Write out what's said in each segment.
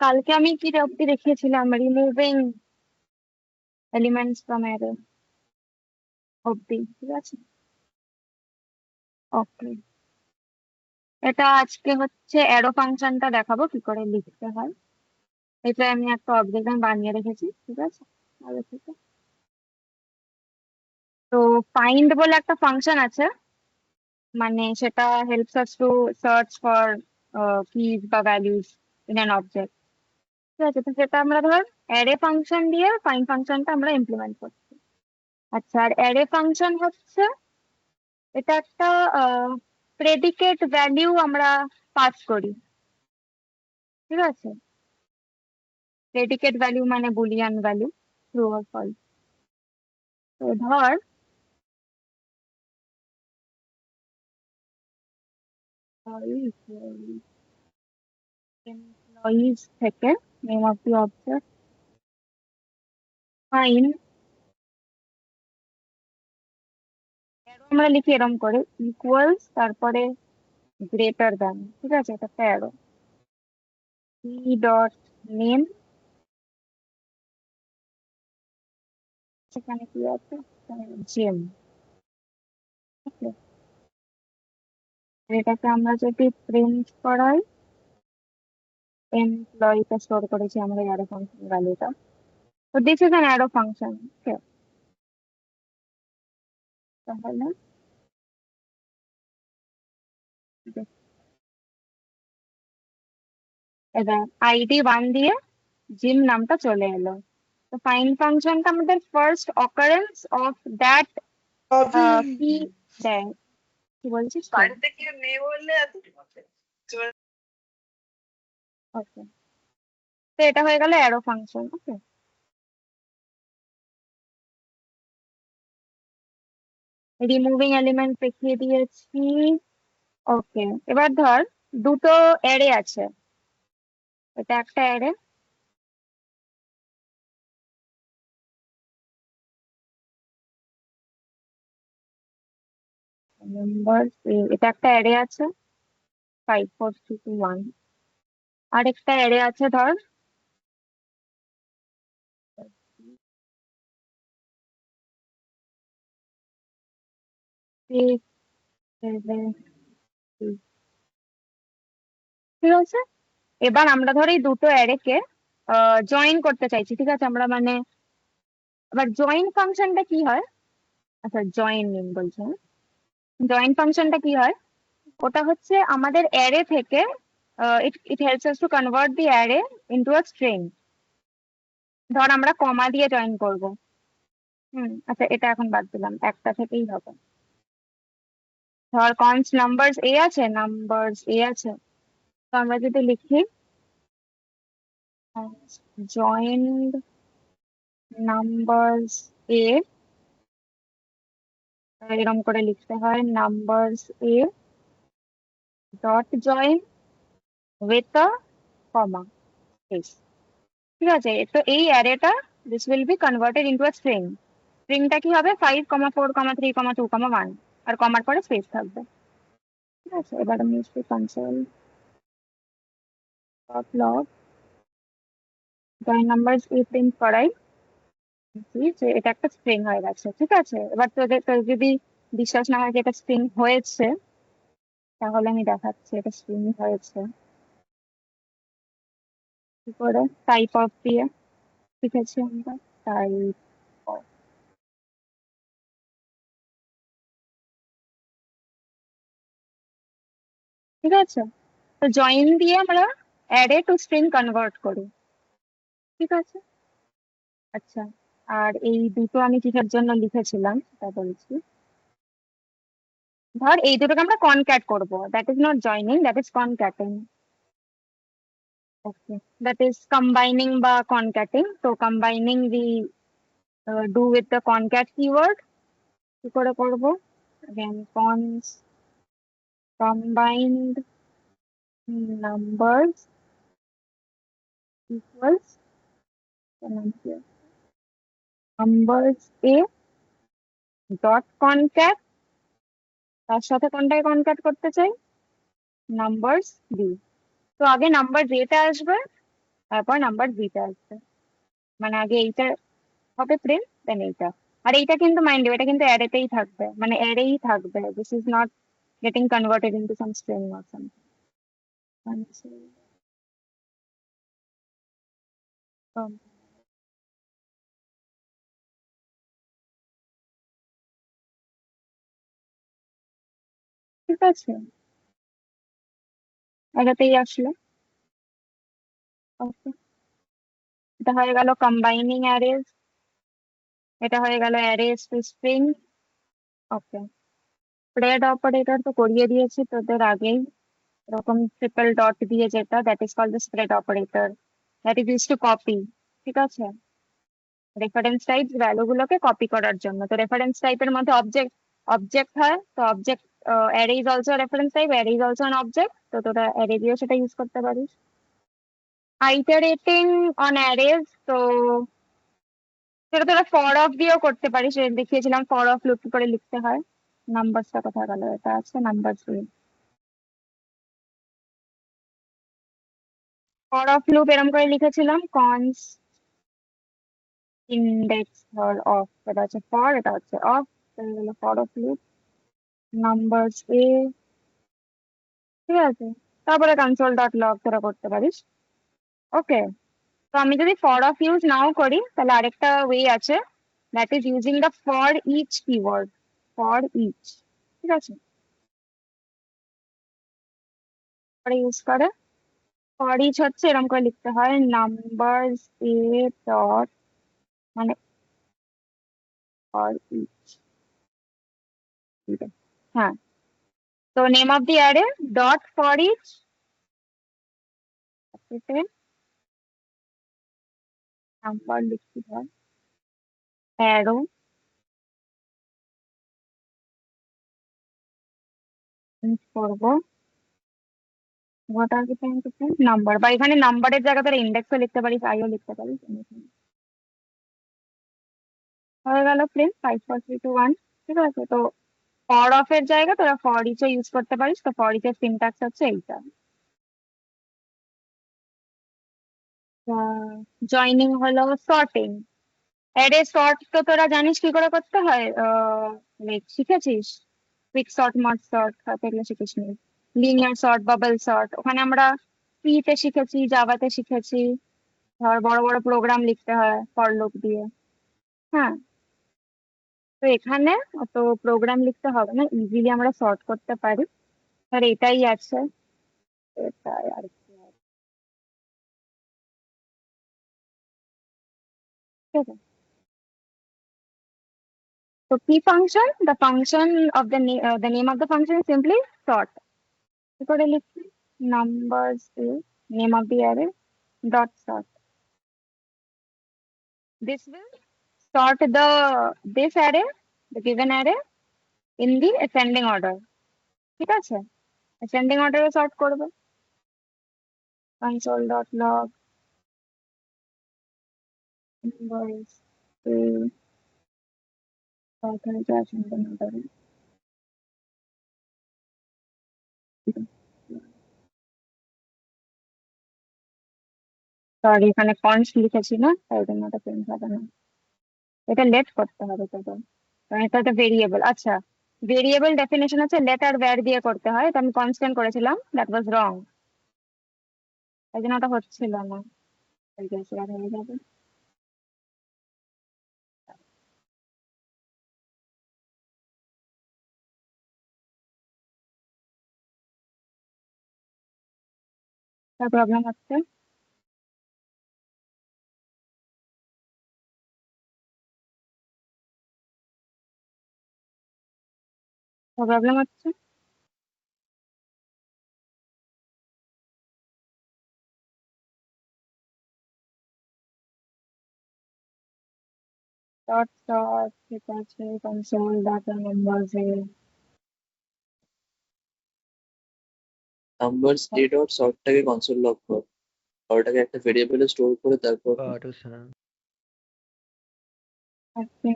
কালকে আমি কি অব্দি দেখিয়েছিলাম, রিমুভিং এলিমেন্টস ফ্রম অ্যারে অব্দি, ঠিক আছে। ওকে, এটা আজকে হচ্ছে অ্যারো ফাংশনটা দেখাবো কি করে লিখতে হয়। এটা আমি একটা অবজেক্ট আমি বানিয়ে রেখেছি, ঠিক আছে, আগে থেকে। তো ফাইন্ড বলে একটা ফাংশন আছে, মানে সেটা helps us to search for keys বা ভ্যালুজ ইন অ্যান অবজেক্ট, ঠিক আছে। তো সেটা আমরা ধর অ্যারে ফাংশন দিয়ে ফাইন্ড ফাংশনটা আমরা ইমপ্লিমেন্ট করছি। আচ্ছা, আর অ্যারে ফাংশন হচ্ছে, এটা একটা প্রেডিকেট ভ্যালিউ আমরা পাস করি, ঠিক আছে। প্রেডিকেট ভ্যালিউ মানে boolean value, true or false. তো ধর এমপ্লয়িজ থেকে name of the object fine, আমরা লিখি এরম করে ইকুয়ালস তারপরে গ্রেটার দ্যান, ঠিক আছে, এটা একটা অ্যারো। ই ডট নেম, সেখানে কি আছে, জেম, ওকে। এটাকে আমরা যদি প্রিন্ট করাই, এমপ্লয়িটা স্টোর করেছি আমরা অ্যারো ফাংশন ভ্যালুটা। তো this is an arrow function, okay. তাহলে এবার আইডি 1 দিয়ে জিম নামটা চলে এলো। তো ফাইন্ড ফাংশনটা আমাদের ফার্স্ট অকারেন্স অফ দ্যাট কি দেয়, কি বলছিস তো? বাড়িতে কেউ নেই বললে এত ওকে, তো এটা হয়ে গেল অ্যারো ফাংশন, ওকে। রিমুভিং এলিমেন্ট দেখিয়ে দিয়েছি, ওকে। এবার ধর দুটো অ্যারে আছে, এটা একটা অ্যারে, নাম্বার, এটা একটা অ্যারে আছে 5 4 3 2 1। আরেকটা অ্যারে আছে ধর 6 7 6, ঠিক আছে। এবার আমরা ধর এই দুটো অ্যারে কে জয়েন করতে চাইছি, ঠিক আছে। আমরা মানে এবার জয়েন ফাংশনটা কি হয়, আচ্ছা জয়েন নেম বলছি, জয়েন ফাংশনটা কি হয়, ওটা হচ্ছে আমাদের অ্যারে থেকে it it helps us to convert the array into a string. ধর আমরা কমা দিয়ে জয়েন করব, আচ্ছা এটা এখন বাদ দিলাম, একটা থেকেই হবে। ধর কনস্ট নাম্বারস এ আছে, নাম্বারস এ আছে, তো আমরা যদি লিখি জয়েন্ড নাম্বারস এ, এরকম করে লিখতে হয় numbers A dot join with a comma space, ঠিক আছে। তো এই অ্যারেটা this will be converted into a string. স্ট্রিংটা কি হবে 5 4 3 1, আর কমার পরে স্পেস থাকবে, ঠিক আছে। এবার আমি console dot log join numbers a print করাই, দেখি যে এটা একটা স্ট্রিং হয়ে গেছে, ঠিক আছে। এবার তোর যদি বিশ্বাস না হয় যে এটা স্ট্রিং হয়েছে, তাহলে আমি দেখাচ্ছি এটা স্ট্রিং হয়েছে কি করে। টাইপ অফ দিয়ে শিখেছি আমরা, টাইপ অফ, ঠিক আছে। তো জয়েন দিয়ে আমরা অ্যারে টু স্ট্রিং কনভার্ট করি, ঠিক আছে। আচ্ছা, আর এই দুটো আমি কিসের জন্য লিখেছিলাম সেটা বলছি। ধর এই দুটোকে আমরা কনক্যাট করব, that is not joining, that is concating, okay. That is combining বা কনক্যাটিং। তো combining we do with the concat keyword. কি করে করবো, again cons combined numbers equals numbers a dot concat, তার সাথে কোনটাকে কনক্যাট করতে চাই, নাম্বারস বি। তো আগে নাম্বার যেটা আসবে তারপর নাম্বার দুইটা আসবে, মানে আগে এইটা হবে প্রিন্ট দেন এইটা। আর এইটা কিন্তু মাইন্ড এটা কিন্তু অ্যারেতেই থাকবে, মানে অ্যারেই থাকবে, this is not getting converted into some string or something. ঠিক আছে, এটাতেই আসলো। Okay. এটা হয়ে গেল কম্বাইনিং অ্যারেজ, এটা হয়ে গেল অ্যারেজ টু স্ট্রিং। ওকে, স্প্রেড অপারেটর তো করিয়ে দিয়েছি তোদের আগেই, এরকম ট্রিপল ডট দিয়ে, যেটা that is called the spread operator, that is use to copy. ঠিক আছে, রেফারেন্স টাইপ ভ্যালু গুলোকে কপি করার জন্য। তো রেফারেন্স টাইপের মধ্যে অবজেক্ট অবজেক্ট হয়, তো object array is also reference type, array is also an object, তো তোরা অ্যারে দিয়েও সেটা ইউজ করতে পারিস। আইটারেটিং অন অ্যারেজ, তো সেটা তোরা ফর অফ দিয়েও করতে পারিস, দেখিয়েছিলাম ফর অফ লুপ কি করে লিখতে হয়। নাম্বারসটা কোথায় গেল, এটা আছে নাম্বার। ফর অফ লুপ এরকম করে লিখেছিলাম, কনস ইন্ডেক্স ধর অফ, এটা হচ্ছে ফর, এটা হচ্ছে of, for of loop numbers a. ঠিক আছে, তারপরে কনসোল ডট লগ তোরা করতে পারিস। ওকে, তো আমি যদি ফর অফ ইউজ নাও করি তাহলে আরেকটা ওয়ে আছে, that is using the for each keyword, for each. ঠিক আছে, পরে ইউজ করে ফর ইচ হচ্ছে এরকম করে লিখতে হয়, নাম্বারস এ ডট, মানে ফর ইচ। হ্যাঁ, তো name of the array dot for each number লিখতে হয়, অ্যারো করবো, হোয়াট আর নাম্বার, বা এখানে নাম্বারের জায়গায় তোর ইন্ডেক্সও লিখতে পারিস, আইও লিখতে পারিস, হয়ে গেল প্রিন্ট 5 4 3 2 1। ঠিক আছে, তো ফর অফ এর জায়গা তোরা ফর ইচও ইউজ করতে পারিস, তো ফর ইচ এর সিনট্যাক্স হচ্ছে এইটা। জয়নিং হলো সর্টিং, অ্যারে সর্ট তো তোরা জানিস কি করে করতে হয়, শিখেছিস, কুইক সর্ট, মার্জ সর্ট, হয়তো এগুলো শিখিস নি। লিনিয়ার সর্ট, বাবল সর্ট, ওখানে আমরা সি তে শিখেছি, জাভাতে শিখেছি, ধর বড় বড় প্রোগ্রাম লিখতে হয় ফর লুপ দিয়ে। হ্যাঁ, তো এখানে অত প্রোগ্রাম লিখতে হবে না, ইজিলি আমরা সর্ট করতে পারি। আর এটাই আছে, এটাই আর কি আছে। ঠিক আছে, তো কি function, the function of the name of the function is simply sort. কি করে লিখছি, numbers name of the array dot sort, this will sort this array, the given array in the ascending order। ঠিক আছে, ascending order এ sort করবে, console dot log numbers sort হয়ে যায় ascending order এ। Sorry, এখানে cons লিখেছি না, তাই জন্য এটা প্রিন্ট হবে না, এটা লেট করতে হবে তোদের, কারণ এটা একটা ভেরিয়েবল। আচ্ছা, ভেরিয়েবল ডেফিনেশন আছে লেট আর ভ্যার দিয়ে করতে হয়, এটা আমি কনস্ট্যান্ট করেছিলাম, দ্যাট ওয়াজ রং, তাই জন্য ওটা হচ্ছিল না, হয়ে গেছে, আর হয়ে যাবে। তার প্রবলেম হচ্ছে, প্রবলেম হচ্ছে। ডট ডট, ঠিক আছে, console data numbers a. Numbers A dot সর্টটাকে কনসোল লগ কর, আর ওটাকে একটা ভেরিয়েবলে স্টোর করে তারপর Partition. ওকে,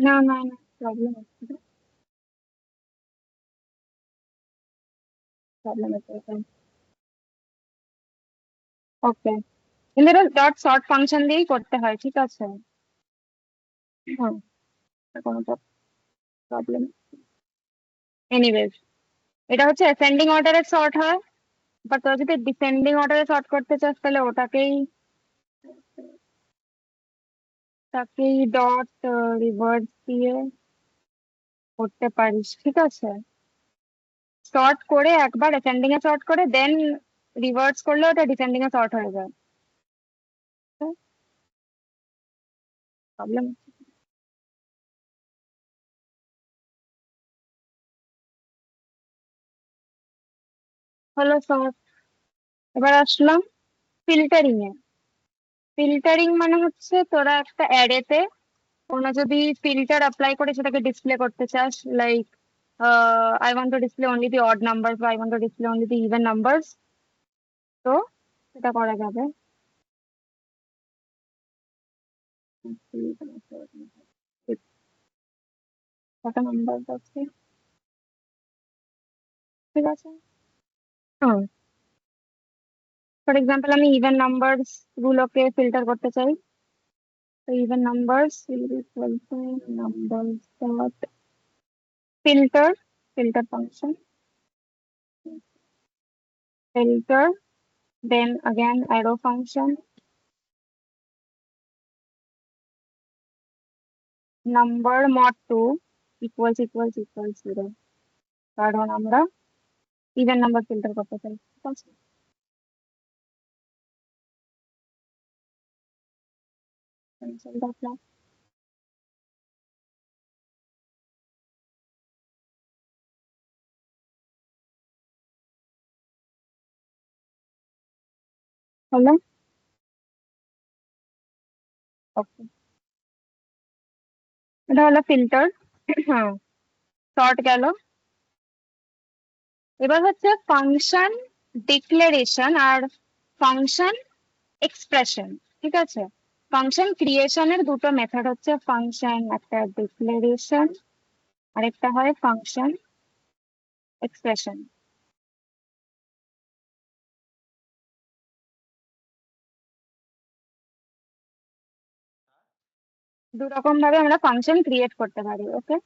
না না না, প্রবলেম হচ্ছে না, প্রবলেম হচ্ছে। ওকে, কিন্তু এটা ডট সর্ট ফাংশন দিয়েই করতে হয়, ঠিক আছে? হ্যাঁ, কোনো প্রবলেম। এনিওয়েজ, এটা হচ্ছে অ্যাসেন্ডিং অর্ডারে সর্ট হয়, বা তোরা যদি ডিসেন্ডিং অর্ডারে সর্ট করতে চাস তাহলে তাকেই ডট রিভার্স দিয়ে করতে পারিস, ঠিক আছে? সর্ট করে একবার অ্যাসেন্ডিং এ সর্ট করে দেন রিভার্স করলে ওটা ডিসেন্ডিং এ সর্ট হয়ে যায়। প্রবলেম হলো সর্ট। এবার আসলাম ফিল্টারিং এ। ফিল্টারিং মানে হচ্ছে তোরা একটা অ্যারেতে কোনো যদি ফিল্টার অ্যাপ্লাই করে সেটাকে ডিসপ্লে করতে চাস, like I want to display only the odd number, বা I want to display only the even number, তো সেটা করা যাবে। কত নাম্বার আছে, ঠিক আছে? হুম, ফর এক্সাম্পল আমি ইভেন নাম্বারস গুলোকে ফিল্টার করতে চাই, তো even numbers numbers dot filter, filter function, filter, then again arrow function, number mod 2 equals 0, কারণ আমরা ইভেন নাম্বার ফিল্টার করতে চাই, ঠিক আছে? Cancel that now. হলো, ওকে, এটা হলো ফিল্টার। হ্যাঁ, সর্ট গেল। এবার হচ্ছে ফাংশন ডিক্লারেশন আর ফাংশন এক্সপ্রেশন, ঠিক আছে? ফাংশন ক্রিয়েশনের দুটো মেথড হচ্ছে, ফাংশন একটা ডিক্লারেশন আর একটা হয় ফাংশন এক্সপ্রেশন। দু রকম ভাবে আমরা ফাংশন ক্রিয়েট করতে পারি, ওকে?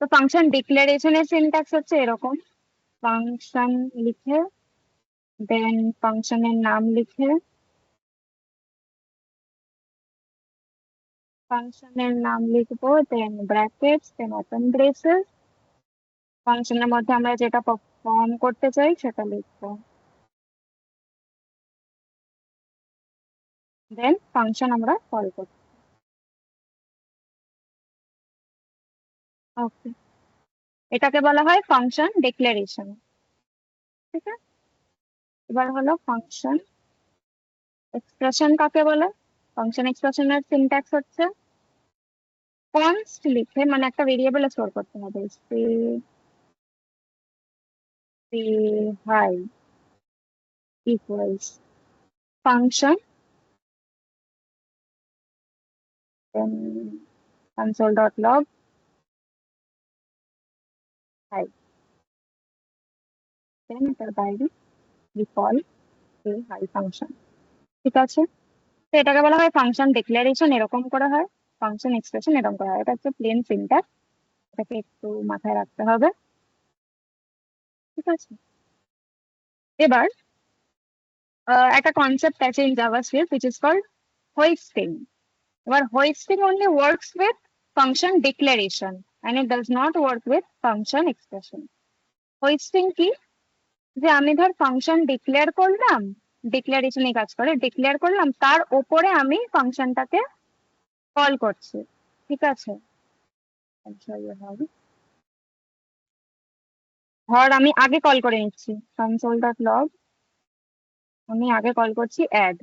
তো ফাংশন ডিক্লারেশনের সিনট্যাক্স হচ্ছে এরকম: ফাংশন লিখে, দেন ফাংশনের নাম লিখে, ফাংশনের নাম লিখবো, দেন ব্র্যাকেটস, দেন ওপেন ব্রেসেস, ফাংশনের মধ্যে আমরা যেটা পারফর্ম করতে চাই সেটা লিখবো, দেন ফাংশন আমরা কল করবো। ওকে, এটাকে বলা হয় ফাংশন ডিক্লারেশন, ঠিক আছে? এবার হলো ফাংশন এক্সপ্রেশন কাকে বলে? ফাংশন এক্সপ্রেশনের সিনট্যাক্স হচ্ছে কনস্ট লিখে, মানে একটা ভেরিয়েবল স্টোর করতে হবে, hi equals function, then console.log hi, then এটার বাইরে we call a hi function, ঠিক আছে? তো এটাকে বলা হয় ফাংশন ডিক্লারেশন, এরকম করা হয়। ফাংশন এক্সপ্রেশন এরকম করা হয়। এটা হচ্ছে প্লেন সিনট্যাক্স, এটাকে একটু মাথায় রাখতে হবে, ঠিক আছে? এবার একটা কনসেপ্ট আছে in JavaScript which is called hoisting. এবার hoisting only works with function declaration and it does not work with function expression. hoisting কি? যে আমি ধর ফাংশন ডিক্লেয়ার করলাম, ডিক্লারেশনে কাজ করে, ডিক্লেয়ার করলাম, তার ওপরে আমি ফাংশনটাকে কল করছি, ঠিক আছে? আচ্ছা, ধর আমি আগে কল করে নিচ্ছি console.log, আমি আগে কল করছি অ্যাড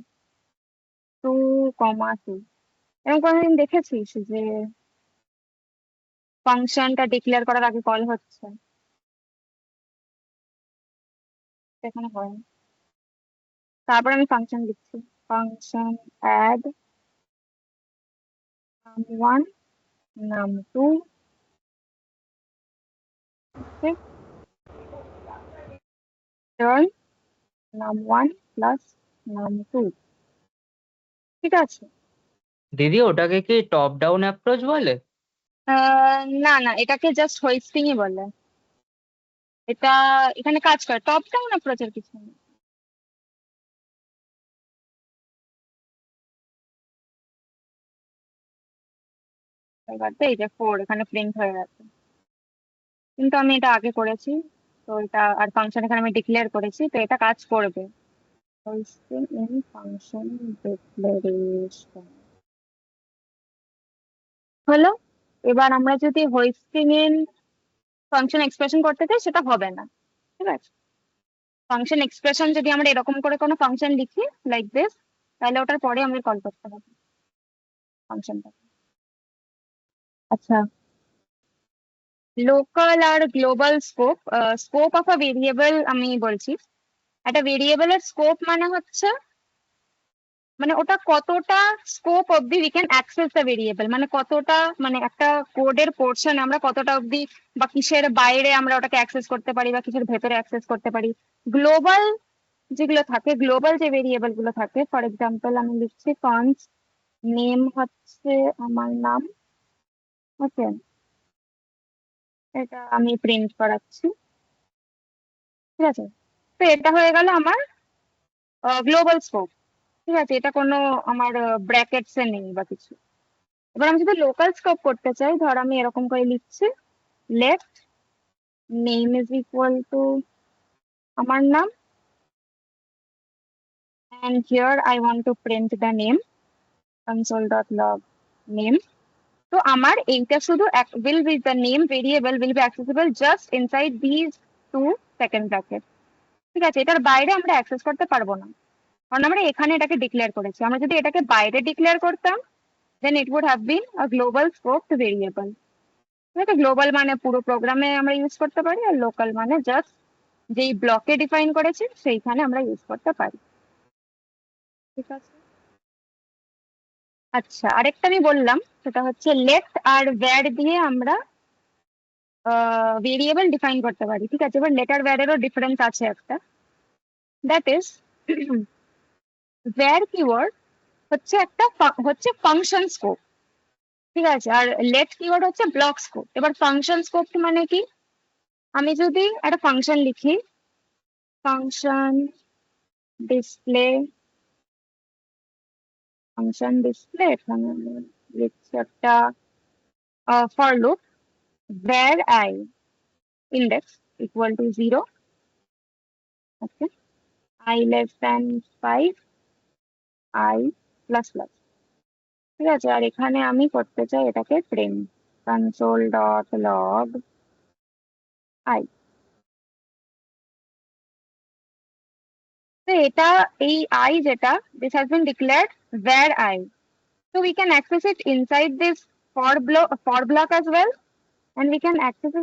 2,2, এরকম কোনদিন দেখেছিস যে ফাংশনটা ডিক্লেয়ার করার আগে কল হচ্ছে? এখানে হয় না। তারপর আমি ফাংশন লিখছি, function add one, num2, okay, return num1 plus num2, ঠিক আছে। দিদি ওটাকে কি টপ ডাউন অ্যাপ্রোচ বলে? না না, এটাকে জাস্ট হোয়েস্টিং ই বলে। এটা এখানে কাজ করে, টপ ডাউন অ্যাপ্রোচের কিছু নেই। এবার তো এই যে 4 এখানে প্রিন্ট হয়ে গেছে, কিন্তু আমি এটা আগে করেছি, তো এটা আর ফাংশন এখানে আমি ডিক্লেয়ার করেছি, তো এটা কাজ করবে। হোয়েস্টিং ইন ফাংশন ডিক্লারেশন হলো। এবার আমরা যদি হোয়েস্টিং ইন ফাংশন এক্সপ্রেশন করতে চাই সেটা হবে না, ঠিক আছে। ফাংশন এক্সপ্রেশন যদি আমরা এরকম করে কোনো ফাংশন লিখি লাইক দিস, তাহলে ওটার পরে আমাদের কল করতে হবে ফাংশনটা। আচ্ছা, লোকাল আর global scope, scope of a variable আমি বলছি। একটা ভেরিয়েবলের স্কোপ মানে হচ্ছে, মানে ওটা কতটা স্কোপ অবধি we can access the variable, মানে কতটা, মানে একটা কোডের পোর্শন আমরা কতটা অবধি বা কিসের বাইরে আমরা ওটাকে অ্যাক্সেস করতে পারি বা কিসের ভেতরে অ্যাক্সেস করতে পারি। গ্লোবাল যেগুলো থাকে, গ্লোবাল যে ভেরিয়েবল গুলো থাকে, ফর এক্সাম্পল আমি লিখছি কনস নেম হচ্ছে আমার নাম, ওকে, এটা আমি প্রিন্ট করাচ্ছি, ঠিক আছে। তো এটা হয়ে গেল আমার গ্লোবাল স্কোপ, ঠিক আছে। এটা কোনো আমার ব্র্যাকেটস এ নেই বা কিছু। এবার আমি যদি লোকাল স্কোপ করতে চাই, ধর আমি এরকম করে লিখছি, let name is equal to আমার নাম, and here I want to print the name, console.log name. তো আমার এইটা শুধু will be the name variable will be accessible just inside these two second brackets, ঠিক আছে। এটার বাইরে আমরা অ্যাক্সেস করতে পারবো না, কারণ আমরা এখানে এটাকে ডিক্লেয়ার করেছি। আমরা যদি এটাকে বাইরে ডিক্লেয়ার করতাম, then it would have been a global scoped variable, ঠিক আছে। গ্লোবাল মানে পুরো প্রোগ্রামে আমরা ইউজ করতে পারি, আর লোকাল মানে জাস্ট যেই ব্লকে ডিফাইন করেছি সেইখানে আমরা ইউজ করতে পারি, ঠিক আছে। আচ্ছা, আরেকটা আমি বললাম, সেটা হচ্ছে লেট আর ভ্যার দিয়ে আমরা ভেরিয়েবল ডিফাইন করতে পারি, ঠিক আছে। এবার লেট আর ভ্যার এরও ডিফারেন্স আছে একটা, দ্যাট ইজ ভ্যার কিওয়ার্ড হচ্ছে একটা হচ্ছে ফাংশন স্কোপ, ঠিক আছে, আর লেট কিওয়ার্ড হচ্ছে ব্লক স্কোপ। এবার ফাংশন স্কোপ মানে কি, আমি যদি একটা ফাংশন লিখি, ফাংশন ডিসপ্লে, ফাংশন ডিসপ্লে এখানে আমি লিখছি একটা for loop where I index equal to 0, okay, I less than 5, I plus plus, ঠিক আছে। আর এখানে আমি করতে চাই এটাকে প্রিন্ট console.log I। তো এটা এই I যেটা, this has been declared where I, so we can access it inside this for block as well, and we can access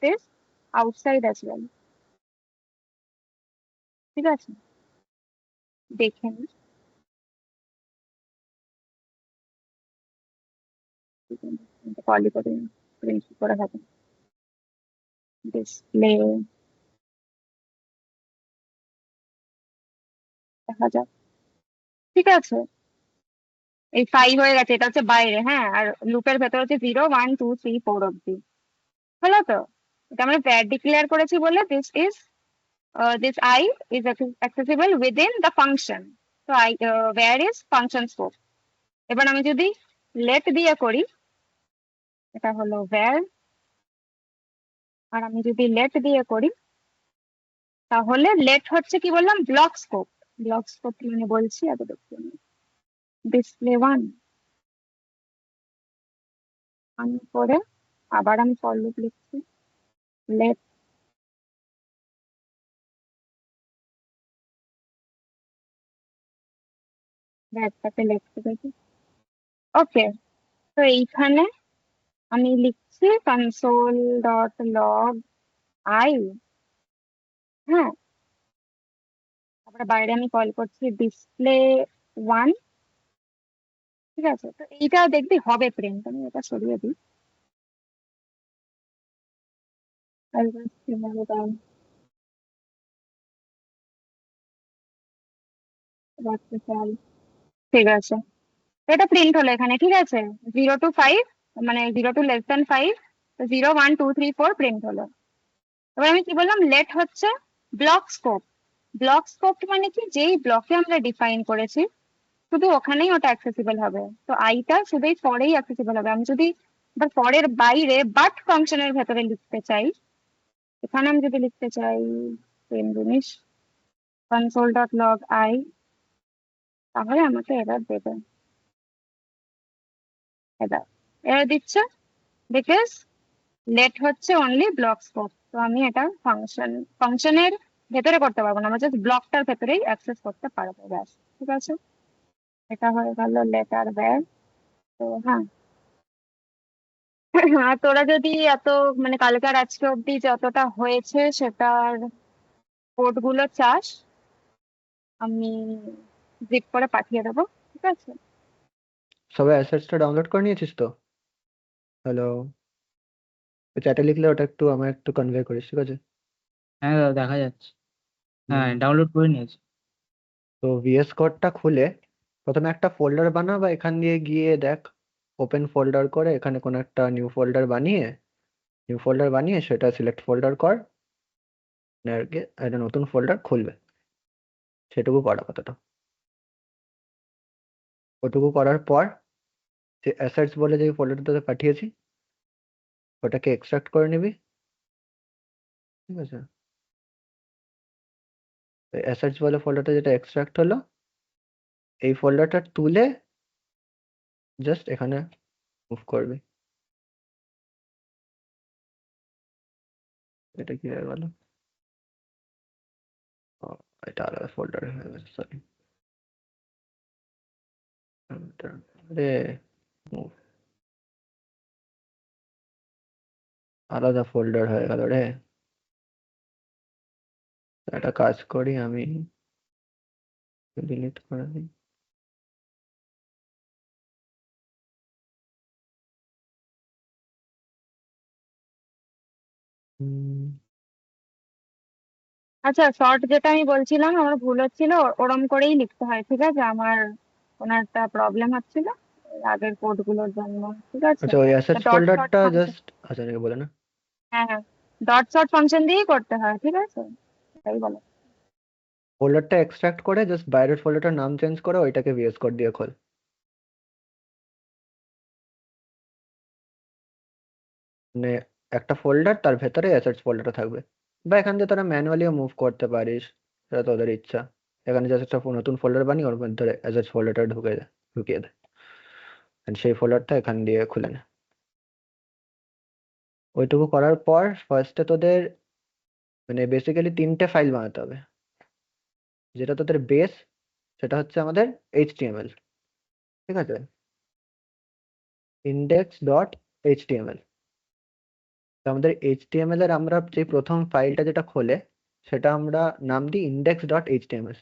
this outside as well, ঠিক আছে। দেখেন, কলি করে প্রিন্ট করে থাকে ডিসপ্লে, দেখা যাক, ঠিক আছে। এই 5 হয়ে গেছে, এটা হচ্ছে বাইরে, হ্যাঁ, আর লুপের ভেতর হচ্ছে 0 1 2 3 4 অব্দি, হলো তো। এটা আমরা ভ্যার ডিক্লেয়ার করেছি বলে this I is accessible within the function, so I where is function scope। এবার আমি যদি let দিয়ে করি, এটা হলো where, আর আমি যদি let দিয়ে করি, তাহলে let হচ্ছে কি বললাম, ব্লক স্কোপ। ব্লক স্কোপ মানে বলছি এত দেখতে, ডিসপ্লে 1 আমি করে আবার আমি ফর লুপ লিখছি, let ভ্যারটাকে লিখতে দেখি, ওকে। তো এইখানে আমি লিখছি console.log I, হ্যাঁ, তারপরে বাইরে আমি কল করছি ডিসপ্লে 1, ঠিক আছে, তো এইটা দেখবি হবে প্রিন্ট। আমি এটা সরিয়ে দিই। ঠিক আছে, এটা প্রিন্ট হলো এখানে। ঠিক আছে, 0 to 5, মানে 0 to <5, 0 1 2 3 4 প্রিন্ট হলো। এবার আমি কি বললাম, লেট হচ্ছে ব্লক স্কোপ। ব্লক স্কোপ মানে কি, যেই ব্লকে আমরা ডিফাইন করেছি শুধু ওখানেই ওটা অ্যাক্সেসিবল হবে। তো আইটা শুধু ফরেই অ্যাক্সেসিবল হবে। আমি যদি এবার ফরের বাইরে বাট ফাংশনের ভেতরে লিখতে চাই, এখানে আমি যদি লিখতে চাই সেম জিনিস, কনসোল ডট লগ আই, তাহলে আমাকে এরর দেবে। এরর দিচ্ছে বিকজ লেট হচ্ছে অনলি ব্লক স্কোপ। তো আমি এটা ফাংশনের ভেতরে করতে পারবো না, আমরা জাস্ট ব্লকটার ভেতরেই অ্যাক্সেস করতে পারবো, ব্যাস। ঠিক আছে, এটা হয়ে গেল লেটার ব্যাগ। তো হ্যাঁ, আর তোরা যদি এত মানে কালকার আজকে অব্দি যতটা হয়েছে সেটার কোড গুলো চাস, আমি জিপ করে পাঠিয়ে দেবো। ঠিক আছে, সবাই অ্যাসেটসটা ডাউনলোড করে নিয়েছিস তো? হ্যালো, চ্যাটে লিখলে ওটা একটু আমার একটু কনভে করিস, ঠিক আছে? হ্যাঁ দাদা, দেখা যাচ্ছে। হ্যাঁ, হুম, ডাউনলোড করে নিয়েছি। তো ভিএস কোডটা খুলে প্রথমে একটা ফোল্ডার বানা, বা এখান দিয়ে গিয়ে দেখ, ওপেন ফোল্ডার করে এখানে কোনো একটা নিউ ফোল্ডার বানিয়ে সেটা সিলেক্ট ফোল্ডার কর, একটা নতুন ফোল্ডার খুলবে। সেটুকু করা কতটা, ওটুকু করার পর যে অ্যাসেটস বলে যে ফোল্ডারটা তোকে পাঠিয়েছি ওটাকে এক্সট্রাক্ট করে নিবি। ঠিক আছে, অ্যাসেটস বলে ফোল্ডারটা যেটা এক্সট্রাক্ট হলো, এই ফোল্ডারটা তুলে জাস্ট এখানে মুভ করবি। এটা কি হয়ে গেল? ও, এটা আলাদা ফোল্ডারে হয়ে গেছে, সরি। আরে move, আলাদা ফোল্ডার হয়ে গেল রে। একটা কাজ করি, আমি ডিলিট করে দিই। আচ্ছা, শর্ট যেটা আমি বলছিলাম আমার ভুল হচ্ছিল, ওরম করেই লিখতে হয়। ঠিক আছে, আমার কোনো একটা প্রবলেম হচ্ছিল এই আগের কোড গুলোর জন্য। ঠিক আছে, আচ্ছা, ওই অ্যাসেটস ডট শর্ট ফোল্ডারটা ফাংশন, জাস্ট, আচ্ছা নাকি বলে না, হ্যাঁ হ্যাঁ, ডট শর্ট ফাংশন দিয়েই করতে হয়। ঠিক আছে, তাই বলো। ফোল্ডারটা এক্সট্রাক্ট করে জাস্ট বাইরের ফোল্ডারটার নাম চেঞ্জ করে ওইটাকে ভিএস কোড দিয়ে খোল। মানে একটা ফোল্ডার, তার ভেতরে অ্যাসেটস ফোল্ডারটা থাকবে। বা এখান থেকে তারা ম্যানুয়ালিও মুভ করতে পারিস, সেটা তোদের ইচ্ছা। এখানে জাস্ট একটা নতুন ফোল্ডার বানিয়ে ওর মধ্যে অ্যাসেটস ফোল্ডারটা ঢুকিয়ে দে, and সেই ফোল্ডারটা এখান দিয়ে খুলে নে। ওইটুকু করার পর ফার্স্টে তোদের মানে বেসিক্যালি 3টে ফাইল বানাতে হবে। যেটা তোদের বেস, সেটা হচ্ছে আমাদের এইচটিএমএল। ঠিক আছে, index.html। তো আমাদের এইচটিএমএল এর আমরা যে প্রথম ফাইলটা যেটা খোলে সেটা আমরা নাম দিই index.html।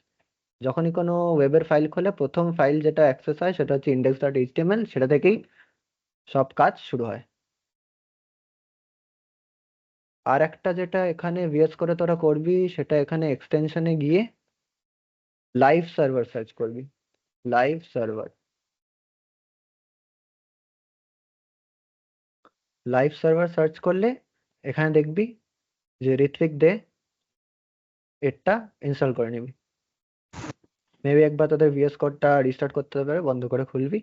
যখনই কোনো ওয়েবের ফাইল খোলে প্রথম ফাইল যেটা অ্যাক্সেস হয় সেটা হচ্ছে index.html, সেটা থেকেই সব কাজ শুরু হয়। আর একটা যেটা এখানে ভিএস করে তোরা করবি, সেটা এখানে এক্সটেনশনে গিয়ে লাইভ সার্ভার সার্চ করবি। Live server, live server search করলে এখানে দেখবি যে ঋত্বিক দে, এটা ইনস্টল করে নিবি। মেবি একবার তোদের ভিএস কোডটা রিস্টার্ট করতে হবে, বন্ধ করে খুলবি,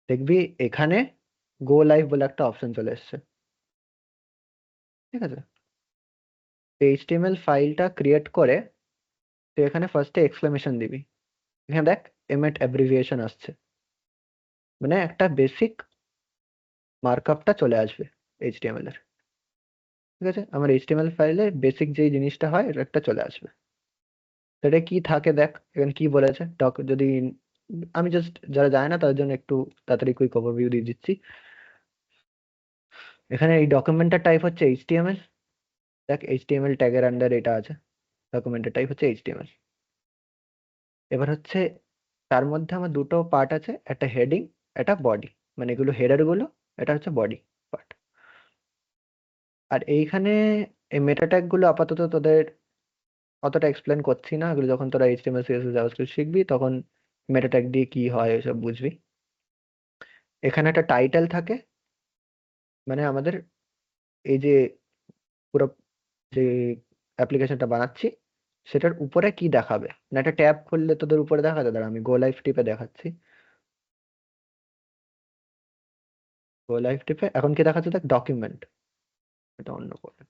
দেখবি এখানে গো লাইভ বলে একটা অপশন চলে এসছে। ঠিক আছে, এইচটিএমএল ফাইলটা ক্রিয়েট করে তুই এখানে ফার্স্টে এক্সক্লেমেশন দিবি। এখানে দেখ এমএট অ্যাব্রিভিয়েশন আসছে, মানে একটা বেসিক মার্কআপটা চলে আসবে এইচটিএমএল এর। ঠিক আছে, আমার এইচটিএমএল ফাইলে বেসিক যেই জিনিসটা হয় এটা একটা চলে আসবে। সেটা কি থাকে দেখ, এখানে কি বলেছে যদি আমি জাস্ট যারা জানে না তাদের জন্য একটু তাড়াতাড়ি কুইক ওভারভিউ দিয়ে দিচ্ছি। এখানে এই ডকুমেন্টের টাইপ হচ্ছে এইচটিএমএল। দেখ এইচটিএমএল ট্যাগের আন্ডার এটা আছে, ডকুমেন্টের টাইপ হচ্ছে এইচটিএমএল। এবার হচ্ছে তার মধ্যে আমার দুটো পার্ট আছে, একটা হেডিং, একটা বডি, মানে এগুলো হেডার গুলো, এটা হচ্ছে বডি পার্ট। আর এইখানে এই মেটা ট্যাগ গুলো আপাতত তোদের অতটা এক্সপ্লেন করছি না, এগুলো যখন তোরা এইচটিএমএল সিএসএস জাভাস্ক্রিপ্ট শিখবি তখন মেটা ট্যাগ দিয়ে কি হয় এসব বুঝবি। এখানে একটা টাইটেল থাকে, মানে আমাদের এই যে পুরো যে অ্যাপ্লিকেশনটা বানাচ্ছি সেটার উপরে কি দেখাবে, না একটা ট্যাব খুললে তোদের উপরে দেখাতে, দাঁড়া আমি গো লাইভ টিপে দেখাচ্ছি। গো লাইভ টিপে এখন কি দেখাচ্ছে দেখ, ডকুমেন্ট। এটা অন্য করে,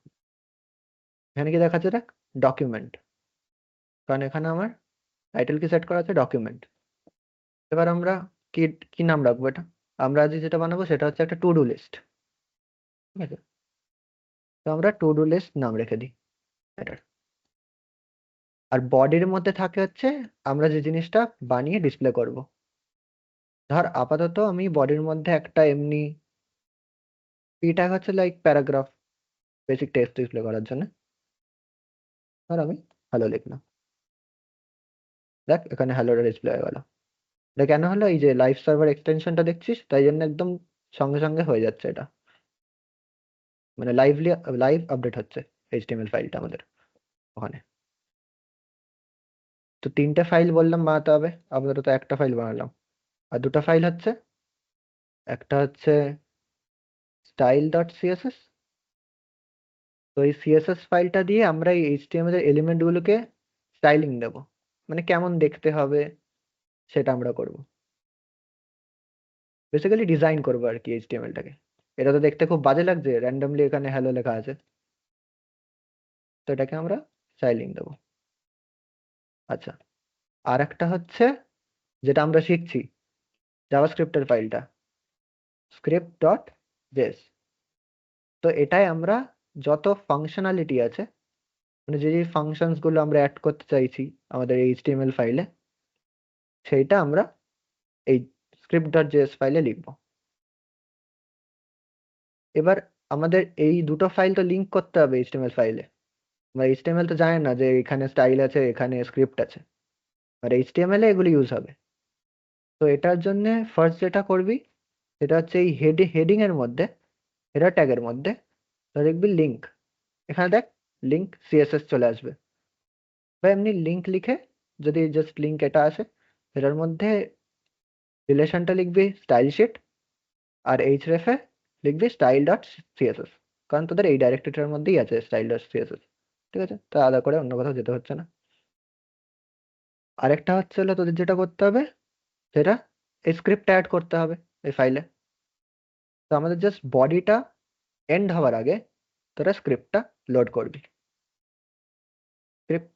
এখানে কি দেখাচ্ছে দেখ, ডকুমেন্ট, কারণ এখানে আমার টাইটেল কি সেট করা আছে, ডকুমেন্ট। এবার আমরা কি কি নাম রাখবো এটা, আমরা আজ যেটা বানাবো সেটা হচ্ছে একটা টু ডু লিস্ট, ঠিক আছে? তো আমরা টু ডু লিস্ট নাম রেখে দিই এটার। আর বডির মধ্যে থাকে হচ্ছে আমরা যে জিনিসটা বানিয়ে ডিসপ্লে করব। ধর আপাতত আমি বডির মধ্যে একটা এমনি পি ট্যাগ হচ্ছে like paragraph, basic text display করার জন্য। ধর আমি হ্যালো লিখলাম, দেখ এখানে হ্যালোটা ডিসপ্লে হয়ে গেল। এটা কেন হলো, এই যে লাইভ সার্ভার এক্সটেনশনটা দেখছিস, তাই জন্য একদম সঙ্গে সঙ্গে হয়ে যাচ্ছে এটা, মানে লাইভ আপডেট হচ্ছে এইচটিএমএল ফাইলটা আমাদের ওখানে। তো তিনটে ফাইল বললাম বানাতে হবে, আপাতত একটা ফাইল বানালাম। আর দুটো ফাইল হচ্ছে, একটা হচ্ছে স্টাইল ডট সিএসএস। তো এই সিএসএস ফাইলটা দিয়ে আমরা এই এইচটিএমএল এর এলিমেন্ট গুলোকে স্টাইলিং দেব, মানে কেমন দেখতে হবে সেটা আমরা করব, বেসিক্যালি ডিজাইন করবো আর কি এইচটিএমএলটাকে। এটা তো দেখতে খুব বাজে লাগছে, র্যান্ডমলি এখানে হ্যালো লেখা আছে, তো এটাকে আমরা স্টাইলিং দেবো। আচ্ছা, আর একটা হচ্ছে যেটা আমরা শিখছি জাভাস্ক্রিপ্টের ফাইলটা, স্ক্রিপ্ট ডট জেএস। তো এটাই আমরা যত ফাংশনালিটি আছে, মানে যে যে ফাংশনস গুলো আমরা অ্যাড করতে চাইছি আমাদের এইচটিএমএল ফাইলে, সেইটা আমরা এই স্ক্রিপ্ট ডট জেএস ফাইলে লিখবো। এবার আমাদের এই দুটো ফাইল তো লিংক করতে হবে এইচটিএমএল ফাইলে। আমরা এইচটিএমএল তো জানি না যে এখানে স্টাইল আছে এখানে স্ক্রিপ্ট আছে, আর এইচটিএমএল এ এগুলো ইউজ হবে। তো এটার জন্য ফার্স্ট যেটা করবি সেটা হচ্ছে এই হেডিং এর মধ্যে, হেডার ট্যাগের মধ্যে তো দেখবি লিঙ্ক, এখানে দেখ লিঙ্ক সিএসএস চলে আসবে, বা এমনি লিঙ্ক লিখে যদি জাস্ট লিঙ্ক এটা আসে, এটার মধ্যে রিলেশনটা লিখবি স্টাইল শিট, আর এইচরেফে লিখবি স্টাইল ডট সিএসএস, কারণ তোদের এই ডাইরেক্টরিটার মধ্যেই আছে স্টাইল ডট সিএসএস, ঠিক আছে? তো আলাদা করে অন্য কোথাও যেতে হচ্ছে না। আরেকটা হচ্ছে হলো তোদের যেটা করতে হবে সেটা এই স্ক্রিপ্ট অ্যাড করতে হবে এই ফাইলে। তো আমাদের জাস্ট বডিটা এন্ড হওয়ার আগে তোরা স্ক্রিপ্টটা লোড করবি। স্ক্রিপ্ট,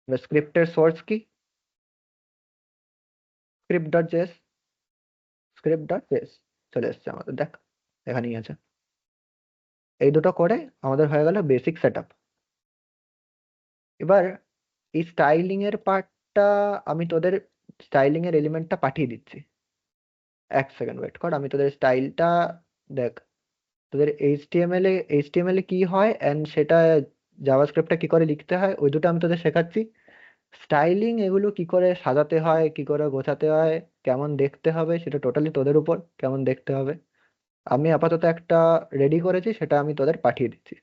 স্ক্রিপ্টের সোর্স কি, script dot JS, script dot JS চলে এসছে আমাদের, দেখ এখানেই আছে। এই দুটো করে আমাদের হয়ে গেল বেসিক সেটআপ। এবার এই স্টাইলিং এর পার্টটা আমি তোদের স্টাইলিং এর এলিমেন্টটা পাঠিয়ে দিচ্ছি, এক সেকেন্ড ওয়েট কর, আমি তোদের স্টাইলটা দেখ, তোদের এইচটিএমএল এ কি হয় এন্ড সেটা জাভাস্ক্রিপ্টে কি করে লিখতে হয় ওই দুটো আমি তোদের শেখাচ্ছি। স্টাইলিং এগুলো কি করে সাজাতে হয়, কি করে গোছাতে হয়, কেমন দেখতে হবে সেটা টোটালি তোদের উপর, কেমন দেখতে হবে। আমি আপাতত একটা রেডি করেছি, সেটা আমি তোদের পাঠিয়ে দিচ্ছি,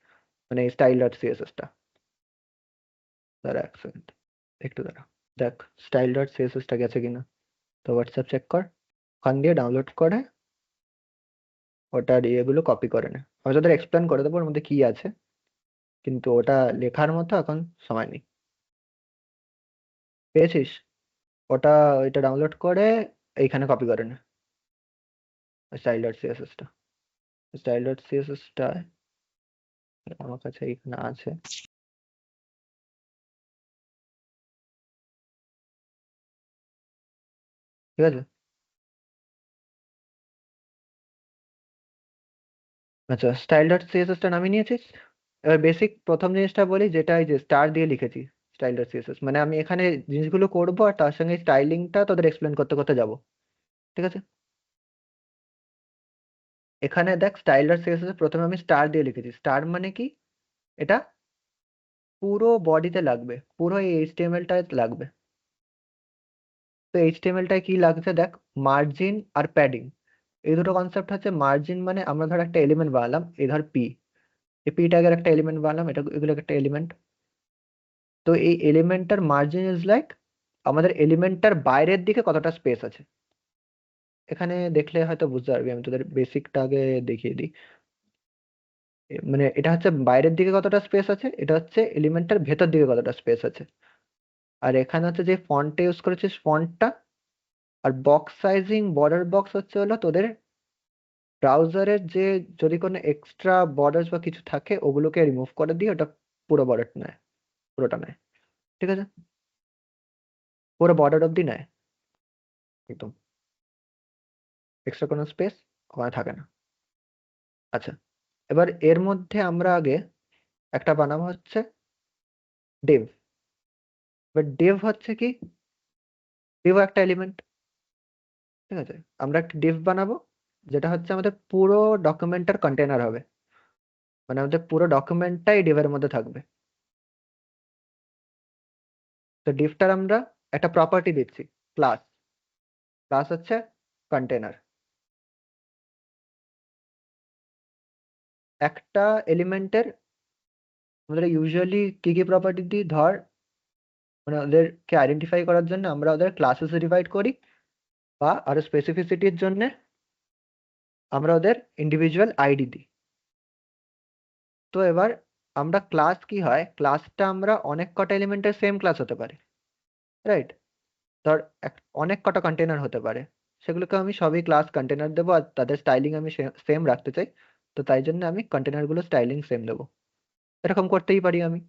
মানে স্টাইল ডট সিএসএস টা। দাঁড়া এক সেকেন্ড, একটু দাঁড়া, দেখ স্টাইল ডট সিএসএস টা গেছে কিনা। তো হোয়াটসঅ্যাপ চেক কর, ওখান দিয়ে ডাউনলোড করে ওটার ইয়েগুলো কপি করে নে। আমি তোদের এক্সপ্লেন করে দেবো ওর মধ্যে কি আছে, কিন্তু ওটা লেখার মতো এখন সময় নেই। পেয়েছিস? ওটা ওইটা ডাউনলোড করে এইখানে কপি করে নে, স্টাইল ডট সিএসএস টা। স্টাইল ডট সিএসএস টা আমার কাছে এইখানে আছে, ঠিক আছে? আচ্ছা, স্টাইল ডট সিএসএস টা নামিয়ে নিয়েছিস। এবার বেসিক প্রথম জিনিসটা বলি, যেটা এই যে স্টার দিয়ে লিখেছি স্টাইল ডট সিএসএস, মানে আমি এখানে জিনিসগুলো করবো আর তার সঙ্গে স্টাইলিংটা তোদের এক্সপ্লেন করতে করতে যাবো, ঠিক আছে? এখানে দেখ স্টাইল ডট সিএসএস প্রথমে আমি স্টার দিয়ে লিখেছি। স্টার মানে কি, এটা পুরো বডিতে লাগবে, পুরো এই এইচটিএমএল টায় লাগবে। তো এইচটিএমএলটায় কি লাগছে দেখ, মার্জিন আর প্যাডিং। এই দুটো কনসেপ্ট হচ্ছে, মার্জিন মানে আমরা ধর একটা এলিমেন্ট বানালাম, এই ধর পি, এই পি ট্যাগের একটা এলিমেন্ট বানালাম, এটা এগুলো একটা এলিমেন্ট। তো এই এলিমেন্টটার মার্জিন ইজ লাইক আমাদের এলিমেন্টটার বাইরের দিকে কতটা স্পেস আছে। এখানে দেখলে হয়তো বুঝতে পারবি, আমি তোদের বেসিকটা আগে দেখিয়ে দিই। মানে এটা হচ্ছে বাইরের দিকে কতটা স্পেস আছে, এটা হচ্ছে এলিমেন্টটার ভেতর দিকে কতটা স্পেস আছে। আর এখানে হচ্ছে যে ফন্টটা ইউজ করেছিস ফন্টটা, আর বক্স সাইজিং বর্ডার বক্স হচ্ছে হলো তোদের ব্রাউজারের যে যদি কোনো এক্সট্রা বর্ডার্স বা কিছু থাকে ওগুলোকে রিমুভ করে দিয়ে ওটা পুরো বর্ডার নেয়, পুরোটা নেয়। ঠিক আছে, পুরো বর্ডার অব্দি নেয় একদম, এক্সট্রা কোনো স্পেস ওখানে থাকে না। আচ্ছা, এবার এর মধ্যে আমরা আগে একটা বানাবো হচ্ছে ডেভ। এবার ডেভ হচ্ছে কি, ডেভ একটা এলিমেন্ট। ঠিক আছে, আমরা একটা ডেভ বানাবো যেটা হচ্ছে আমাদের পুরো ডকুমেন্টের কন্টেনার হবে, মানে আমাদের পুরো ডকুমেন্টটাই ডেভের মধ্যে থাকবে। তো ডিফটার আমরা একটা প্রপার্টি দিচ্ছি, ক্লাস। ক্লাস হচ্ছে কন্টেনার। একটা এলিমেন্টের আমরা ইউজুয়ালি কি কি প্রপার্টি দিই, ধর মানে ওদেরকে আইডেন্টিফাই করার জন্য আমরা ওদের ক্লাসেস ডিভাইড করি, বা আরো স্পেসিফিসিটির জন্য আমরা ওদের ইন্ডিভিজুয়াল আইডি দিই। তো এবার আমরা ক্লাস কি হয়, ক্লাসটা আমরা অনেক কটা এলিমেন্টের সেম ক্লাস হতে পারে, রাইট? ধর অনেক কটা কন্টেনার হতে পারে, সেগুলোকে আমি সবই ক্লাস কন্টেনার দেবো, আর তাদের স্টাইলিং আমি সেম রাখতে চাই, তো তাই জন্য আমি কন্টেনার গুলো স্টাইলিং সেম দেবো। এরকম করতেই পারি আমি।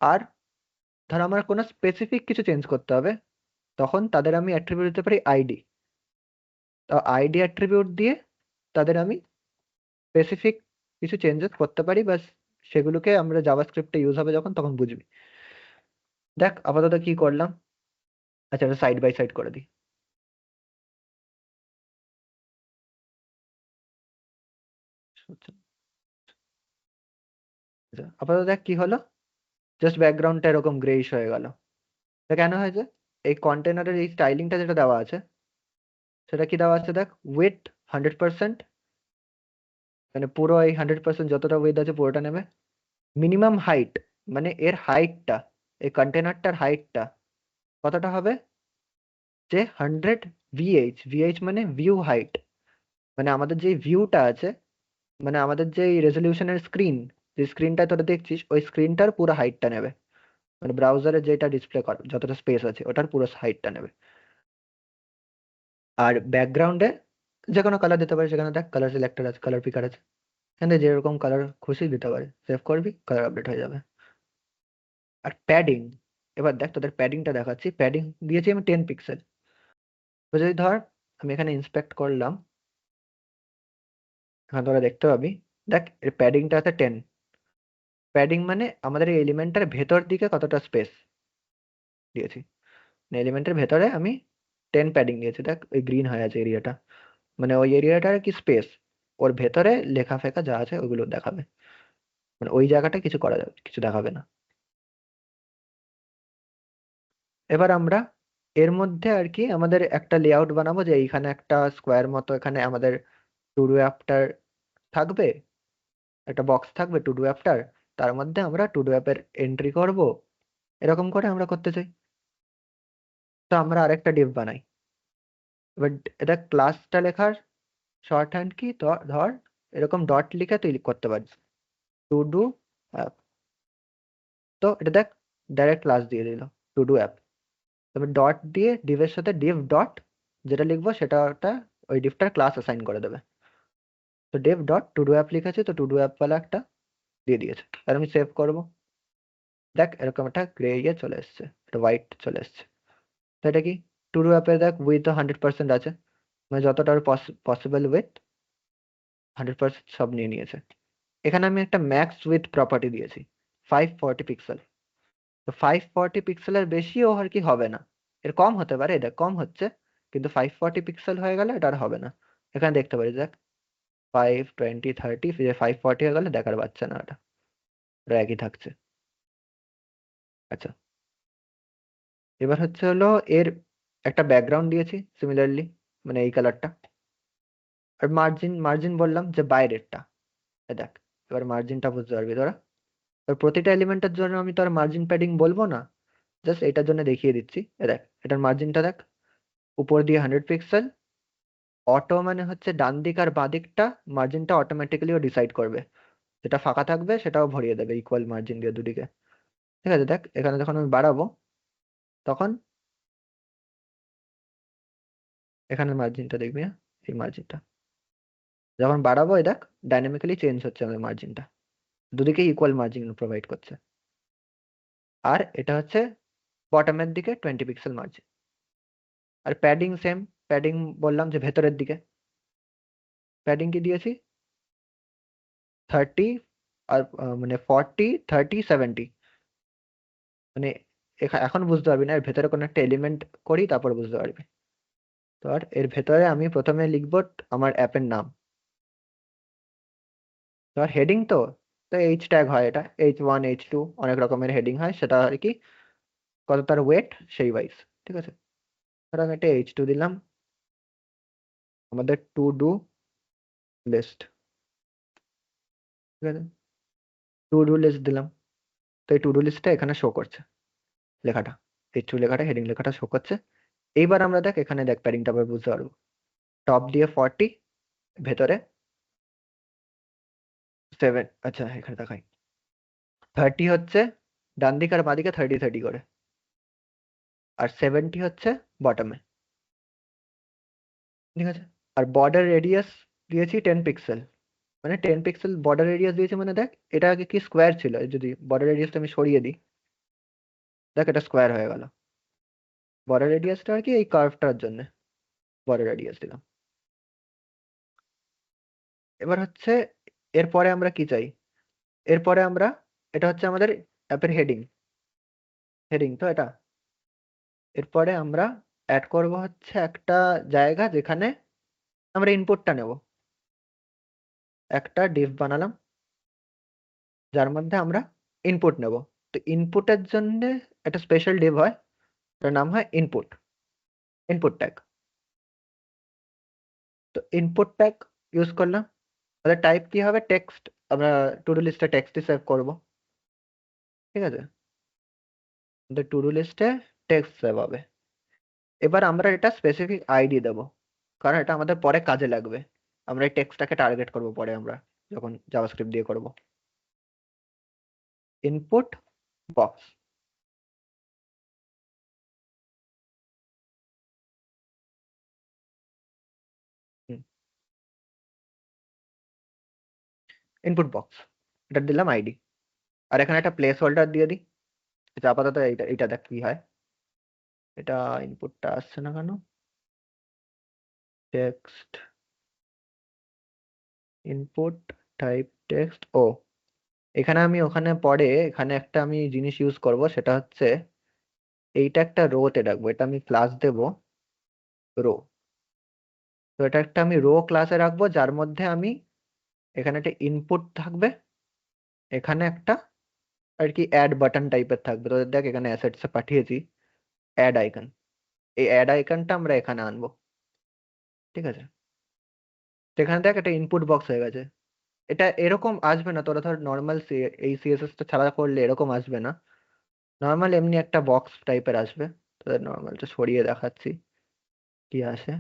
আর ধর আমার কোনো স্পেসিফিক কিছু চেঞ্জ করতে হবে, তখন তাদের আমি অ্যাট্রিবিউট দিতে পারি আইডি। তো আইডি অ্যাট্রিবিউট দিয়ে তাদের আমি স্পেসিফিক কিছু চেঞ্জেস করতে পারি, বাস সেগুলোকে আমরা জাভাস্ক্রিপ্টে ইউজ হবে যখন, তখন বুঝবি। দেখ আপাতত কি করলাম, আচ্ছা এটা সাইড বাই সাইড করে দিই। আচ্ছা, আপাতত দেখ কি হলো, জাস্ট ব্যাকগ্রাউন্ডটা এরকম গ্রেইশ হয়ে গেল। এটা কেন হয়েছে, এই কন্টেনারের এই স্টাইলিংটা যেটা দেওয়া আছে, সেটা কি দেওয়া আছে দেখ, উইথ 100%, মানে পুরো এই 100% যতটা উইথ আছে পুরোটা নেবে। মিনিমাম হাইট, মানে এর হাইটটা, এই কন্টেনারটার হাইটটা কতটা হবে, যে 100 ভিএইচ। ভিএইচ মানে ভিউ হাইট, মানে আমাদের যে ভিউটা আছে, মানে আমাদের যে রেজলিউশনের স্ক্রিন, যে স্ক্রিনটা তোরা দেখছিস ওই স্ক্রিনটার পুরো হাইটটা নেবে, মানে ব্রাউজারে যেটা ডিসপ্লে করে যতটা স্পেস আছে ওটার পুরো হাইটটা নেবে। আর ব্যাকগ্রাউন্ডে যে কোনো কালার দিতে পারে, সেখানে দেখ কালার সিলেক্টর আছে, কালার পিকার আছে, এখানে যেরকম কালার খুশি দিতে পারে, সেভ করবি কালার আপডেট হয়ে যাবে। আর প্যাডিং, এবার দেখ তোদের প্যাডিংটা দেখাচ্ছি। প্যাডিং দিয়েছি আমি 10 পিক্সেল। তো যদি ধর আমি এখানে ইন্সপেক্ট করলাম, এখানে তোরা দেখতে পাবি, দেখ এর প্যাডিংটা আছে 10। প্যাডিং মানে আমাদের এই এলিমেন্টের ভেতর দিকে কতটা স্পেস দিয়েছি, এলিমেন্টের ভেতরে আমি 10 প্যাডিং দিয়েছি। দেখ ওই গ্রিন হয়ে আছে এরিয়াটা, মানে ওই এরিয়াটার কি স্পেস, ওর ভেতরে লেখা ফেখা যা আছে ওগুলো দেখাবে, মানে ওই জায়গাটা কিছু করা যাবে, কিছু দেখাবে না। এবার আমরা এর মধ্যে আর কি আমাদের একটা লেআউট বানাবো, যে এইখানে একটা স্কোয়ার মতো এখানে আমাদের টু ডু অ্যাপটার থাকবে, একটা বক্স থাকবে টু ডু অ্যাপটার, তার মধ্যে আমরা টু ডু অ্যাপের এন্ট্রি করব, এরকম করে আমরা করতে চাই। তো আমরা আরেকটা ডিভ বানাই। এবার এটা ক্লাসটা লেখার শর্ট হ্যান্ড কি, ধর এরকম ডট লিখে তুই করতে পারিস, টু ডু অ্যাপ। তো এটা দেখ ডাইরেক্ট ক্লাস দিয়ে দিল টু ডু অ্যাপ। তবে ডট দিয়ে ডিভের সাথে ডিভ ডট যেটা লিখবো সেটা ওটা ওই ডিভটার ক্লাস অ্যাসাইন করে দেবে। তো Depp dot to do app লিখেছে, তো টু ডু অ্যাপ ওয়ালা একটা দিয়ে দিয়েছে। আর আমি সেভ করব, দেখ এরকম একটা গ্রে ইয়ে চলে এসছে, একটা হোয়াইট চলে এসছে। তো এটা কি, টু ডু অ্যাপে দেখ উইথ 100% আছে, মানে যতটা পসিবল উইথ 100% সব নিয়ে নিয়েছে। এখানে আমি একটা ম্যাক্স উইথ প্রপার্টি দিয়েছি 540 পিক্সেল। তো 540 পিক্সেলের বেশিও আর কি হবে না, এর কম হতে পারে, দেখ কম হচ্ছে, কিন্তু 540 পিক্সেল হয়ে গেলে এটা আর হবে না। এখানে দেখতে পারি দেখ 520 30, 540 হয়ে গেলে দেখার পাচ্ছে না, ওটা ওটা একই থাকছে। আচ্ছা, এবার হচ্ছে হলো এর একটা ব্যাকগ্রাউন্ড দিয়েছি সিমিলারলি, মানে এই কালারটা। আর মার্জিন মার্জিন বললাম যে বাইরেরটা। দেখ, এবার মার্জিনটা বুঝতে পারবি তোরা। তো প্রতিটা এলিমেন্টের জন্য আমি তো আর মার্জিন প্যাডিং বলবো না, জাস্ট এটার জন্য দেখিয়ে দিচ্ছি। দেখ, এটার মার্জিনটা দেখ, উপর দিয়ে 100 পিক্সেল। অটো মানে হচ্ছে ডান দিক আর বাঁ দিকটা মার্জিনটা অটোমেটিক্যালি ও ডিসাইড করবে, যেটা ফাঁকা থাকবে সেটাও ভরিয়ে দেবে ইকুয়াল মার্জিন দিয়ে দুদিকে। ঠিক আছে, দেখ এখানে যখন আমি বাড়াবো তখন এখানে মার্জিনটা দেখবি, হ্যাঁ এই মার্জিনটা যখন বাড়াবো, এই দেখ ডাইনামিক্যালি চেঞ্জ হচ্ছে আমাদের মার্জিনটা, দুদিকে ইকুয়াল মার্জিন প্রোভাইড করছে। আর এটা হচ্ছে বটমের দিকে 20 পিক্সেল মার্জিন। আর প্যাডিং সেম, প্যাডিং বললাম যে ভেতরের দিকে। প্যাডিং কি দিয়েছি 30, আর মানে 40, 30, 70। মানে এখন বুঝতে পারবি না, এর ভেতরে কোনো একটা এলিমেন্ট করি তারপর বুঝতে পারবি। তো আর এর ভেতরে আমি প্রথমে লিখবো আমার অ্যাপের নাম। তো আর হেডিং তো তো এইচ ট্যাগ হয়, এটা H1 H2 অনেক রকমের হেডিং হয়, সেটা আর কি কত তার ওয়েট সেই ওয়াইজ। ঠিক আছে, ধর আমি একটা H2 দিলাম, আমাদের টু ডু লিস্ট। ঠিক আছে, টু ডু লিস্ট দিলাম। তো এই টু ডু লিস্টটা এখানে শো করছে লেখাটা, H2 লেখাটা, হেডিং লেখাটা শো করছে। এইবার আমরা দেখ এখানে দেখ প্যাডিংটা আবার বুঝতে পারবো। টপ দিয়ে 40, ভেতরে 7, আচ্ছা এখানে দেখাই 30 হচ্ছে ডান দিক আর বাঁ দিকে 30 করে, আর 70 হচ্ছে বটমে। ঠিক আছে, আর বর্ডার রেডিয়াস দিয়েছি 10 পিক্সেল। মানে 10 পিক্সেল বর্ডার রেডিয়াস দিয়েছি, মানে দেখ এটা আগে কি স্কোয়ার ছিল, এই যদি বর্ডার রেডিয়াসটা আমি সরিয়ে দিই, দেখ এটা স্কোয়ার হয়ে গেল। বর্ডার রেডিয়াসটা আর কি এই কার্ভটার জন্য বর্ডার রেডিয়াস দিলাম। এবার হচ্ছে এরপরে আমরা কি চাই, এরপরে আমরা, এটা হচ্ছে আমাদের অ্যাপের হেডিং। হেডিং তো এটা, এরপরে আমরা অ্যাড করব হচ্ছে একটা জায়গা যেখানে আমরা ইনপুটটা নেব। একটা ডিভ বানালাম যার মধ্যে আমরা ইনপুট নেব। তো ইনপুটের জন্য একটা স্পেশাল ডিভ হয়, তার নাম হয় ইনপুট, ইনপুট ট্যাগ। তো ইনপুট ট্যাগ ইউজ করলাম। তাহলে টাইপ কি হবে, টেক্সট। আমরা টু ডু লিস্টে টেক্সটই সেভ করব। ঠিক আছে, আমাদের টু ডু লিস্টে টেক্সট সেভ হবে। এবার আমরা এটা স্পেসিফিক আইডি দেব, কারণ এটা আমাদের পরে কাজে লাগবে। আমরা এই টেক্সটটাকে টার্গেট করব পরে, আমরা যখন জাভাস্ক্রিপ্ট দিয়ে করব। Input box. ইনপুট বক্স, এটা দিলাম আইডি। আর এখানে একটা প্লেস হোল্ডার দিয়ে দিই। এটা আপাতত এইটা এইটা দেখ কি হয়। এটা ইনপুটটা আসছে না কেন, টেক্সট ইনপুট টাইপ টেক্সট। ও, এখানে আমি ওখানে পরে এখানে একটা আমি জিনিস ইউজ করব, সেটা হচ্ছে এইটা একটা রোতে রাখবো। এটা আমি ক্লাস দেব রো। তো এটা একটা আমি রো ক্লাসে রাখবো, যার মধ্যে আমি এখানে একটা ইনপুট থাকবে, এখানে একটা আর কি অ্যাড বাটন টাইপের থাকবে। তো দেখ এখানে অ্যাসেটসে পাঠিয়েছি অ্যাড আইকন, এই অ্যাড আইকনটা আমরা এখানে আনবো। ঠিক আছে, তো এখানে দেখ একটা ইনপুট বক্স হয়ে গেছে। এটা এরকম আসবে না, তোরা ধর নর্মাল এই সিএসএস টা ছাড়া করলে এরকম আসবে না। নর্মাল এমনি একটা বক্স টাইপের আসবে। তোদের নর্মালটা সরিয়ে দেখাচ্ছি কি আসে।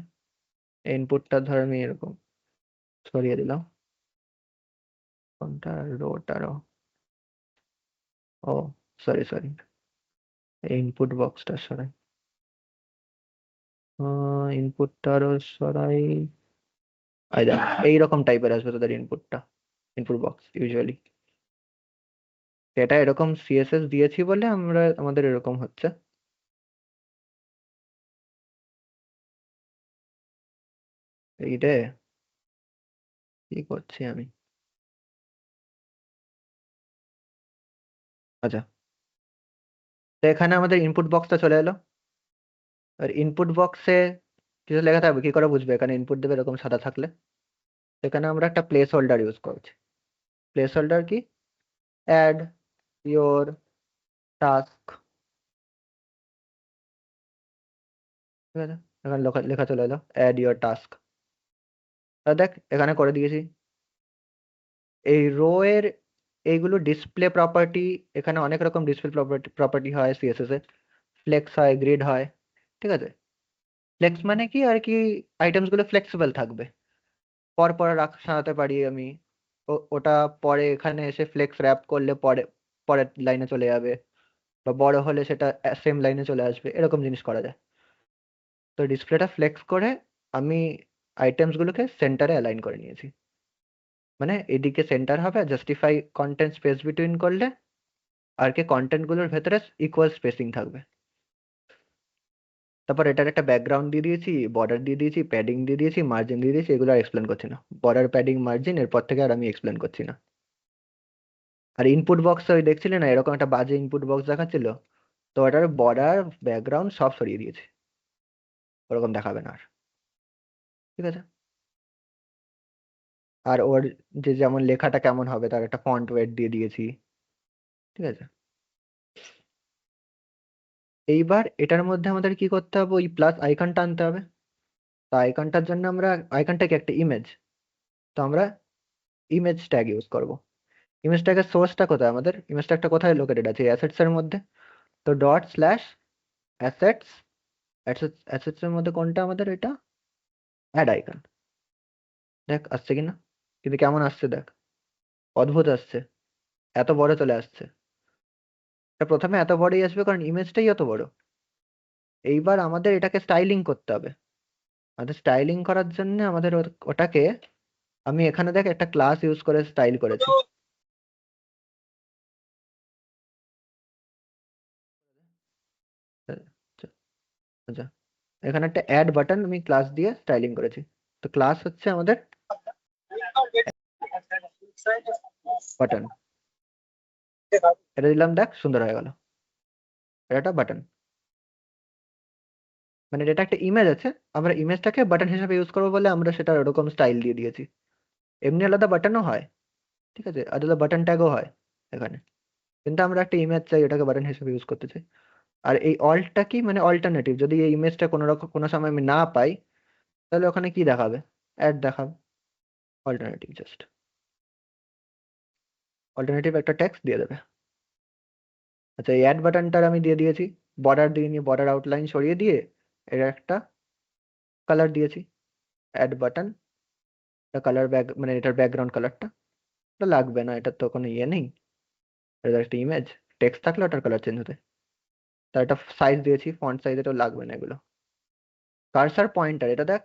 ইনপুটটা ধর আমি এরকম সরিয়ে দিলাম, কোনটা রোটা রো, ও সরি সরি, ইনপুট বক্সটা সরাই, ইনপুটটারও সরাই। দেখ এইরকম টাইপের আসবে তোদের ইনপুটটা, ইনপুট বক্স ইউজুয়ালি। এটা এরকম সিএসএস দিয়েছি বলে আমাদের এরকম হচ্ছে। এই রে, কি করছি আমি। আচ্ছা, তো এখানে আমাদের ইনপুট বক্সটা চলে এলো। আর ইনপুট বক্সে কিছু লেখা থাকবে, কি করে বুঝবে এখানে ইনপুট দেবে এরকম সাদা থাকলে? এখানে আমরা একটা প্লেস হোল্ডার ইউজ করছি। প্লেস হোল্ডার কি, অ্যাড ইয়োর টাস্ক ঠিক আছে, এখানে লেখা লেখা চলে এলো অ্যাড ইওর টাস্ক। দেখ এখানে করে দিয়েছি। এই রো এর এইগুলো ডিসপ্লে প্রপার্টি, এখানে অনেক রকম ডিসপ্লে প্রপার্টি হয় সিএসএস এ। ফ্লেক্স হয়, গ্রিড হয়, ঠিক আছে। ফ্লেক্স মানে কি আর কি, আইটেমস গুলো ফ্লেক্সিবল থাকবে, পর পর সাজাতে পারি আমি। ওটা পরে এখানে এসে ফ্লেক্স র্যাপ করলে পরে পরের লাইনে চলে যাবে, বা বড় হলে সেটা সেম লাইনে চলে আসবে, এরকম জিনিস করা যায়। তো ডিসপ্লেটা ফ্লেক্স করে আমি আইটেমস গুলোকে সেন্টারে অ্যালাইন করে নিয়েছি। মানে এদিকে সেন্টার হবে, জাস্টিফাই কন্টেন্ট স্পেস বিটুইন করলে আর কি কন্টেন্ট গুলোর ভেতরে ইকুয়াল স্পেসিং থাকবে। তারপর এটার একটা ব্যাকগ্রাউন্ড দিয়ে দিয়েছি, বর্ডার দিয়ে দিয়েছি, প্যাডিং দিয়ে দিয়েছি, মার্জিন দিয়ে দিয়েছি, এগুলো আর এক্সপ্লেন করছি না। বর্ডার, প্যাডিং, মার্জিন এরপর থেকে আর আমি এক্সপ্লেন করছি না। আর ইনপুট বক্স ওই দেখছিলে না, এরকম একটা বাজে ইনপুট বক্স দেখাচ্ছিল, তো ওটার বর্ডার, ব্যাকগ্রাউন্ড সব সরিয়ে দিয়েছি, ওরকম দেখাবে না আর। ঠিক আছে। আর ওর যে যেমন লেখাটা কেমন হবে তার একটা ফন্ট ওয়েট দিয়ে দিয়েছি। ঠিক আছে। এইবার এটার মধ্যে আমাদের কি করতে হবে, ওই প্লাস আইকনটা আনতে হবে। তো আইকনটার জন্য আমরা, আইকনটাকে একটা ইমেজ, তো আমরা ইমেজ ট্যাগ ইউজ করব। ইমেজ ট্যাগের সোর্সটা কোথায়, আমাদের ইমেজ ট্যাগটা কোথায় লোকেটেড আছে, অ্যাসেটস এর মধ্যে। তো ডট স্ল্যাশ অ্যাসেটস, অ্যাসেটস এর মধ্যে কোনটা আমাদের, এটা অ্যাড আইকন। দেখ আসছে কিনা, কিন্তু কেমন আসছে দেখ, অদ্ভুত আসছে, এত বড় চলে আসছে। এটা প্রথমে এত বড়ই আসবে কারণ ইমেজটাই এত বড়। এইবার আমাদের এটাকে স্টাইলিং করতে হবে। আমাদের স্টাইলিং করার জন্য আমাদের ওটাকে, আমি এখানে দেখ একটা ক্লাস ইউজ করে স্টাইল করেছি। আচ্ছা, আচ্ছা, এখানে একটা অ্যাড বাটন আমি ক্লাস দিয়ে স্টাইলিং করেছি। তো ক্লাস হচ্ছে আমাদের বাটন, এটা দিলাম, দেখ সুন্দর হয়ে গেল, এটা একটা বাটন। মানে এটা একটা ইমেজ আছে, আমরা ইমেজটাকে বাটন হিসেবে ইউজ করবো বলে আমরা সেটা ওরকম স্টাইল দিয়ে দিয়েছি। এমনি আলাদা বাটনও হয়, ঠিক আছে, আলাদা বাটন ট্যাগও হয় এখানে, কিন্তু আমরা একটা ইমেজ চাই, এটাকে বাটন হিসেবে ইউজ করতে চাই। আর এই অল্টটা কি, মানে অল্টারনেটিভ, যদি এই ইমেজটা কোনো রকম কোনো সময় আমি না পাই, তাহলে ওখানে কি দেখাবে, অ্যাড দেখাবে, অল্টারনেটিভ, জাস্ট অল্টারনেটিভ একটা টেক্সট দিয়ে দেবে। আচ্ছা, এই অ্যাড বাটনটার আমি দিয়ে দিয়েছি, বর্ডার দিয়ে নিয়ে বর্ডার আউটলাইন সরিয়ে দিয়ে এর একটা কালার দিয়েছি, অ্যাড বাটন, কালার ব্যাক, মানে এটার ব্যাকগ্রাউন্ড কালারটা, এটা লাগবে না, এটার তো কোনো ইয়ে নেই, এটা একটা ইমেজ, টেক্সট থাকলে ওটার কালার চেঞ্জ হতে। তার একটা সাইজ দিয়েছি, ফন্ট সাইজ, এটাও লাগবে না এগুলো। কার্সার পয়েন্টার, এটা দেখ,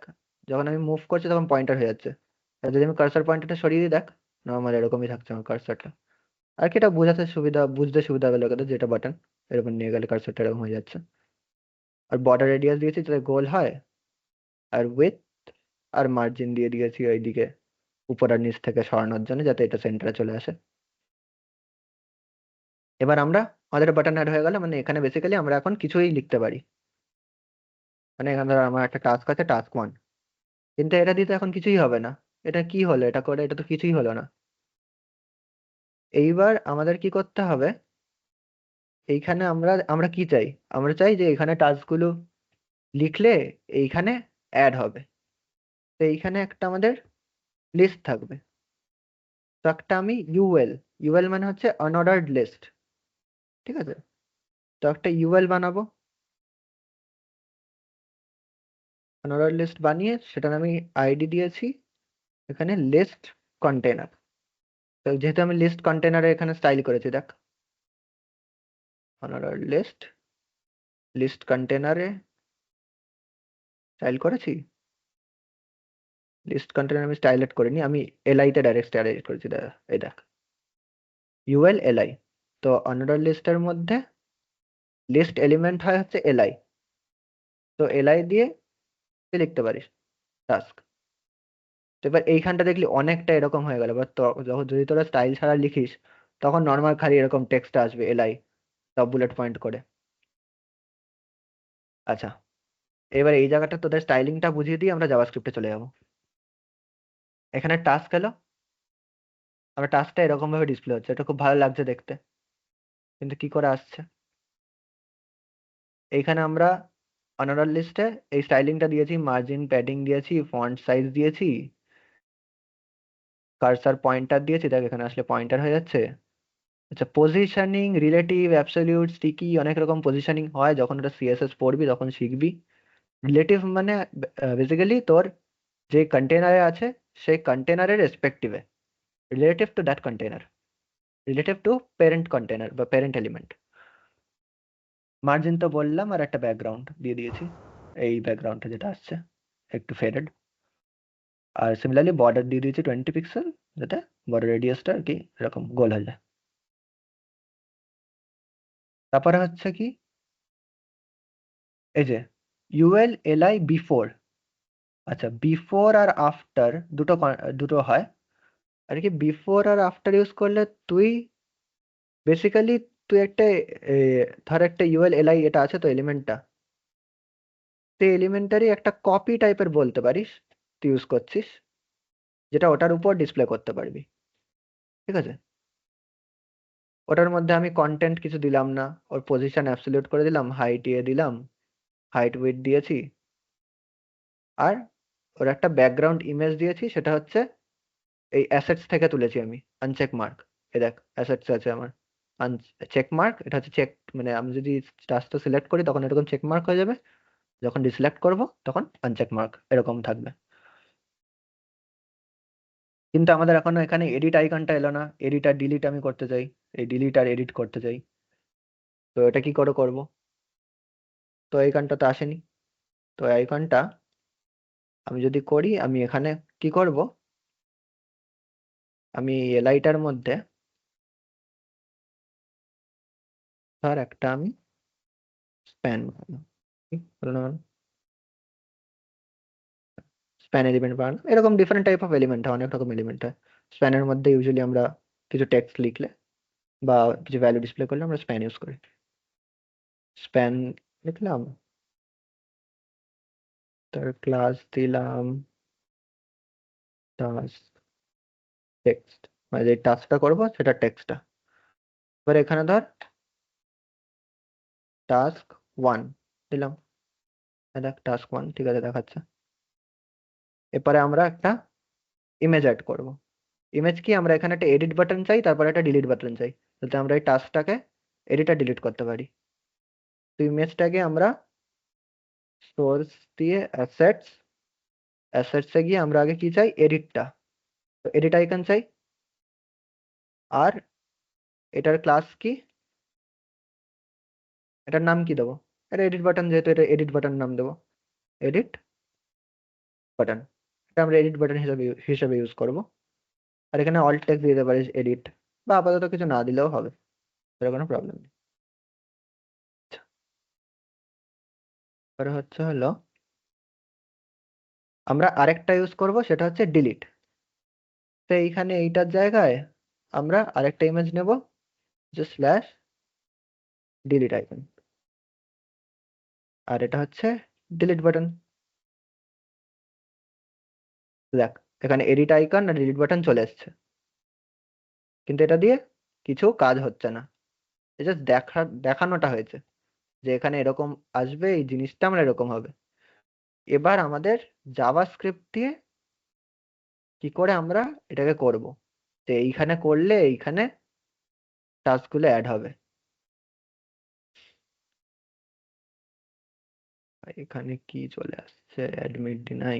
যখন আমি মুভ করছি তখন পয়েন্টার হয়ে যাচ্ছে। আর যদি আমি কার্সার পয়েন্টারটা সরিয়ে দিই, দেখ নর্মাল এরকমই থাকছে আমার কার্সারটা। আর কি এটা বোঝাতে সুবিধা, বুঝতে সুবিধা হবে লোকেদের, যেটা বাটন এরকম নিয়ে গেলে কার্সারটা এরকম হয়ে যাচ্ছে। আর বর্ডার রেডিয়াস দিয়েছি যাতে গোল হয়, আর উইথ আর মার্জিন দিয়ে দিয়েছি ওইদিকে উপর আর নিচ থেকে সরানোর জন্য, যাতে এটা সেন্টারে চলে আসে। এবার আমরা, আমাদের বাটন অ্যাড হয়ে গেল, মানে এখানে বেসিক্যালি আমরা এখন কিছুই লিখতে পারি। মানে এখানে ধরো আমার একটা টাস্ক আছে, টাস্ক 1, কিন্তু এটা দিতে এখন কিছুই হবে না। এটা কি হলো, এটা করে এটা তো কিছুই হলো না। এইবার আমাদের কি করতে হবে, এইখানে আমরা আমরা কি চাই, আমরা চাই যে এখানে টাস্কগুলো লিখলে এইখানে অ্যাড হবে। তো এইখানে একটা আমাদের লিস্ট থাকবে, তো একটা আমি ইউএল, ইউএল মানে হচ্ছে আনঅর্ডার্ড লিস্ট, ঠিক আছে। তো একটা ইউএল বানাবো, আনঅর্ডার্ড লিস্ট বানিয়ে সেটার আমি আইডি দিয়েছি এখানে লিস্ট কন্টেনার। তো যেহেতু আমি লিস্ট কন্টেনারে এখানে স্টাইল করেছি, দেখ অনঅর্ডার্ড লিস্ট, লিস্ট কন্টেনারে স্টাইল করেছি, লিস্ট কন্টেনার আমি স্টাইলেট করিনি, আমি এলআই তে ডাইরেক্ট স্টাইল করেছি, এই দেখ ইউএল এলআই। তো অনঅর্ডার্ড লিস্টের মধ্যে লিস্ট এলিমেন্ট হয় হচ্ছে এলআই, তো এলআই দিয়ে তুই লিখতে পারিস টাস্ক। তো এবার এইখানটা দেখলি অনেকটা এরকম হয়ে গেল, এবার তো যখন যদি তোরা স্টাইল ছাড়া লিখিস তখন নর্মাল খালি এরকম টেক্সট আসবে এলআই সব বুলেট পয়েন্ট করে। আচ্ছা, এবার এই জায়গাটা তোদের স্টাইলিংটা বুঝিয়ে দিয়ে আমরা জাভাস্ক্রিপ্টে চলে যাবো। এখানে টাস্ক এলো, আমার টাস্কটা এরকম ভাবে ডিসপ্লে হচ্ছে, এটা খুব ভালো লাগছে দেখতে, কিন্তু কি করে আসছে, এইখানে আমরা অনারাল লিস্টে এই স্টাইলিংটা দিয়েছি, মার্জিন প্যাডিং দিয়েছি, ফন্ট সাইজ দিয়েছি, কার্সার পয়েন্টার দিয়েছি, দেখ এখানে আসলে পয়েন্টার হয়ে যাচ্ছে। আচ্ছা, পজিশনিং, রিলেটিভ, অ্যাবসলিউট, স্টিকি, অনেক রকম পজিশনিং হয়, যখন ওটা সিএসএস পড়বি তখন শিখবি। রিলেটিভ মানে বেসিক্যালি তোর যে কন্টেনারে আছে সেই কন্টেনারের রেসপেক্টিভে, relative to that container, relative to parent container বা প্যারেন্ট এলিমেন্ট। মার্জিন তো বললাম, আর একটা ব্যাকগ্রাউন্ড দিয়ে দিয়েছি, এই ব্যাকগ্রাউন্ডটা যেটা আসছে একটু ফেডেড। আর সিমিলারলি বর্ডার দিয়ে দিয়েছি 20 পিক্সেল, যাতে বর্ডার রেডিয়াসটা আর কি এরকম গোল হয়ে যায়। তারপরে হচ্ছে কি, এই যে ইউএল এলআই বিফোর, আচ্ছা বিফোর আর আফটার দুটো হয় আর কি। বিফোর আর আফটার ইউজ করলে তুই বেসিক্যালি তুই একটা ধর একটা ইউএল এলআই এটা আছে তো এলিমেন্টটা, তুই এলিমেন্টারি একটা কপি টাইপের বলতে পারিস তুই ইউজ করছিস, যেটা ওটার উপর ডিসপ্লে করতে পারবি, ঠিক আছে। ওটার মধ্যে আমি কন্টেন্ট কিছু দিলাম না, ওর পজিশন অ্যাবসলিউট করে দিলাম, হাইট ইয়ে দিলাম, হাইট উইডথ দিয়েছি, আর ওর একটা ব্যাকগ্রাউন্ড ইমেজ দিয়েছি, সেটা হচ্ছে এই অ্যাসেটস থেকে তুলেছি আমি, আনচেক মার্ক। এই দেখ অ্যাসেটস আছে আমার চেক মার্ক, এটা হচ্ছে চেক, মানে আমি যদি টাস্কটা সিলেক্ট করি তখন এরকম চেক মার্ক হয়ে যাবে, যখন ডিসিলেক্ট করব তখন আনচেক মার্ক এরকম থাকবে। কিন্তু আমাদের এখনো এখানে এডিট আইকনটা এলো না, এডিট আর ডিলিট আমি করতে চাই, এই ডিলিট আর এডিট করতে চাই, তো এটা কি করে করব? তো এই আইকনটা তো আসেনি, তো এই আইকনটা আমি যদি করি, আমি এখানে কি করব, আমি এলআইটার মধ্যে ধর একটা আমি স্প্যান স্প্যান এলিমেন্ট বানানো, এরকম ডিফারেন্ট টাইপ অফ এলিমেন্ট হয়, অনেক রকম এলিমেন্ট হয়। স্প্যানের মধ্যে ইউজুয়ালি আমরা কিছু টেক্সট লিখলে বা কিছু ভ্যালু ডিসপ্লে করলে আমরা স্প্যান ইউজ করি। স্প্যান লিখলাম, তার ক্লাস দিলাম টাস্ক টেক্সট, মানে যে টাস্কটা করবো সেটা টেক্সটটা। এবার এখানে ধর টাস্ক 1 দিলাম, দেখ টাস্ক 1 ঠিক আছে দেখাচ্ছে। এরপরে আমরা একটা ইমেজ অ্যাড করব। ইমেজ কি, আমরা এখানে একটা এডিট বাটন চাই, তারপরে একটা ডিলিট বাটন চাই, যাতে আমরা এই টাস্কটাকে এডিট আর ডিলিট করতে পারি। তো ইমেজটাকে আমরা সোর্স দিয়ে অ্যাসেটস, অ্যাসেটসে গিয়ে আমরা আগে কি চাই, এডিটটা, তো এডিট আইকন চাই। আর এটার ক্লাস কি, এটার নাম কি দেবো, এটা এডিট বাটন, যেহেতু এটা এডিট বাটন নাম দেবো এডিট বাটন, এটা আমরা এডিট বাটন হিসেবে ইউজ করব। আর এখানে অল্ট টেক্সট দিয়ে দিতে পারিস এডিট, বা আপাতত কিছু না দিলেও হবে, সেটা কোনো প্রবলেম নেই। এবারে হচ্ছে হলো আমরা আরেকটা ইউজ করব, সেটা হচ্ছে ডিলিট। তো এইখানে এইটার জায়গায় আমরা আরেকটা ইমেজ নেব, যে স্ল্যাশ ডিলিট আইকন, আর এটা হচ্ছে ডিলিট বাটন। দেখ এখানে এডিট আইকন আর ডিলিট বাটন চলে এসছে, কিন্তু এটা দিয়ে কিছু কাজ হচ্ছে না, জাস্ট দেখানোটা হয়েছে যে এখানে এরকম আসবে, এই জিনিসটা আমরা এরকম হবে। এবার আমাদের জাভাস্ক্রিপ্ট দিয়ে কি করে আমরা এটাকে করব, তো এইখানে করলে এইখানে টাস্কগুলো অ্যাড হবে। এখানে কি চলে আসছে, অ্যাডমিট ডিনাই,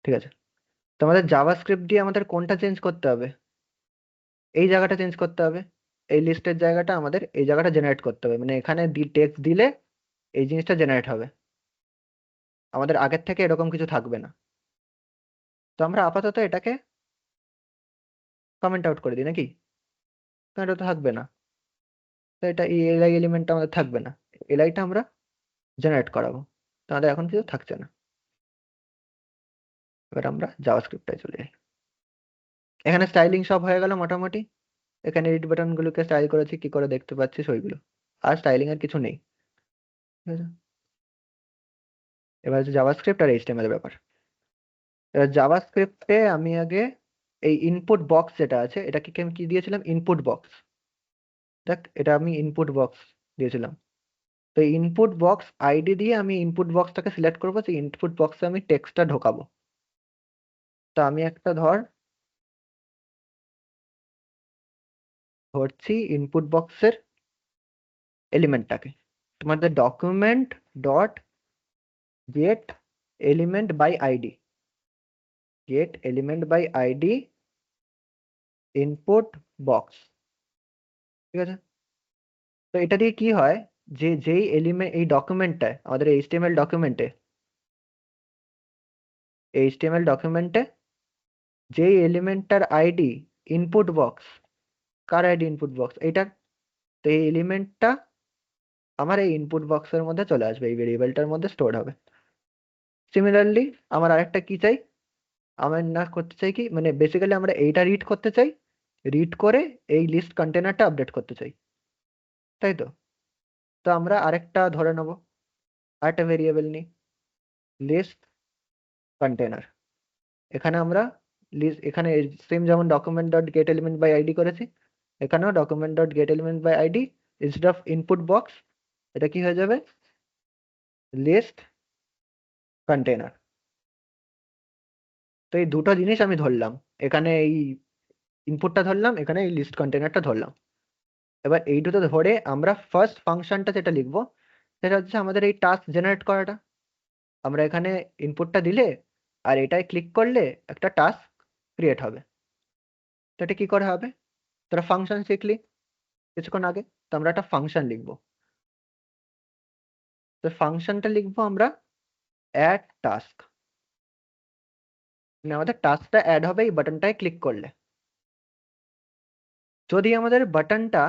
ঠিক আছে। তো আমাদের জাভাস্ক্রিপ্ট দিয়ে আমাদের কোনটা চেঞ্জ করতে হবে, এই জায়গাটা চেঞ্জ করতে হবে, এই লিস্টের জায়গাটা আমাদের এই জায়গাটা জেনারেট করতে হবে, মানে এখানে টেক্সট দিলে এই জিনিসটা জেনারেট হবে, আমাদের আগের থেকে এরকম কিছু থাকবে না। তো আমরা আপাতত এটাকে কমেন্ট আউট করে দিই নাকি, কারণ এটা তো থাকবে না, তো এটা এই এলআই এলিমেন্টটা আমাদের থাকবে না, এলআইটা আমরা জেনারেট করাবো, তাহলে এখন কিছু থাকছে না। এবার আমরা জাভাস্ক্রিপ্টটায় চলে যাই। এখানে স্টাইলিং সব হয়ে গেল মোটামুটি, এখানে এডিট বাটন গুলোকে স্টাইল করেছি, কি করে দেখতে পাচ্ছিস ওইগুলো, আর স্টাইলিং এর কিছু নেই, ঠিক আছে। এবার হচ্ছে জাভাস্ক্রিপ্ট আর এইচটিএমএল এর ব্যাপার। এবার জাভাস্ক্রিপ্টে আমি আগে এই ইনপুট বক্স যেটা আছে, এটাকে আমি কি দিয়েছিলাম, ইনপুট বক্স। দেখ এটা আমি ইনপুট বক্স দিয়েছিলাম, তো ইনপুট বক্স আইডি দিয়ে আমি ইনপুট বক্সটাকে সিলেক্ট করবো, যে ইনপুট বক্সে আমি টেক্সটটা ঢোকাবো। তো আমি একটা ধরছি ইনপুট বক্সের এলিমেন্টটাকে, তোমাদের document dot get element by ID, get element by ID input box, ঠিক আছে। তো এটা দিয়ে কি হয়, যে যেই এলিমেন্ট এই ডকুমেন্টটা আমাদের এইচটিএমএল ডকুমেন্টে যেই এলিমেন্টটার আইডি ইনপুট বক্স, কার আইডি ইনপুট বক্স এইটা, তো এই এলিমেন্টটা আমার এই ইনপুট বক্সের মধ্যে চলে আসবে, এই ভেরিয়েবলটার মধ্যে স্টোর হবে। সিমিলারলি আমার আরেকটা কি চাই, আমার না করতে চাই কি, মানে বেসিক্যালি আমরা এইটা রিড করতে চাই, রিড করে এই লিস্ট কন্টেনারটা আপডেট করতে চাই, তাই তো। তো আমরা আরেকটা ধরে নেব, আরেকটা ভেরিয়েবল নিই, লিস্ট কন্টেনার। এখানে আমরা এখানে সেম যেমন document dot get element by ID করেছি, এখানেও document dot get element by ID instead of input box এটা কি হয়ে যাবে, লিস্ট কন্টেনার। তো এই দুটো জিনিস আমি ধরলাম, এখানে এই ইনপুটটা ধরলাম, এখানে এই লিস্ট কন্টেনারটা ধরলাম। এবার এই দুটো ধরে আমরা ফার্স্ট ফাংশনটা যেটা লিখবো সেটা হচ্ছে আমাদের এই টাস্ক জেনারেট করাটা। আমরা এখানে ইনপুটটা দিলে আর এটায় ক্লিক করলে একটা টাস্ক ক্রিয়েট হবে। তো এটা কি করে হবে, তোরা ফাংশন শিখলি কিছুক্ষণ আগে, তো আমরা একটা ফাংশন লিখবো। তো ফাংশনটা লিখবো আমরা অ্যাড টাস্ক, মানে আমাদের টাস্কটা অ্যাড হবে এই বাটনটায় ক্লিক করলে। যদি আমাদের বাটনটা,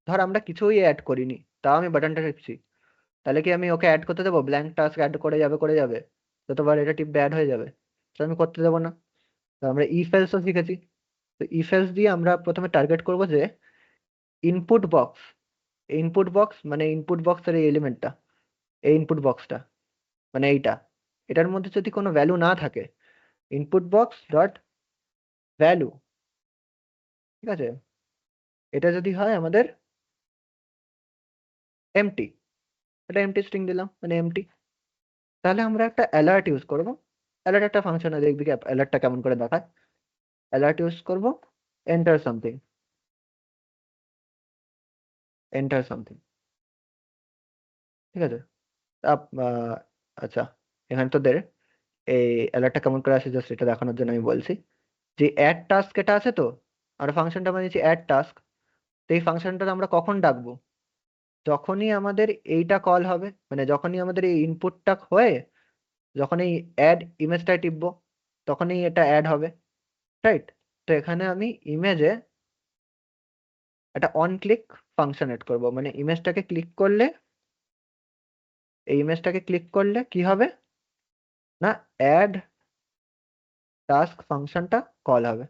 ধর আমরা কিছুই অ্যাড করিনি, তাও আমি বাটনটা টিপছি, তাহলে কি আমি ওকে অ্যাড করতে দেবো, ব্ল্যাঙ্ক টাস্ক অ্যাড করে যাবে যতবার এটা টিপবে অ্যাড হয়ে যাবে, তো আমি করতে দেবো না। তো আমরা ইফ এলসও শিখেছি, তো ইফ এলস দিয়ে আমরা প্রথমে টার্গেট করবো যে ইনপুট বক্স মানে ইনপুট বক্সের এই এলিমেন্টটা, এই ইনপুট বক্সটা মানে এটার মধ্যে যদি কোনো ভ্যালু না থাকে, ইনপুট বক্স ডট ভ্যালু, ঠিক আছে, এটা যদি হয় আমাদের এমটি, এটা এমটি স্ট্রিং দিলাম মানে এমটি, তাহলে আমরা একটা অ্যালার্ট ইউজ করব। অ্যালার্ট একটা ফাংশনে দেখবি অ্যালার্টটা কেমন করে দেখায়। অ্যালার্ট ইউজ করব, এন্টার সামথিং, ঠিক আছে। আচ্ছা, এখানে তোদের এই অ্যালার্টটা কেমন করে আসে জাস্ট এটা দেখানোর জন্য আমি বলছি, যে অ্যাড টাস্ক এটা আছে, তো আমরা ফাংশনটা বানিয়েছি অ্যাড টাস্ক। তো এই ফাংশনটা আমরা কখন ডাকবো, যখনই আমাদের এইটা কল হবে, মানে যখনই আমাদের এই ইনপুটটা হয়ে যখন এই অ্যাড ইমেজটায় টিপবো তখনই এটা অ্যাড হবে, রাইট। তো এখানে আমি ইমেজে একটা অন ক্লিক ফাংশন এড করবো, মানে ইমেজটাকে ক্লিক করলে, এই ইমেজটাকে ক্লিক করলে কি হবে না, অ্যাড টাস্ক ফাংশনটা কল হবে,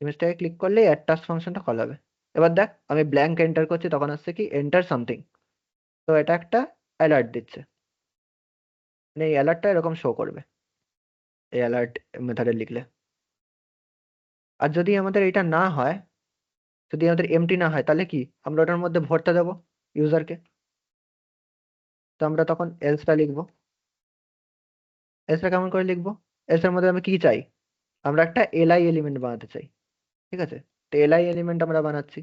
ইমেজটাকে ক্লিক করলে অ্যাড টাস্ক ফাংশনটা কল হবে। এবার দেখ আমি ব্ল্যাঙ্ক এন্টার করছি, তখন আসছে কি এন্টার সামথিং, তো এটা একটা অ্যালার্ট দিচ্ছে, মানে এই অ্যালার্টটা এরকম শো করবে এই অ্যালার্ট মেথডে লিখলে। আর যদি আমাদের এটা না হয়, যদি আমাদের এমটি না হয়, তাহলে কি আমরা ওটার মধ্যে ভরতে দেবো ইউজারকে, তো আমরা তখন এলসটা লিখবো। এলসটা কেমন করে লিখবো, এলসের মধ্যে আমি কি চাই, আমরা একটা এলআই এলিমেন্ট বানাতে চাই, ঠিক আছে। তো এলআই এলিমেন্ট আমরা বানাচ্ছি,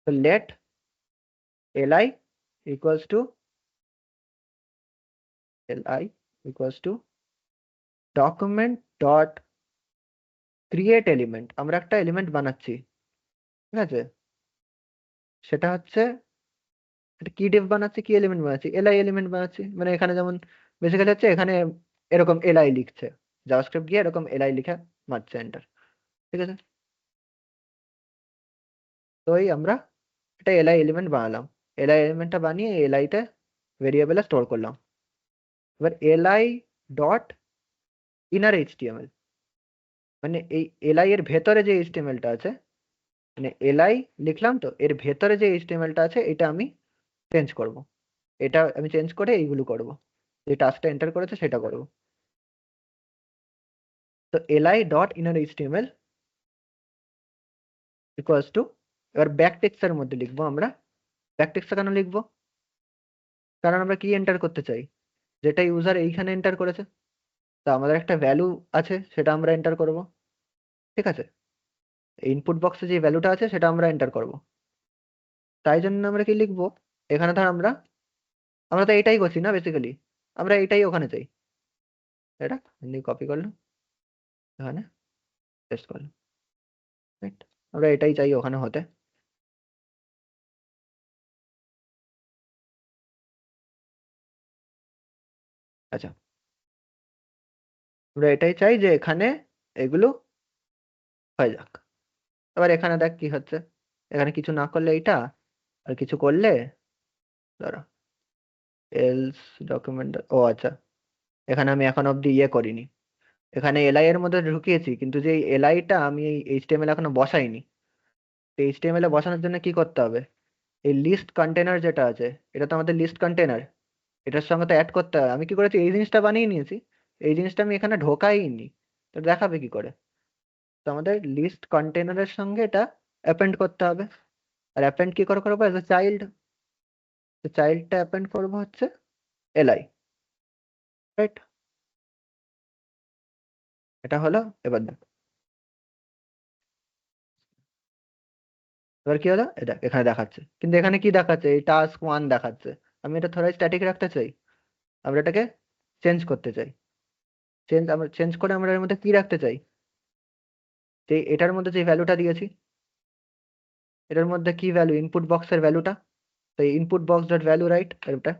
তো let LI equals to document dot create element, আমরা একটা এলিমেন্ট বানাচ্ছি, ঠিক আছে। সেটা হচ্ছে একটা কি ডিভ বানাচ্ছি, কি এলিমেন্ট বানাচ্ছি, এলআই এলিমেন্ট বানাচ্ছি, মানে এখানে যেমন বেসিক্যালি হচ্ছে এখানে এরকম এলআই লিখছে, জাভাস্ক্রিপ্ট গিয়ে এরকম এলআই লিখে মারছে এন্টার, ঠিক আছে। তো এই আমরা একটা এলআই এলিমেন্ট বানালাম, এলআই এলিমেন্টটা বানিয়ে এলআইতে ভেরিয়েবলে স্টোর করলাম। এবার এলআই ডট ইনার এইচটিএমএল, মানে এই এলআই এর ভেতরে যে এইচটিএমএলটা আছে, মানে এলআই লিখলাম, তো এর ভেতরে যে এইচটিএমএলটা আছে এটা আমি চেঞ্জ করব, এটা আমি চেঞ্জ করে এইগুলো করব, যে টাস্কটা এন্টার করেছে সেটা করব। তো LI dot inner HTML equals to, এবার ব্যাক টেক্সটের মধ্যে লিখবো আমরা, ব্যাক টেক্সটটা কেন লিখবো, কারণ আমরা কি এন্টার করতে চাই, যেটা ইউজার এইখানে এন্টার করেছে, তো আমাদের একটা ভ্যালু আছে সেটা আমরা এন্টার করব, ঠিক আছে? ইনপুট বক্সে যে ভ্যালুটা আছে সেটা আমরা এন্টার করব। তাই জন্য আমরা কি লিখবো, এখানে ধর আমরা আমরা তো এটাই করছি না বেসিক্যালি, আমরা এটাই ওখানে চাই। এটা কপি করলাম, এখানে পেস্ট করলাম, right? আমরা এটাই চাই ওখানে হতে। আচ্ছা, আমরা এটাই চাই যে এখানে এগুলো হয়ে যাক। এবার এখানে দেখ কি হচ্ছে, এখানে কিছু না করলে এইটা, আর কিছু করলে দাঁড়া, এলস ডকুমেন্ট, ও আচ্ছা, এখানে আমি এখন অব্দি ইয়ে করিনি, এখানে এলআই এর মধ্যে ঢুকিয়েছি, কিন্তু যে এলআইটা আমি এই এইচটিএমএল এখনো বসাইনি। তো এইচটিএমএল এ বসানোর জন্য কি করতে হবে, এই লিস্ট কন্টেনার যেটা আছে, এটা তো আমাদের লিস্ট কন্টেনার, এটার সঙ্গে তো অ্যাড করতে হবে। আমি কি করেছি, এই জিনিসটা বানিয়ে নিয়েছি, এই জিনিসটা আমি এখানে ঢোকাইনি, তো দেখাবে কি করে? তো আমাদের লিস্ট কন্টেনারের সঙ্গে এটা অ্যাপেন্ড করতে হবে। আর অ্যাপেন্ড কি করে করবো, এজ এ চাইল্ড, তো চাইল্ডটা অ্যাপেন্ড করবো হচ্ছে এলআই, রাইট? এটা হলো, এবার দেখ, এবার কি হলো, এটা এখানে দেখাচ্ছে, কিন্তু এখানে কি দেখাচ্ছে, এই টাস্ক 1 দেখাচ্ছে। আমি এটা থোড়াই স্ট্যাটিক রাখতে চাই, আমরা এটাকে চেঞ্জ করতে চাই। আমরা চেঞ্জ করে আমরা এর মধ্যে কি রাখতে চাই, যে এটার মধ্যে যে ভ্যালুটা দিয়েছি, এটার মধ্যে কি ভ্যালু, ইনপুট বক্সের ভ্যালুটা, তো input box dot value, right? এটা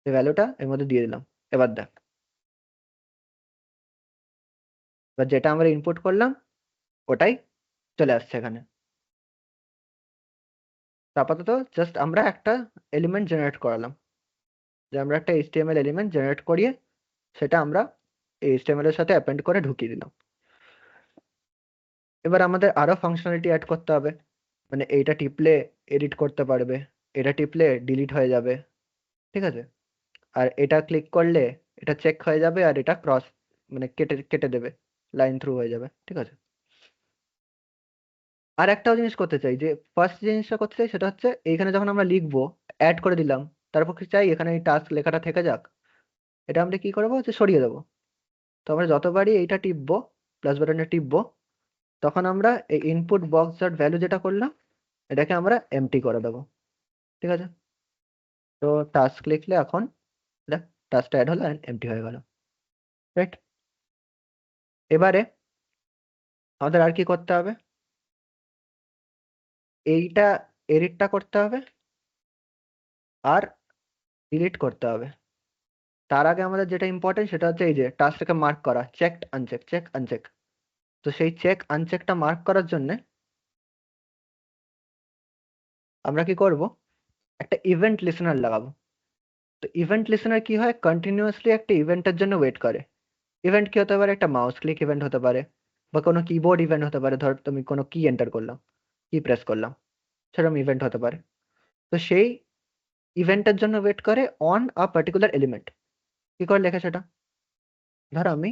এই ভ্যালুটা এর মধ্যে দিয়ে দিলাম। এবার দেখ, এবার যেটা আমরা ইনপুট করলাম ওটাই চলে আসছে এখানে। তো আপাতত জাস্ট আমরা একটা এলিমেন্ট জেনারেট করালাম, যে আমরা একটা এইচটিএমএল এলিমেন্ট জেনারেট করিয়ে সেটা আমরা এই এইচটিএমএল এর সাথে অ্যাপেন্ড করে ঢুকিয়ে দিলাম। এবার আমাদের আরো ফাংশনালিটি অ্যাড করতে হবে, মানে এইটা টিপলে এডিট করতে পারবে, এটা টিপলে ডিলিট হয়ে যাবে, ঠিক আছে? আর এটা ক্লিক করলে এটা চেক হয়ে যাবে, আর এটা ক্রস মানে কেটে কেটে দেবে, লাইন থ্রু হয়ে যাবে, ঠিক আছে? আর একটাও জিনিস করতে চাই, যে ফার্স্ট জিনিসটা করতে চাই সেটা হচ্ছে এইখানে যখন আমরা লিখবো অ্যাড করে দিলাম, তারপর কি চাই এখানে এই টাস্ক লেখাটা থেকে যাক, এটা আমরা কি করবো, হচ্ছে সরিয়ে দেবো। তো আমরা যতবারই এইটা টিপবো, প্লাস বাটনটা টিপবো, তখন আমরা এই ইনপুট বক্স ডট ভ্যালু যেটা করলাম এটাকে আমরা এমটি করে দেবো, ঠিক আছে? তো টাস্ক লিখলে এখন দেখ টাস্কটা অ্যাড হলো, এমটি হয়ে গেল, রাইট? এবারে আমাদের আর কি করতে হবে, এইটা এডিটটা করতে হবে আর ডিলিট করতে হবে। তার আগে আমাদের যেটা ইম্পর্টেন্ট সেটা হচ্ছে এই যে টাস্কটাকে মার্ক করা, চেকড আনচেক, চেক আনচেক। তো সেই চেক আনচেকটা মার্ক করার জন্য আমরা কি করব, একটা ইভেন্ট লিসেনার লাগাবো। তো ইভেন্ট লিসেনার কি হয়, কন্টিনিউয়াসলি একটা ইভেন্টের জন্য ওয়েট করে। ইভেন্ট কি হতে পারে, একটা মাউস ক্লিক ইভেন্ট হতে পারে, বা কোনো কিবোর্ড ইভেন্ট হতে পারে, ধর তুমি কোনো কি এন্টার করলাম, কি প্রেস করলাম, সেরকম ইভেন্ট হতে পারে। তো সেই ইভেন্টের জন্য ওয়েট করে অন আ পার্টিকুলার এলিমেন্ট। কি করে লেখে সেটা, ধর আমি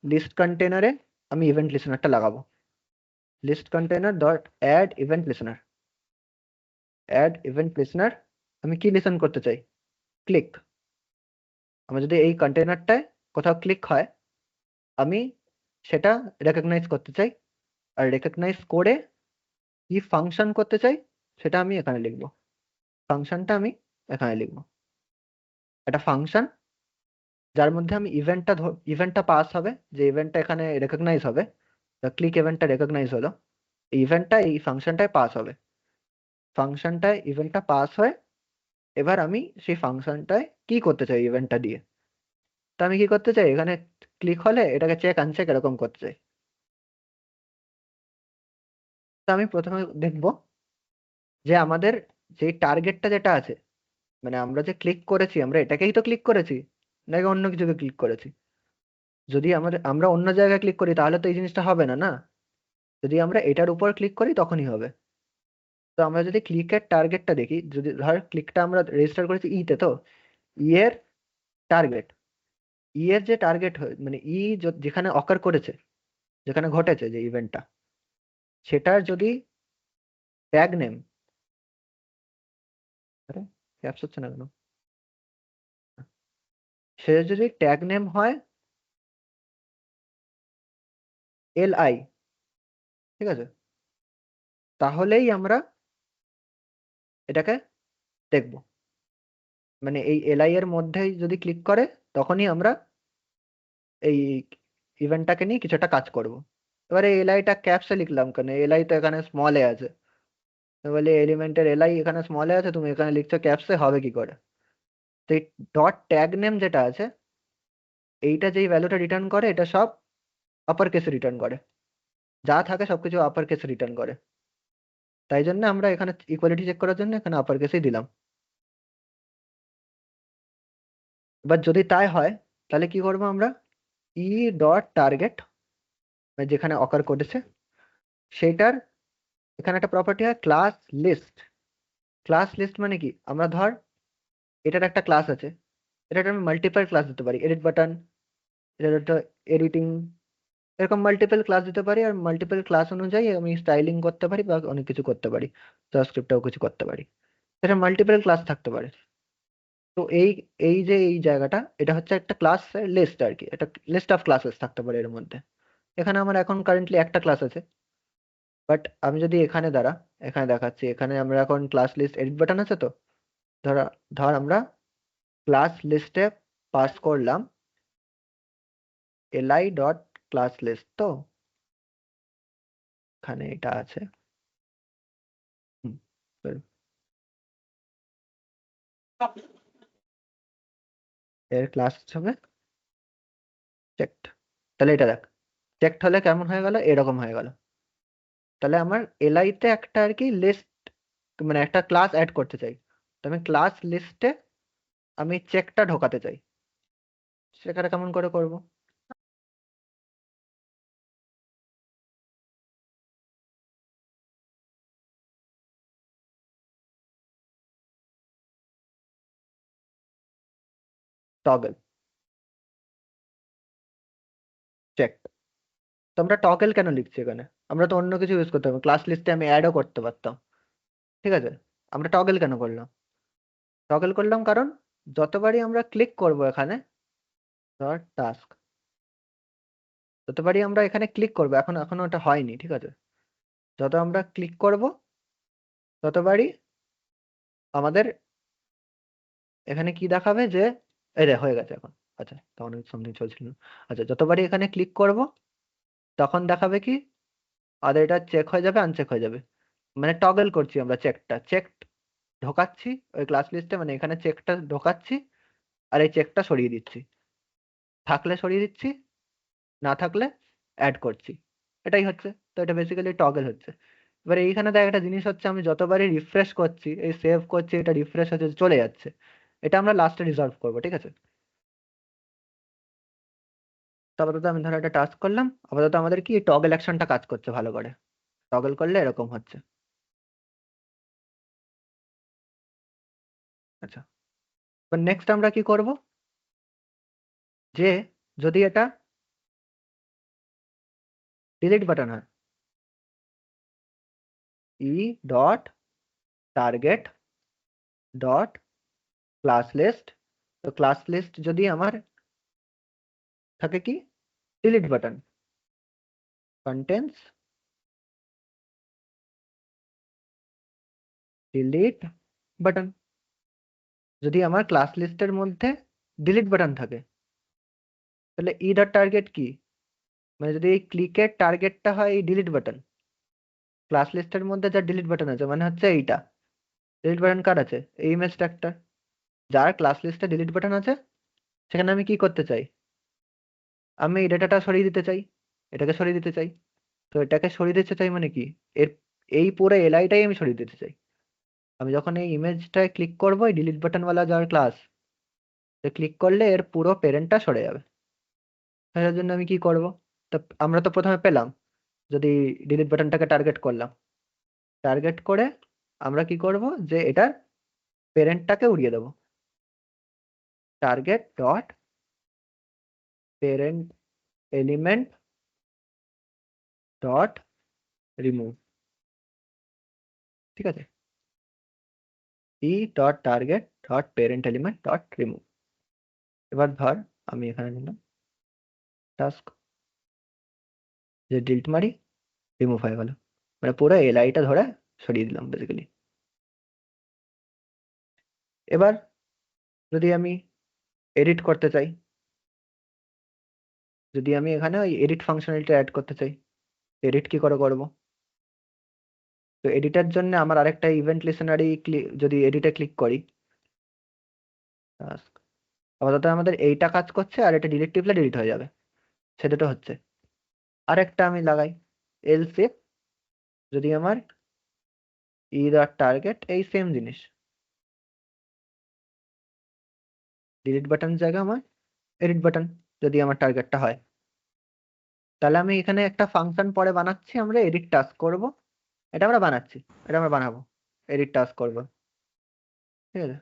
লিস্ট কন্টেনারে আমি ইভেন্ট লিসেনারটা লাগাবো, list container dot add event listener, add event listener. আমি কি লিসেন করতে চাই, ক্লিক। আমার যদি এই কন্টেনারটায় কোথাও ক্লিক হয় আমি সেটা রেকগনাইজ করতে চাই, আর রেকগনাইজ করে কি ফাংশন করতে চাই সেটা আমি এখানে লিখবো, ফাংশনটা আমি এখানে লিখবো। একটা ফাংশন যার মধ্যে আমি ইভেন্টটা পাস হবে, যে ইভেন্টটা এখানে রেকগনাইজ হবে, ক্লিক ইভেন্টটা রেকগনাইজ হলো, এই ইভেন্টটা এই ফাংশনটায় পাস হবে, ফাংশনটায় ইভেন্টটা পাস হয়। এবার আমি সেই ফাংশনটায় কি করতে চাই ইভেন্টটা দিয়ে, তো আমি কি করতে চাই, এখানে ক্লিক হলে এটাকে চেক আনচেক এরকম করতে চাই। তো আমি প্রথমে দেখবো যে আমাদের যে টার্গেটটা যেটা আছে, মানে আমরা যে ক্লিক করেছি আমরা এটাকেই তো ক্লিক করেছি, নাকি অন্য কিছুকে ক্লিক করেছি। যদি আমরা অন্য জায়গায় ক্লিক করি তাহলে তো এই জিনিসটা হবে না, না? যদি আমরা এটার উপর ক্লিক করি তখনই হবে। তো আমরা যদি ক্লিকের টার্গেটটা দেখি, যদি ধর ক্লিকটা আমরা রেজিস্টার করেছি ইতে, তো ই এর টার্গেট, ই এর যে টার্গেট মানে যেখানে অকার করেছে, যেখানে ঘটেছে যে ইভেন্টটা, সেটার যদি ট্যাগ নেম আরে ক্যাপস হচ্ছে না কেন? সে যদি ট্যাগ নেম হয় LI, ঠিক আছে, তাহলেই আমরা এটাকে দেখব। মানে এই LI এর মধ্যেই যদি ক্লিক করে তখনই আমরা এই ইভেন্টটাকে নিয়ে কিছু একটা কাজ করব। এবারে LIটা ক্যাপসে লিখলাম কেন? LI তো এখানে স্মলে আছে। বলে এলিমেন্টের LI এখানে স্মলে আছে, তুমি এখানে লিখছো ক্যাপসে, হবে কি করে? তো এই ডট ট্যাগ নেম যেটা আছে, এইটা যেই ভ্যালুটা রিটার্ন করে এটা সব আপার কেসে রিটার্ন করে, যা থাকে সবকিছু আপার কেসে রিটার্ন করে। তাই জন্য আমরা এখানে ইকুয়ালিটি চেক করার জন্য এখানে আপার কেসেই দিলাম। এবার যদি তাই হয় তাহলে কি করবো আমরা? ই ডট টার্গেট, যেখানে অকার করেছে সেইটার এখানে একটা প্রপার্টি হয় ক্লাস লিস্ট। ক্লাস লিস্ট মানে কি? আমরা ধর এটার একটা ক্লাস আছে, এটা আমি মাল্টিপল ক্লাস দিতে পারি, এডিট বাটন, এটা একটা এডিটিং, এরকম মাল্টিপল ক্লাস দিতে পারি। আর মাল্টিপল ক্লাস অনুযায়ী আমি স্টাইলিং করতে পারি বা অনেক কিছু করতে পারি, জাভাস্ক্রিপ্টেও কিছু করতে পারি। এটা মাল্টিপল ক্লাস থাকতে পারে। তো এই এই যে এই জায়গাটা, এটা হচ্ছে একটা ক্লাস লিস্ট আর কি, এটা লিস্ট অফ ক্লাসেস থাকতে পারে এর মধ্যে। এখানে আমার এখন কারেন্টলি একটা ক্লাস আছে, বাট আমি যদি এখানে এখানে দেখাচ্ছি, এখানে আমরা এখন ক্লাস লিস্ট এডিট বাটন আছে তো, ধর ধর আমরা ক্লাস লিস্টে পাস করলাম li ডট ক্লাস লিস্ট, তো এখানে এটা আছে। হুম, sorry, এর ক্লাস হবে চেকড। তাহলে এটা দেখ, চেকড হলে কেমন হয়ে গেল? এরকম হয়ে গেল। তাহলে আমার li তে একটা আর কি লিস্ট, মানে একটা ক্লাস অ্যাড করতে চাই, তো আমি ক্লাস লিস্টে আমি চেকটা ঢোকাতে চাই, সেখানে কেমন করে করব? Toggle check. তো আমরা টগল কেন লিখছি এখানে? আমরা তো অন্য কিছু ইউজ করতে পারবো, ক্লাস লিস্টে আমি অ্যাডও করতে পারতাম, ঠিক আছে? আমরা টগল কেন করলাম? টগল করলাম কারণ যতবারই আমরা ক্লিক করব এখানে, ধর টাস্ক, যতবারই আমরা এখানে ক্লিক করব, এখনো ওটা হয়নি, ঠিক আছে, যত আমরা ক্লিক করব ততবারই আমাদের এখানে কি দেখাবে যে এই রে হয়ে গেছে এখন। আচ্ছা, তখন সামথিং চলছিল না। আচ্ছা, যতবারই এখানে ক্লিক করব তখন দেখাবে কি, আর এটা চেক হয়ে যাবে, আনচেক হয়ে যাবে। মানে টগল করছি আমরা, চেক ঢোকাচ্ছি ওই ক্লাস লিস্টে, মানে এখানে চেকটা ঢোকাচ্ছি আর এই চেকটা সরিয়ে দিচ্ছি, থাকলে সরিয়ে দিচ্ছি, না থাকলে অ্যাড করছি, এটাই হচ্ছে। তো এটা বেসিক্যালি টগল হচ্ছে। এবার এইখানে দেখ একটা জিনিস হচ্ছে, আমি যতবারই রিফ্রেশ করছি, এই সেভ করছি, এটা রিফ্রেশ হচ্ছে চলে যাচ্ছে, এটা আমরা লাস্টে রিজলভ করবো, ঠিক আছে? তো আপাতত আমি ধরো একটা টাস্ক করলাম, আপাতত আমাদের কি টগল অ্যাকশনটা কাজ করছে ভালো করে, টগল করলে এরকম হচ্ছে। আচ্ছা, এবার নেক্সট আমরা কি করব, যে যদি এটা ডিলিট বাটন হয়, e dot target dot class list, তো ক্লাস লিস্ট যদি আমার থাকে কি delete button, contents delete button, যদি আমার ক্লাস লিস্টের মধ্যে ডিলিট বাটন থাকে তাহলে ই ডট টার্গেট কি, মানে যদি এই ক্লিকের টার্গেটটা হয় এই ডিলিট বাটন, ক্লাস লিস্টের মধ্যে যা ডিলিট বাটন আছে মানে হচ্ছে এইটা, ডিলিট বাটন কার আছে? এই ইমেজ ট্যাগটা, যার ক্লাস লিস্টে ডিলিট বাটন আছে সেখানে আমি কি করতে চাই? আমি এই ডেটাটা সরিয়ে দিতে চাই, এটাকে সরিয়ে দিতে চাই। তো এটাকে সরিয়ে দিতে চাই মানে কি, এর এই পুরো এলআইটাই আমি সরিয়ে দিতে চাই। আমি যখন এই ইমেজটায় ক্লিক করবো, এই ডিলিট বাটনওয়ালা যার ক্লাস, ক্লিক করলে এর পুরো প্যারেন্টটা সরে যাবে। তার জন্য আমি কি করব? তো আমরা তো প্রথমে পেলাম, যদি ডিলিট বাটনটাকে টার্গেট করলাম, টার্গেট করে আমরা কি করব, যে এটার প্যারেন্টটাকে উড়িয়ে দেবো, target dot parent element dot remove, ঠিক আছে? ই dot target dot parent element dot remove. এবার ধর আমি এখানে নিলাম টাস্ক, যে ডিলিট মারি রিমুভ হয়ে গেল, মানে পুরো এলআইটা ধরে সরিয়ে দিলাম বেসিক্যালি। এবার যদি আমি এডিট করতে চাই, যদি আমি এখানে ওই এডিট ফাংশনালিটি অ্যাড করতে চাই, এডিট কি করে করব? তো এডিটের জন্য আমার আরেকটা ইভেন্ট লিসেনারি যদি এডিটে ক্লিক করি, task, আপাতত আমাদের এইটা কাজ করছে আর এটা ডিলিট টিপলে ডিলিট হয়ে যাবে, সে দুটো হচ্ছে। আরেকটা আমি লাগাই এলস ইফ, যদি আমার ই ডট টার্গেট এই সেম জিনিস, ডিলিট বাটন জায়গা আমার এডিট বাটন যদি আমার টার্গেটটা হয়, তাহলে আমি এখানে একটা ফাংশন পরে বানাচ্ছি, আমরা এডিট টাস্ক করব, এটা আমরা বানাচ্ছি, এটা আমরা বানাবো, এডিট টাস্ক করব, ঠিক আছে।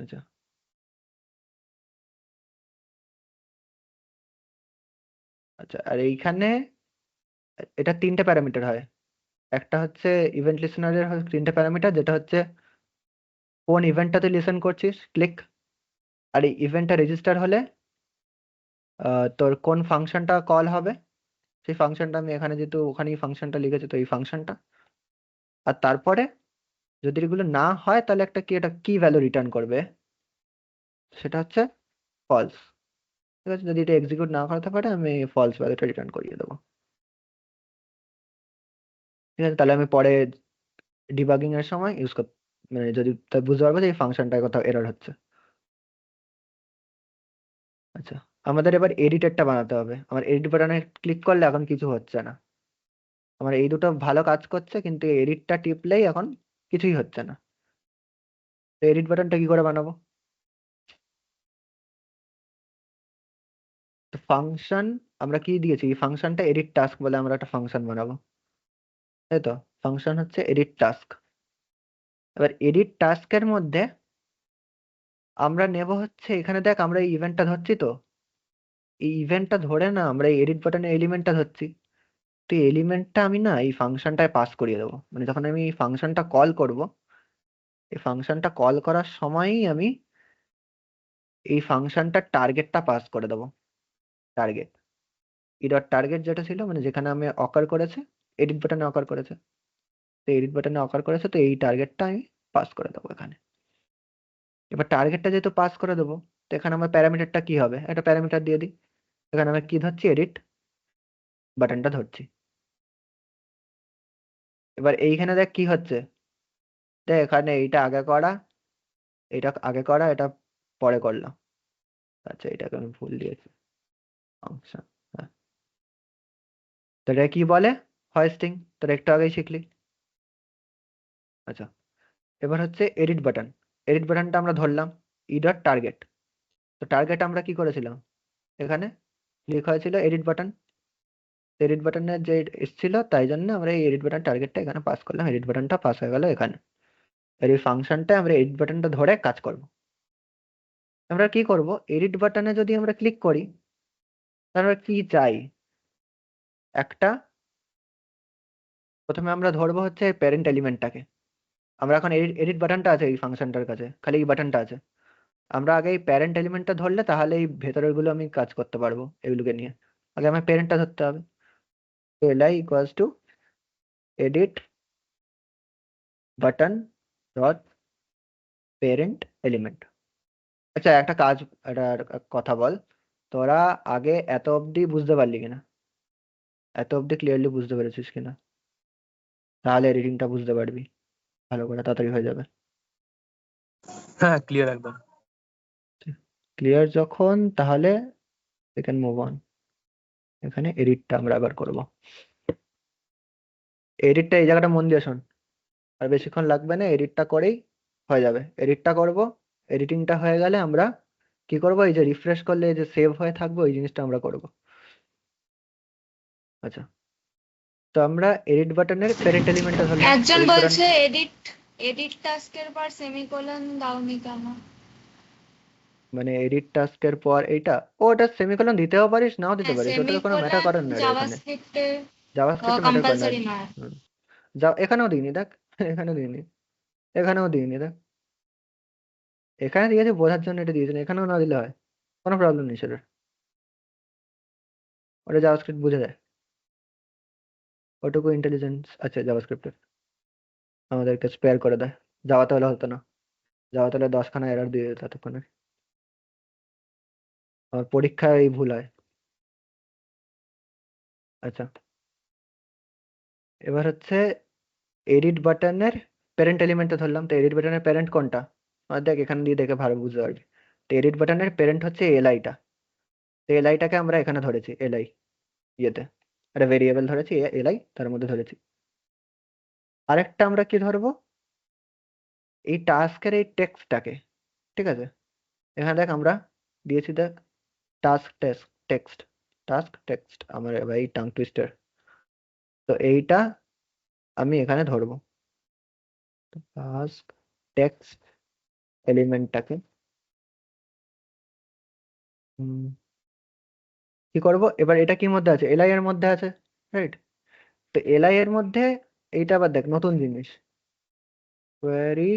আচ্ছা, আচ্ছা, আর এইখানে এটা তিনটে প্যারামিটার হয়। একটা হচ্ছে ইভেন্ট লিসেনারের তিনটে প্যারামিটার, যেটা হচ্ছে কোন ইভেন্টটা তুই লিসেন করছিস, ক্লিক, আর এই ইভেন্টটা রেজিস্টার হলে তোর কোন ফাংশনটা কল হবে, সেই ফাংশনটা আমি এখানে যেহেতু ওখানেই ফাংশনটা লিখেছি তো এই ফাংশনটা, আর তারপরে যদি এগুলো না হয় তাহলে একটা কি ভ্যালু রিটার্ন করবে, সেটা হচ্ছে ফলস, ঠিক আছে। যদি এটা এক্সিকিউট না করতে পারে আমি ফলস ভ্যালুটা রিটার্ন করিয়ে দেবো, ঠিক আছে। তাহলে আমি পরে ডিবাগিং এর সময় ইউজ করতে, মানে যদি তাই বুঝতে পারবো যে এই ফাংশনটায় কোথাও এরর হচ্ছে। আচ্ছা, আমাদের এবার এডিটরটা বানাতে হবে। আমার এডিট বাটনে ক্লিক করলে এখন কিছু হচ্ছে না, আমার এই দুটো ভালো কাজ করছে, কিন্তু এডিটটা টিপলেই এখন কিছুই হচ্ছে না। তো এডিট বাটনটা কি করে বানাবো? তো ফাংশন আমরা কি দিয়েছি, এই ফাংশনটা এডিট টাস্ক বলে আমরা একটা ফাংশন বানাবো, তাই তো। ফাংশন হচ্ছে এডিট টাস্ক। এবার এডিট টাস্কের মধ্যে আমরা নেব হচ্ছে, এখানে দেখ আমরা এই ইভেন্টটা ধরছি, তো এই ইভেন্টটা ধরে না আমরা এই এডিট বাটনের এলিমেন্টটা ধরছি, তো এই এলিমেন্টটা আমি না এই ফাংশনটায় পাস করিয়ে দেবো, মানে যখন আমি এই ফাংশনটা কল করব, এই ফাংশনটা কল করার সময়ই আমি এই ফাংশনটার টার্গেটটা পাস করে দেবো, টার্গেট ই ডট টার্গেট যেটা ছিল, মানে যেখানে আমি অকার করেছে, এডিট বাটনে অকার করেছে, তো এডিট বাটনে অকার করেছে, তো এই টার্গেটটা আমি পাস করে দেবো এখানে। এবার টার্গেটটা যেহেতু পাস করে দেবো, তো এখানে আমার প্যারামিটারটা কি হবে, একটা প্যারামিটার দিয়ে দিই, এখানে আমি কি ধরছি, এডিট বাটনটা ধরছি। এবার এইখানে দেখ কি হচ্ছে, দেখ এখানে এইটা আগে করা, এটা আগে করা, এটা পরে করলাম। আচ্ছা, এটাকে আমি ভুল দিয়েছি ফাংশন, হ্যাঁ। তো এটা কি বলে, হোয়েস্টিং, তোর একটু আগেই শিখলি। আচ্ছা, এবার হচ্ছে এডিট বাটন, এডিট বাটনটা আমরা ধরলাম ই ডট টার্গেট, তো টার্গেট আমরা কি করেছিলাম, এখানে ক্লিক হয়েছিল এডিট বাটন, এডিট বাটনের যে এসেছিল তাই জন্য আমরা এই এডিট বাটন টার্গেটটা এখানে পাস করলাম, এডিট বাটনটা পাস হয়ে গেল এখানে। আর এই ফাংশনটা আমরা এডিট বাটনটা ধরে কাজ করব। আমরা কি করব, এডিট বাটনে যদি আমরা ক্লিক করি, তাহলে আমরা কি চাই, একটা প্রথমে আমরা ধরবো হচ্ছে প্যারেন্ট এলিমেন্টটাকে, আমরা এখন এডিট বাটনটা আছে এই ফাংশনটার কাছে, খালি এই বাটনটা আছে, আমরা আগে এই প্যারেন্ট এলিমেন্টটা ধরলে তাহলে এই ভেতরের গুলো আমি কাজ করতে পারবো এগুলোকে নিয়ে। আগে আমার প্যারেন্টটা ধরতে হবে, তো li equals to edit button dot parent element. আচ্ছা, একটা কাজ, একটা কথা বল, তোরা আগে এত অবধি বুঝতে পারলি কিনা, এত অবধি ক্লিয়ারলি বুঝতে পেরেছিস কিনা, তাহলে এডিটিংটা বুঝতে পারবি ভালো করে, তাড়াতাড়ি হয়ে যাবে। হ্যাঁ, ক্লিয়ার একদম। ক্লিয়ার যখন, তাহলে we can move on। এখানে এডিটটা আমরা আবার করব, এডিটটা এই জায়গাটা মন দিয়ে শোন, আর বেশিক্ষণ লাগবে না, এডিটটা করেই হয়ে যাবে। এডিটটা করব, এডিটিংটা হয়ে গেলে আমরা কি করব, এই যে রিফ্রেশ করলে এই যে সেভ হয়ে থাকবে ওই জিনিসটা আমরা করব। আচ্ছা, তো আমরা এডিট বাটনের প্যারেন্ট এলিমেন্টটা ধরলাম, একজন edit button- বলছে এডিট টাস্কের পর সেমিকোলন দাওনি কেন? মানে এডিট টাস্কের পর এইটা, ওটা সেমিকোলন দিতেও পারিস নাও দিতে পারিস, ওটা তো কোনো ম্যাটার করে না রে এখানে, জাভাস্ক্রিপ্টে জাভাস্ক্রিপ্টে ম্যাটার করে না। কম্পালসরি নয়। যা এখানেও দিইনি দেখ, এখানে দিইনি, এখানেও দিইনি। দেখ এখানে দিয়েছে বোঝার জন্য এটা দিয়েছে, এখানেও না দিলে হয়, কোনো প্রবলেম নেই সেটার। ওটা জাভাস্ক্রিপ্ট বুঝে যায়, ওটুকু ইন্টেলিজেন্স আছে জাভাস্ক্রিপ্টের, আমাদেরকে স্পেয়ার করে দেয়। জাভাতে হলে হতো না, জাভাতে হলে 10খানা এরর দিয়ে দিত ততক্ষণে। আমার পরীক্ষায় এই ভুল হয়। আচ্ছা, এবার হচ্ছে এডিট বাটনের প্যারেন্ট এলিমেন্টটা ধরলাম। তো এডিট বাটনের প্যারেন্ট কোনটা? আর দেখ এখানে দিয়ে দেখে ভালো বুঝতে পারবি। তো এডিট বাটনের প্যারেন্ট হচ্ছে এলআইটা। তো এলআইটাকে আমরা এখানে ধরেছি, এলআই ইয়েতে একটা ভেরিয়েবল ধরেছি, এলআই তার মধ্যে ধরেছি। আরেকটা আমরা কি ধরবো, এই টাস্কের এই টেক্সটটাকে, ঠিক আছে? এখানে দেখ আমরা দিয়েছি, দেখ টাস্ক টেক্সট, টাস্ক টেক্সট, আমার ভাই টাং টুইস্টার। তো এইটা আমি এখানে ধরবো, টাস্ক টেক্সট এলিমেন্টটাকে কি করব এবার, এটা কি মধ্যে আছে? এলআই এর মধ্যে আছে, রাইট? তো এলআই এর মধ্যে এইটা আবার দেখ নতুন জিনিস, কোয়েরি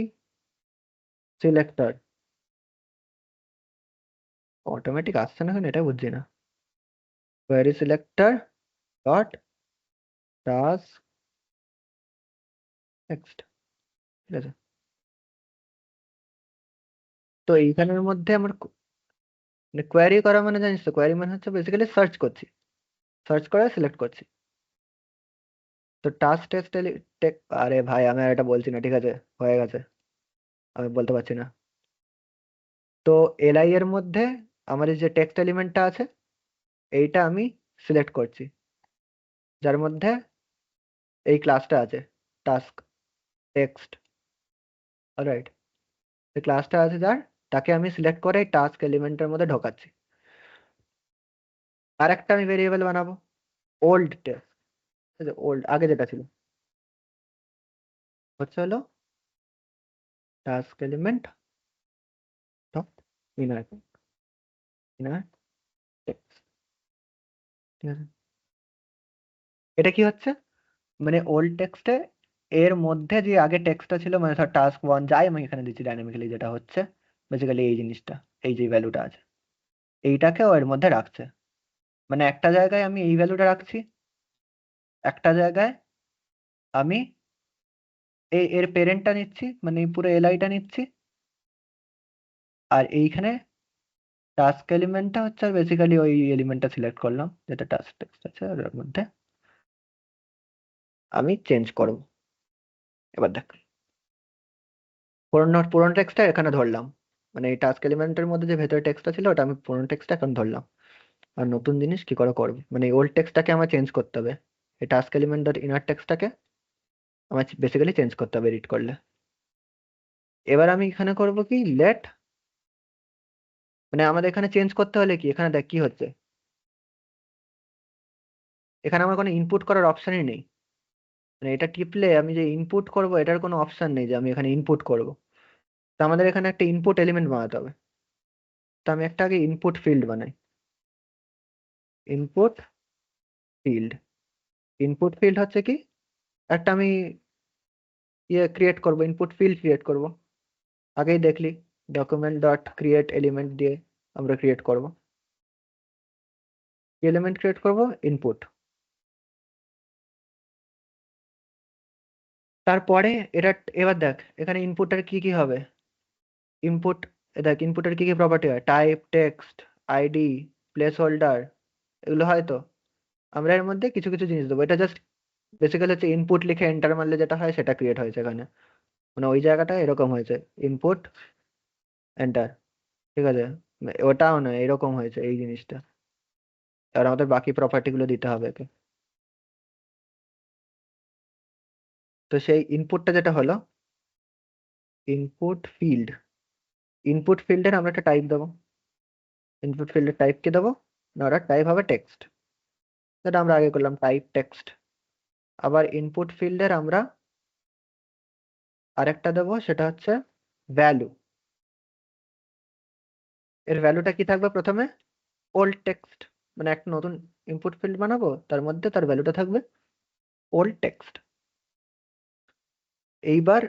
সিলেক্টর। অটোমেটিক আসছে না কেন এটা বুঝছি না। Query selector dot task text, ঠিক আছে? তো এইখানের মধ্যে আমার কোয়েরি করা মানে জানিস তো, কোয়েরি মানে হচ্ছে বেসিক্যালি সার্চ করছি, সার্চ করে সিলেক্ট করছি। তো টাস্ক টেক্সট, আরে ভাই আমি আর এটা বলছি না, ঠিক আছে? হয়ে গেছে, আমি বলতে পারছি না। তো এলআই এর মধ্যে আমার এই যে টেক্সট এলিমেন্টটা আছে, এইটা আমি সিলেক্ট করছি, যার মধ্যে এই ক্লাসটা আছে, টাস্ক টেক্সট, অলরাইট? এই ক্লাসটা আছে যার, তাকে আমি সিলেক্ট করে টাস্ক এলিমেন্টের মধ্যে ঢোকাচ্ছি। আর একটা আমি ভেরিয়েবল বানাবো, ওল্ড টেক্সট, ওল্ড আগে যেটা ছিল হচ্ছে হলো task element dot inner, inner text, ঠিক আছে? এটা কি হচ্ছে, মানে ওল্ড টেক্সটে এর মধ্যে যে আগে টেক্সটটা ছিল, মানে ধর টাস্ক 1 যাই আমি এখানে দিচ্ছি ডাইনামিক্যালি, যেটা হচ্ছে বেসিক্যালি এই জিনিসটা, এই যে ভ্যালুটা আছে এইটাকে ও এর মধ্যে রাখছে। মানে একটা জায়গায় আমি এই ভ্যালুটা রাখছি, একটা জায়গায় আমি এর পেরেন্টটা নিচ্ছি, মানে এই পুরো এলআইটা নিচ্ছি, আর এইখানে টাস্ক এলিমেন্টটা হচ্ছে বেসিক্যালি ওই এলিমেন্টটা সিলেক্ট করলাম যেটা টাস্ক টেক্সট আছে, আর এর মধ্যে আমি চেঞ্জ করব। এবার দেখ পুরোনো টেক্সটটা এখানে ধরলাম, মানে এই টাস্ক এলিমেন্টের মধ্যে যে ভেতরে টেক্সটটা ছিল ওটা আমি পুরোনো টেক্সটটা এখন ধরলাম। আর নতুন জিনিস কি করে করবো, মানে ওল্ড টেক্সটটাকে আমার চেঞ্জ করতে হবে, এই টাস্ক এলিমেন্ট ডট ইনার টেক্সটটাকে আমার বেসিক্যালি চেঞ্জ করতে হবে এডিট করলে। এবার আমি এখানে করব কি, লেট, মানে আমাদের এখানে চেঞ্জ করতে হলে কি, এখানে দেখ কি হচ্ছে, এখানে আমার কোনো ইনপুট করার অপশনই নেই। মানে এটা টিপলে আমি যে ইনপুট করব এটার কোনো অপশন নেই যে আমি এখানে ইনপুট করব। তো আমাদের এখানে একটা ইনপুট এলিমেন্ট বানাতে হবে। তো আমি একটা আগে ইনপুট ফিল্ড বানাই, ইনপুট ফিল্ড। ইনপুট ফিল্ড হচ্ছে কি, একটা আমি ইয়ে ক্রিয়েট করব, ইনপুট ফিল্ড ক্রিয়েট করব। আগেই দেখলি ডকুমেন্ট ডট ক্রিয়েট এলিমেন্ট দিয়ে আমরা ক্রিয়েট করব, কি এলিমেন্ট ক্রিয়েট করব, ইনপুট। তারপরে এটা, এবার দেখ এখানে ইনপুটের কি কি হবে, ইনপুট, দেখ ইনপুটের কি কি প্রপার্টি হয়, type, text, ID, place holder, এগুলো হয়। তো আমরা এর মধ্যে কিছু কিছু জিনিস দেবো, এটা জাস্ট বেসিক্যালি হচ্ছে ইনপুট লিখে এন্টার মারলে যেটা হয় সেটা ক্রিয়েট হয়েছে এখানে, মানে ওই জায়গাটা এরকম হয়েছে, ইনপুট এন্টার, ঠিক আছে? ওটাও না, এরকম হয়েছে এই জিনিসটা। আর আমাদের বাকি প্রপার্টি গুলো দিতে হবে একে। তো সেই ইনপুটটা যেটা হলো ইনপুট ফিল্ড, ইনপুট ফিল্ডের আমরা একটা টাইপ দেবো, ইনপুট ফিল্ডের টাইপ কি দেবো, না ওটা টাইপ হবে টেক্সট, যেটা আমরা আগে করলাম টাইপ টেক্সট। আবার ইনপুট ফিল্ডের আমরা আরেকটা দেবো, সেটা হচ্ছে ভ্যালু। এর ভ্যালুটা কি থাকবে, প্রথমে ওল্ড টেক্সট, মানে একটা নতুন ইনপুট ফিল্ড বানাবো, তার মধ্যে তার ভ্যালুটা থাকবে ওল্ড টেক্সট। এইবার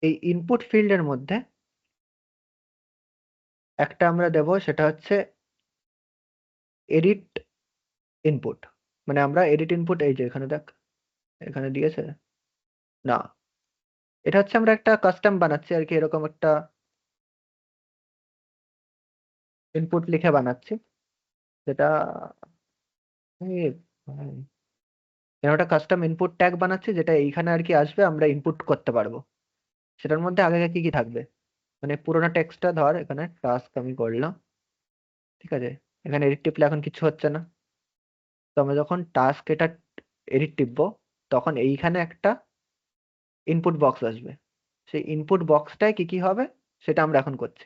এই ইনপুট ফিল্ডের মধ্যে একটা আমরা দেব, সেটা হচ্ছে এডিট ইনপুট। মানে আমরা এডিট ইনপুট, এই যে এখানে দেখ, এখানে দিয়েছে না, এটা হচ্ছে আমরা একটা কাস্টম বানাচ্ছি আর কি, এরকম একটা ইনপুট লিখে বানাচ্ছি, যেটা এই ভাই, এরকম একটা কাস্টম ইনপুট ট্যাগ বানাচ্ছি, যেটা এইখানে আর কি আসবে, আমরা ইনপুট করতে পারবো। সেটার মধ্যে আগে কি কি থাকবে, মানে পুরোনো টেক্সটটা ধর, এখানে টাস্ক আমি করলাম, ঠিক আছে, এখানে এডিট টিপলে এখন কিছু হচ্ছে না। তো আমরা যখন টাস্ক এটা এডিট টিপবো, তখন এইখানে একটা ইনপুট বক্স আসবে। সেই ইনপুট বক্সটায় কি কি হবে সেটা আমরা এখন করছি।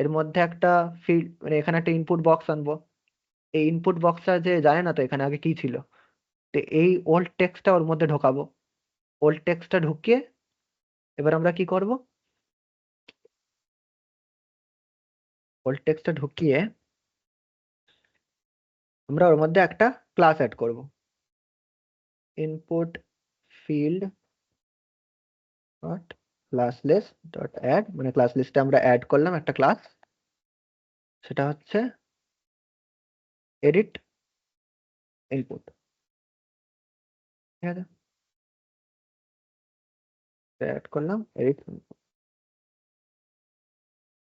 এর মধ্যে একটা ফিল্ড, মানে এখানে একটা ইনপুট বক্স আনবো। এই ইনপুট বক্সটা যে জানে না তো এখানে আগে কি ছিল, তো এই ওল্ড টেক্সটটা ওর মধ্যে ঢোকাবো। ওল্ড টেক্সটটা ঢুকিয়ে এবার আমরা কি করব, ওল্ড টেক্সটটা ঢুকিয়ে আমরা ওর মধ্যে একটা ক্লাস অ্যাড করব, input field dot class list dot add, মানে ক্লাস লিস্টে আমরা অ্যাড করলাম একটা ক্লাস, সেটা হচ্ছে এডিট ইনপুট। ঠিক আছে, অ্যাড করলাম এডিট।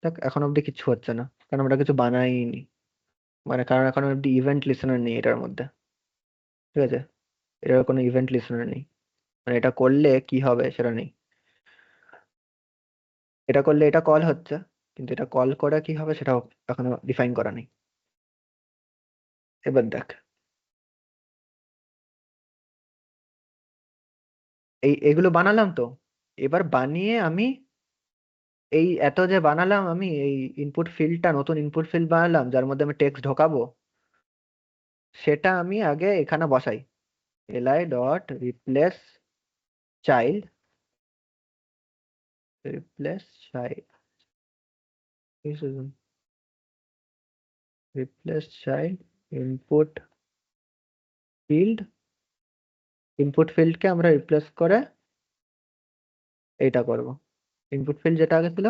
দেখ এখন অব্দি কিছু হচ্ছে না, কারণ আমরা কিছু বানাইনি, মানে কারণ এখন অব্দি ইভেন্ট লিসেনার নেই এটার মধ্যে। ঠিক আছে, এটার কোনো ইভেন্ট লিসেনার নেই, মানে এটা করলে কি হবে সেটা নেই। এটা করলে এটা কল হচ্ছে, কিন্তু এটা কল করে কি হবে সেটাও এখনো ডিফাইন করা নেই। এবার দেখ, এগুলো বানালাম তো, এবার বানিয়ে আমি এই এত যে বানালাম, আমি এই ইনপুট ফিল্ডটা, নতুন ইনপুট ফিল্ড বানালাম যার মধ্যে আমি টেক্সট ঢোকাবো, সেটা আমি আগে এখানে বসাই, li dot replace child, replace child, replace child input field. Input ফিল্ডকে আমরা রিপ্লেস করে এইটা করব, ইনপুট ফিল্ড যেটা আগে ছিল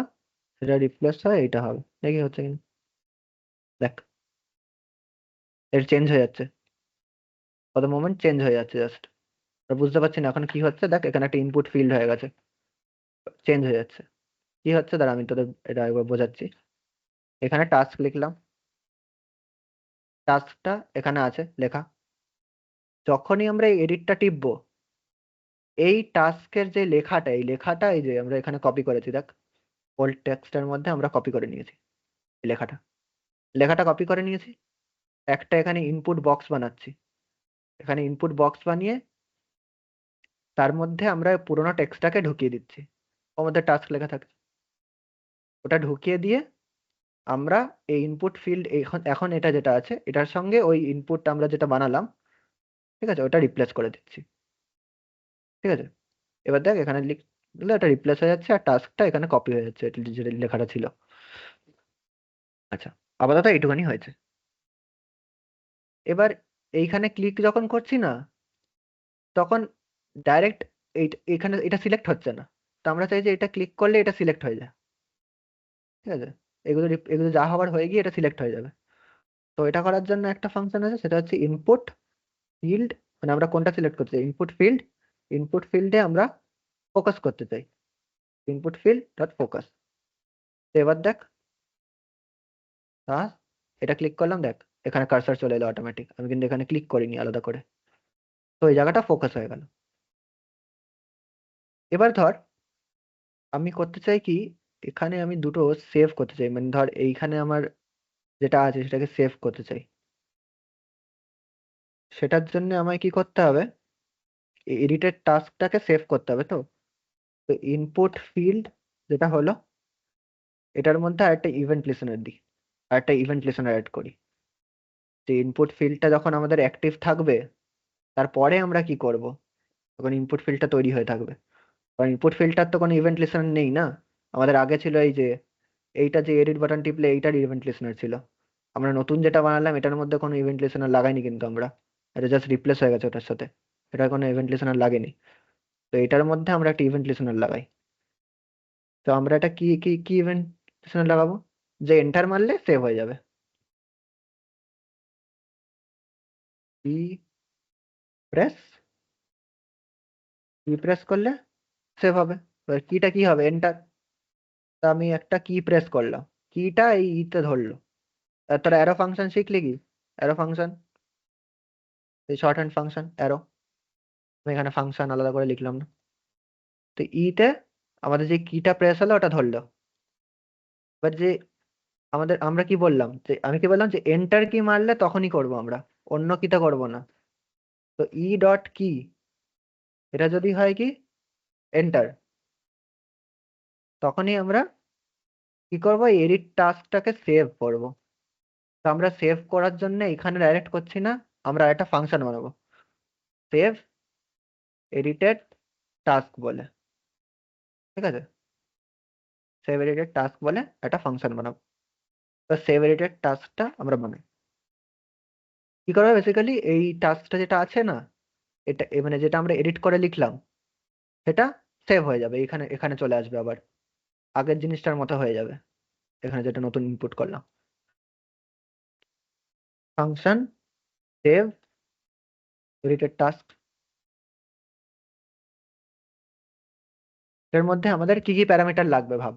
সেটা রিপ্লেস হয় এইটা হবে, দেখি হচ্ছে কিনা। দেখ এর চেঞ্জ হয়ে যাচ্ছে, কত মোমেন্ট চেঞ্জ হয়ে যাচ্ছে জাস্ট, বুঝতে পারছি না এখন কি হচ্ছে। দেখ এখানে একটা ইনপুট ফিল্ড হয়ে গেছে, চেঞ্জ হয়ে যাচ্ছে। কি হচ্ছে দাঁড়া আমি তোদের এটা একবার বোঝাচ্ছি। এখানে টাস্ক লিখলাম, টাস্কটা এখানে আছে লেখা, যখনই আমরা এই এডিটটা টিপবো, এই টাস্কের যে লেখাটা, এই লেখাটা এই যে আমরা এখানে কপি করেছি, দেখ ওল্ড টেক্সটের মধ্যে আমরা কপি করে নিয়েছি এই লেখাটা, লেখাটা কপি করে নিয়েছি। একটা এখানে ইনপুট বক্স বানাচ্ছি, এখানে ইনপুট বক্স বানিয়ে তার মধ্যে আমরা পুরোনো টেক্সটটাকে ঢুকিয়ে দিচ্ছি, ওর মধ্যে টাস্ক লেখা থাকে, ওটা ঢুকিয়ে দিয়ে আমরা এই ইনপুট ফিল্ড এখন এখন এটা যেটা আছে এটার সঙ্গে ওই ইনপুট আমরা যেটা বানালাম, ঠিক আছে, ওটা রিপ্লেস করে দিচ্ছি। ঠিক আছে, এবার দেখ এখানে লিখলে এটা রিপ্লেস হয়ে যাচ্ছে, আর টাস্কটা এখানে কপি হয়ে যাচ্ছে, এটা যেটা লেখাটা ছিল। আচ্ছা, আপাতত এইটুখানি হয়েছে। এবার এইখানে ক্লিক যখন করছি না, তখন ডাইরেক্ট এখানে এটা সিলেক্ট হচ্ছে না, তো আমরা চাই যে এটা ক্লিক করলে এটা সিলেক্ট হয়ে যায়। ঠিক আছে, এগুলো যা হওয়ার হয়ে গিয়ে এটা সিলেক্ট হয়ে যাবে। তো এটা করার জন্য একটা ফাংশন আছে, সেটা হচ্ছে ইনপুট ফিল্ড, মানে আমরা কোনটা সিলেক্ট করতে চাই, ইনপুট ফিল্ড। ইনপুট ফিল্ডে আমরা ফোকাস করতে চাই, ইনপুট ফিল্ড ডট ফোকাস। এবার দেখ এটা ক্লিক করলাম, দেখ এখানে কার্সার চলে এলো অটোমেটিক, আমি কিন্তু এখানে ক্লিক করিনি আলাদা করে, তো এই জায়গাটা ফোকাস হয়ে গেল। এবার ধর আমি করতে চাই কি, এখানে আমি দুটো সেভ করতে চাই, মানে ধর এইখানে আমার যেটা আছে সেটাকে সেভ করতে চাই। সেটার জন্য আমায় কি করতে হবে, এডিটেড টাস্কটাকে সেভ করতে হবে। তো তো ইনপুট ফিল্ড যেটা হলো, এটার মধ্যে আরেকটা ইভেন্ট লিসেনার দিই, আরেকটা ইভেন্ট লিসেনার অ্যাড করি। যে ইনপুট ফিল্ডটা যখন আমাদের অ্যাক্টিভ থাকবে, তারপরে আমরা কি করব, তখন ইনপুট ফিল্ডটা তৈরি হয়ে থাকবে। কারণ ইনপুট ফিল্ডটার তো কোনো ইভেন্ট লিসেনার নেই না, আমাদের আগে ছিল এই যে এইটা, যে এডিট বাটন টিপলে এইটার ইভেন্ট লিসেনার ছিল। আমরা নতুন যেটা বানালাম এটার মধ্যে কোনো ইভেন্ট লিসেনার লাগাইনি, কিন্তু আমরা এটা জাস্ট রিপ্লেস হয়ে গেছে ওটার সাথে, এটা কোনো ইভেন্ট লিসেনার লাগেনি। তো এটার মধ্যে আমরা একটা ইভেন্ট লিসেনার লাগাই। তো আমরা এটা কি কি কি ইভেন্ট লিসেনার লাগাবো, যে এন্টার মারলে সেভ হয়ে যাবে। কি প্রেস, কি প্রেস করলে সেভ হবে। এবার কিটা কি হবে, এন্টার। তা আমি একটা কি প্রেস করলাম, কিটা এই ইতে ধরলো। আর তোরা অ্যারো ফাংশন শিখলি কি, অ্যারো ফাংশন, এই শর্ট হ্যান্ড ফাংশন অ্যারো, আমি এখানে ফাংশন আলাদা করে লিখলাম না। তো ইতে আমাদের যে কিটা প্রেস হলো ওটা ধরলো। এবার যে আমরা কি বললাম, যে আমি কি বললাম যে এন্টার কি মারলে তখনই করব আমরা, অন্য কিটা করব না। তো ই ডট কি, এটা যদি হয় কি এন্টার, তখনই আমরা কি করব, এডিট টাস্কটাকে সেভ করব। তো আমরা সেভ করার জন্য এখানে ডাইরেক্ট করছি না, আমরা একটা ফাংশন বানাবো সেভ এডিটেড টাস্ক বলে, ঠিক আছে। সেভ এডিটেড টাস্ক বলে একটা ফাংশন বানাবো। তো সেভ এডিটেড টাস্কটা আমরা বানাই, কি করবে বেসিক্যালি এই টাস্কটা যেটা আছে না, এটা মানে যেটা আমরা এডিট করে লিখলাম সেটা সেভ হয়ে যাবে, এখানে এখানে চলে আসবে, আবার আগের জিনিসটার মতো হয়ে যাবে, এখানে যেটা নতুন ইনপুট করলাম। ফাংশন সেভ এডিটেড টাস্ক, এর মধ্যে আমাদের কি কি প্যারামিটার লাগবে ভাব,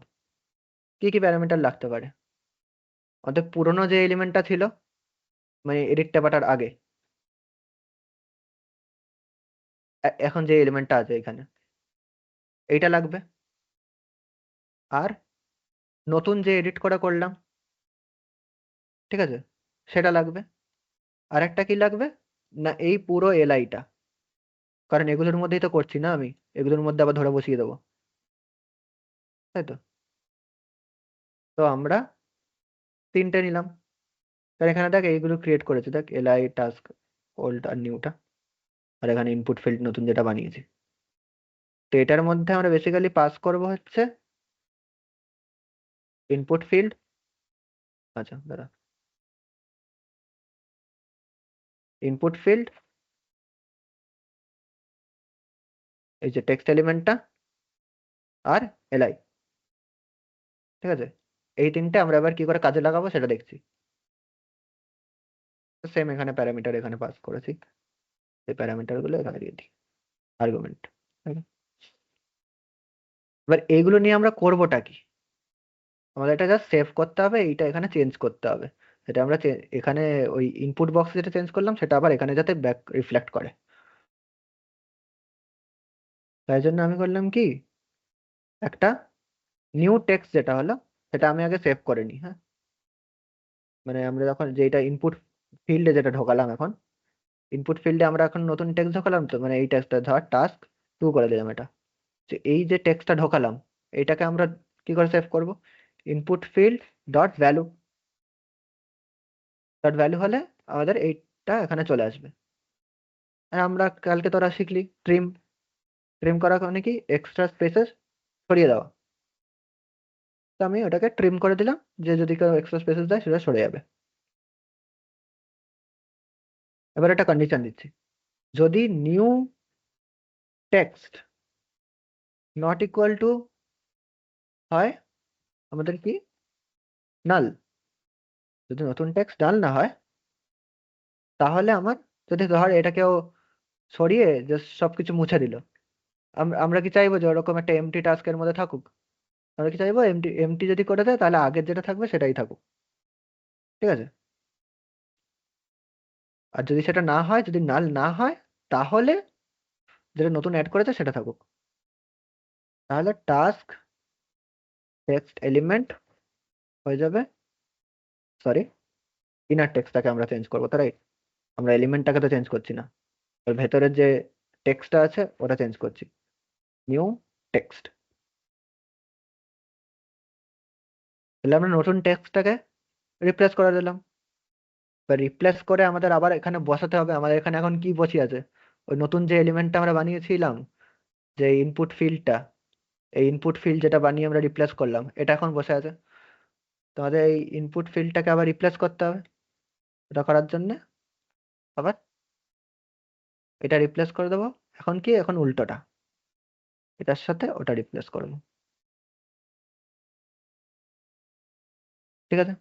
কি কি প্যারামিটার লাগতে পারে। আমাদের পুরনো যে এলিমেন্টটা ছিল, মানে এডিট টেপাটার আগে, এখন যে এলিমেন্টটা আছে এখানে, এইটা লাগবে। আর নতুন যে এডিট করে করলাম, ঠিক আছে, সেটা লাগবে। আর একটা কি লাগবে না, এই পুরো এলআইটা, কারণ এগুলোর মধ্যেই তো করছি না আমি, এগুলোর মধ্যে আবার ধরে বসিয়ে দেবো, তাই তো। তো আমরা তিনটে নিলাম, কারণ এখানে দেখ এইগুলো ক্রিয়েট করেছে, দেখ এলআই টাস্ক ওল্ড আর নিউটা, আর এখানে ইনপুট ফিল্ড নতুন যেটা বানিয়েছি। তো এটার মধ্যে আমরা বেসিক্যালি পাস করব হচ্ছে ইনপুট ফিল্ড, আচ্ছা দাঁড়া, ইনপুট ফিল্ড, এই যে টেক্সট এলিমেন্টটা, আর এলআই, ঠিক আছে। এই তিনটে আমরা এবার কি করে কাজে লাগাবো সেটা দেখছি। সেম এখানে প্যারামিটার এখানে পাস করেছি, এই প্যারামিটার গুলো এখানে দিয়ে দিই আর্গুমেন্ট। এবার এইগুলো নিয়ে আমরা করবোটা কি, আমাদের এটা জাস্ট সেভ করতে হবে, এইটা এখানে চেঞ্জ করতে হবে। এটা আমরা এখানে ওই ইনপুট বক্স যেটা চেঞ্জ করলাম সেটা আবার এখানে যাতে ব্যাক রিফ্লেক্ট করে। তাই জন্য আমি করলাম কি, একটা নিউ টেক্সট যেটা হলো সেটা আমি আগে সেভ করে নিই, হ্যাঁ। মানে আমরা যখন যেটা ইনপুট ফিল্ডে যেটা ঢোকালাম, এখন ইনপুট ফিল্ডে আমরা এখন নতুন টেক্সট ঢোকালাম, তো মানে এই টেক্সটটা ধর টাস্ক 2 করে দিলাম এটা। যে এই যে টেক্সটটা ঢোকালাম এটাকে আমরা কি করে সেভ করব, input field dot value, dot value হলে আমাদের এইটা এখানে চলে আসবে। আর আমরা কালকে তোরা শিখলি ট্রিম, ট্রিম করা মানে কি এক্সট্রা স্পেসেস সরিয়ে দেওয়া। তো আমি ওটাকে ট্রিম করে দিলাম, যে যদি কেউ এক্সট্রা স্পেসেস দেয় সেটা সরে যাবে। এবার একটা কন্ডিশন দিচ্ছি, যদি new text not equal to হয় আমাদের কি নাল, যদি নতুন টেক্সট নাল না হয় তাহলে আমার, যদি ধর এটা কেউ সরিয়ে জাস্ট সবকিছু মুছে দিল, আমরা কি চাইবো যে ওরকম একটা এমটি টাস্কের মধ্যে থাকুক, আমরা কি চাইবো এমটি এমটি যদি করে দেয় তাহলে আগের যেটা থাকবে সেটাই থাকুক, ঠিক আছে। আর যদি সেটা না হয়, যদি নাল না হয়, তাহলে যেটা নতুন অ্যাড করেছে সেটা থাকুক। তাহলে টাস্ক টেক্সট এলিমেন্ট হয়ে যাবে, সরি ইনার টেক্সটটাকে আমরা চেঞ্জ করবো, তাই আমরা এলিমেন্টটাকে তো চেঞ্জ করছি না, ওর ভেতরের যে টেক্সটটা আছে ওটা চেঞ্জ করছি, নিউ টেক্সট। তাহলে আমরা নতুন টেক্সটটাকে রিপ্লেস করে দিলাম। এবার রিপ্লেস করে আমাদের আবার এখানে বসাতে হবে, আমাদের এখানে এখন কি বসে আছে, ওই নতুন যে এলিমেন্টটা আমরা বানিয়েছিলাম, যে ইনপুট ফিল্ডটা, এই ইনপুট ফিল্ড যেটা বানিয়ে আমরা রিপ্লেস করলাম এটা এখন বসে আছে। তো আমাদের এই ইনপুট ফিল্ডটাকে আবার রিপ্লেস করতে হবে, এটা করার জন্য আবার এটা রিপ্লেস করে দেবো, এখন কি এখন উল্টোটা, এটার সাথে ওটা রিপ্লেস করবো, ঠিক আছে?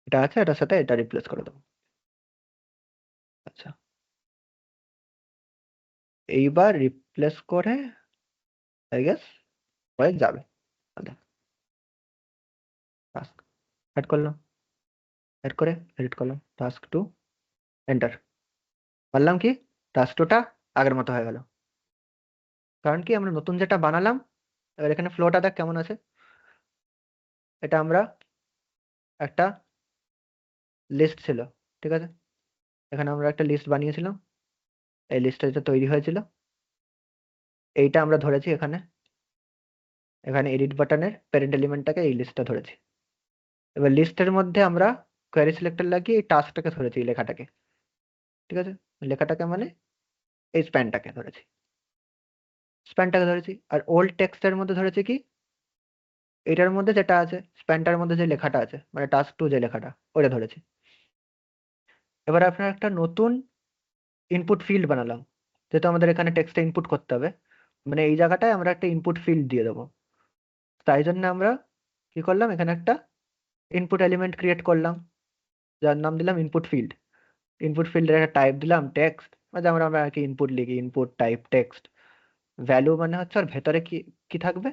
এটা আছে, এটার সাথে এটা রিপ্লেস করে দেবো। আচ্ছা, এইবার রিপ্লেস করে আই গেস হয়ে যাবে। টাস্ক অ্যাড করলাম, অ্যাড করে এডিট করলাম, টাস্ক টু, এন্টার মারলাম, কি টাস্ক টুটা আগের মতো হয়ে গেল। কারণ কি আমরা নতুন যেটা বানালাম, এবার এখানে ফ্লোটা দেখ কেমন আছে। এটা আমরা একটা লিস্ট ছিল, ঠিক আছে? এখানে আমরা একটা লিস্ট বানিয়েছিলাম, এই লিস্টটা যেটা তৈরি হয়েছিল এইটা আমরা ধরেছি এখানে, এখানে এডিট বাটনের প্যারেন্ট এলিমেন্টটাকে এই লিস্টটা ধরেছি। এবার লিস্টের মধ্যে আমরা কোয়ারি সিলেক্টর লাগিয়ে এই টাস্কটাকে ধরেছি, এই লেখাটাকে, ঠিক আছে? লেখাটাকে মানে এই স্প্যানটাকে ধরেছি, স্প্যানটাকে ধরেছি। আর ওল্ড টেক্সটের মধ্যে ধরেছি কি এটার মধ্যে যেটা আছে, স্প্যানটার মধ্যে যে লেখাটা আছে মানে টাস্ক টু যে লেখাটা, ওটা ধরেছি। এবার আপনার একটা নতুন ইনপুট ফিল্ড বানালাম, যেহেতু আমাদের এখানে টেক্সটটা ইনপুট করতে হবে, মানে এই জায়গাটায় আমরা একটা ইনপুট ফিল্ড দিয়ে দেবো। তাই জন্য আমরা কি করলাম, এখানে একটা ইনপুট এলিমেন্ট ক্রিয়েট করলাম, যার নাম দিলাম ইনপুট ফিল্ড। ইনপুট ফিল্ডের একটা টাইপ দিলাম টেক্সট, মানে আমরা আমরা আর কি ইনপুট লিখি, ইনপুট টাইপ টেক্সট। ভ্যালু মানে হচ্ছে ওর ভেতরে কি কি থাকবে,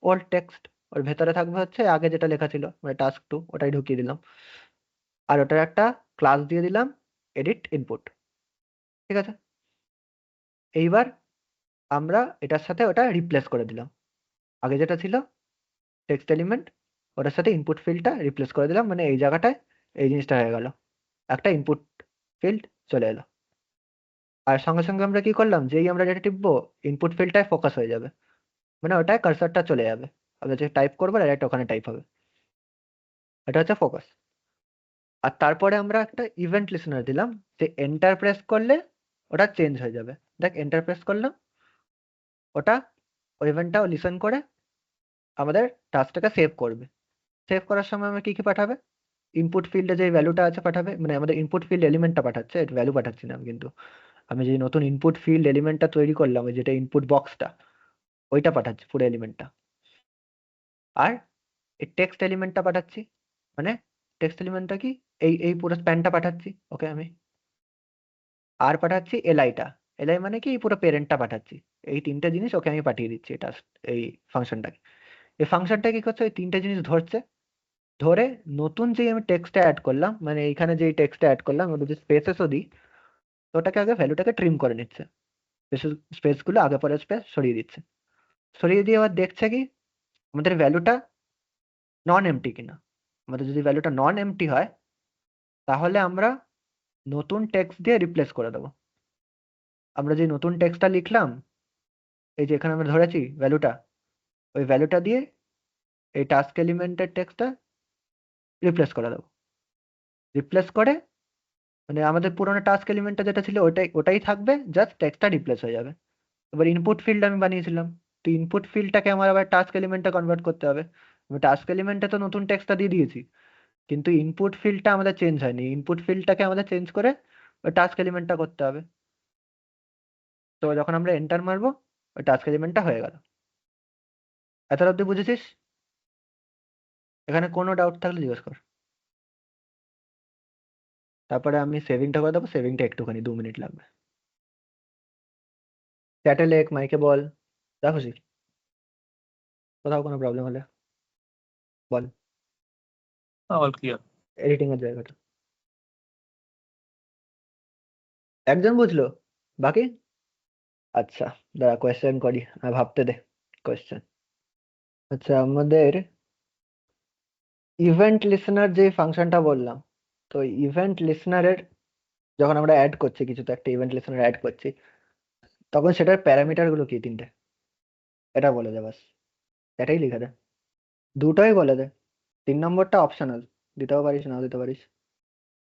ওল্ড টেক্সট। ওর ভেতরে থাকবে হচ্ছে আগে যেটা লেখা ছিল মানে টাস্ক টু, ওটাই ঢুকিয়ে দিলাম। আর ওটার একটা ক্লাস দিয়ে দিলাম এডিট ইনপুট, ঠিক আছে? এইবার আমরা এটার সাথে ওটা রিপ্লেস করে দিলাম, আগে যেটা ছিল টেক্সট এলিমেন্ট ওটার সাথে ইনপুট ফিল্ডটা রিপ্লেস করে দিলাম, মানে এই জায়গাটায় এই জিনিসটা হয়ে গেল, একটা ইনপুট ফিল্ড চলে এলো। আর সঙ্গে সঙ্গে আমরা কি করলাম, যেই আমরা যেটা টিপবো ইনপুট ফিল্ডটায় ফোকাস হয়ে যাবে, মানে ওটায় কার্সারটা চলে যাবে, আমরা যে টাইপ করবো ডাইরেক্ট ওখানে টাইপ হবে, এটা হচ্ছে ফোকাস। আর তারপরে আমরা একটা ইভেন্ট লিসেনার দিলাম, যে এন্টার প্রেস করলে ওটা চেঞ্জ হয়ে যাবে। দেখ এন্টার প্রেস করলাম, ওটা ওই ইভেন্টটাও লিসেন করে আমাদের টাস্কটাকে সেভ করবে। সেভ করার সময় আমরা কি কি পাঠাবে, ইনপুট ফিল্ডে যে ভ্যালুটা আছে পাঠাবে, মানে আমাদের ইনপুট ফিল্ড এলিমেন্টটা পাঠাচ্ছে, এটা ভ্যালু পাঠাচ্ছি না আমি, কিন্তু আমি যে নতুন ইনপুট ফিল্ড এলিমেন্টটা তৈরি করলাম, ওই যেটা ইনপুট বক্সটা, ওইটা পাঠাচ্ছি পুরো এলিমেন্টটা। আর এই টেক্সট এলিমেন্টটা পাঠাচ্ছি, মানে টেক্সট এলিমেন্টটা কি এই এই পুরো স্প্যানটা পাঠাচ্ছি ওকে আমি। আর পাঠাচ্ছি এলআইটা, এলআই মানে কি এই পুরো পেরেন্টটা পাঠাচ্ছি। এই তিনটে জিনিস ওকে আমি পাঠিয়ে দিচ্ছি এটা, এই ফাংশনটাকে। এই ফাংশনটা কি করছে, ওই তিনটে জিনিস ধরছে, ধরে নতুন যে আমি টেক্সটটা অ্যাড করলাম, মানে এইখানে যে টেক্সটটা অ্যাড করলাম ওটা যদি স্পেসেসও দিই, তো ওটাকে আগে ভ্যালুটাকে ট্রিম করে নিচ্ছে, স্পেস গুলো আগে পরে স্পেস সরিয়ে দিচ্ছে। সরিয়ে দিয়ে আবার দেখছে কি আমাদের ভ্যালুটা নন এমটি কিনা। আমাদের যদি ভ্যালুটা নন এমটি হয় তাহলে আমরা নতুন টেক্সট দিয়ে রিপ্লেস করে দেবো। আমরা যে নতুন টেক্সটটা লিখলাম, এই যে এখানে আমরা ধরেছি ভ্যালুটা, ওই ভ্যালুটা দিয়ে এই টাস্ক এলিমেন্টের টেক্সটটা রিপ্লেস করে দেবো। রিপ্লেস করে মানে আমাদের পুরোনো টাস্ক এলিমেন্টটা যেটা ছিল ওটাই ওটাই থাকবে, জাস্ট টেক্সটটা রিপ্লেস হয়ে যাবে। এবার ইনপুট ফিল্ড আমি বানিয়েছিলাম, তো ইনপুট ফিল্ডটাকে আমার আবার টাস্ক এলিমেন্টে কনভার্ট করতে হবে। টাস্ক এলিমেন্টে তো নতুন টেক্সটটা দিয়ে দিয়েছি, কিন্তু ইনপুট ফিল্ডটা আমাদের চেঞ্জ হয়নি, ইনপুট ফিল্ডটাকে আমাদের চেঞ্জ করে ওই টাস্ক এলিমেন্টটা করতে হবে। তো যখন আমরা এন্টার মারবো ওই টাস্ক এলিমেন্টটা হয়ে গেল। এত অব্দি বুঝেছিস? এখানে কোনো ডাউট থাকলে জিজ্ঞেস কর। তারপরে আমি সেভিংটা করে দেবো, সেভিংটা একটুখানি 2 মিনিট লাগবে। চ্যাটে লেখ, মাইকে বল, যা খুশি, কোথাও কোনো প্রবলেম হলে বল। All clear. এডিটিং এর জায়গাটা একজন বুঝলো, বাকি? আচ্ছা দাঁড়া কোয়েশ্চেন করি, ভাবতে দে কোয়েশ্চেন। আচ্ছা আমাদের ইভেন্ট লিসেনার যে ফাংশনটা বললাম, তো ইভেন্ট লিসেনারের যখন আমরা অ্যাড করছি কিছুতে একটা ইভেন্ট লিসেনার অ্যাড করছি, তখন সেটার প্যারামিটার গুলো কি তিনটে, এটা বলে দে বাস, এটাই লিখে দে, দুটোই বলে দে। 3 নম্বরটা অপশনাল, দিতেও পারিস নাও দিতে পারিস।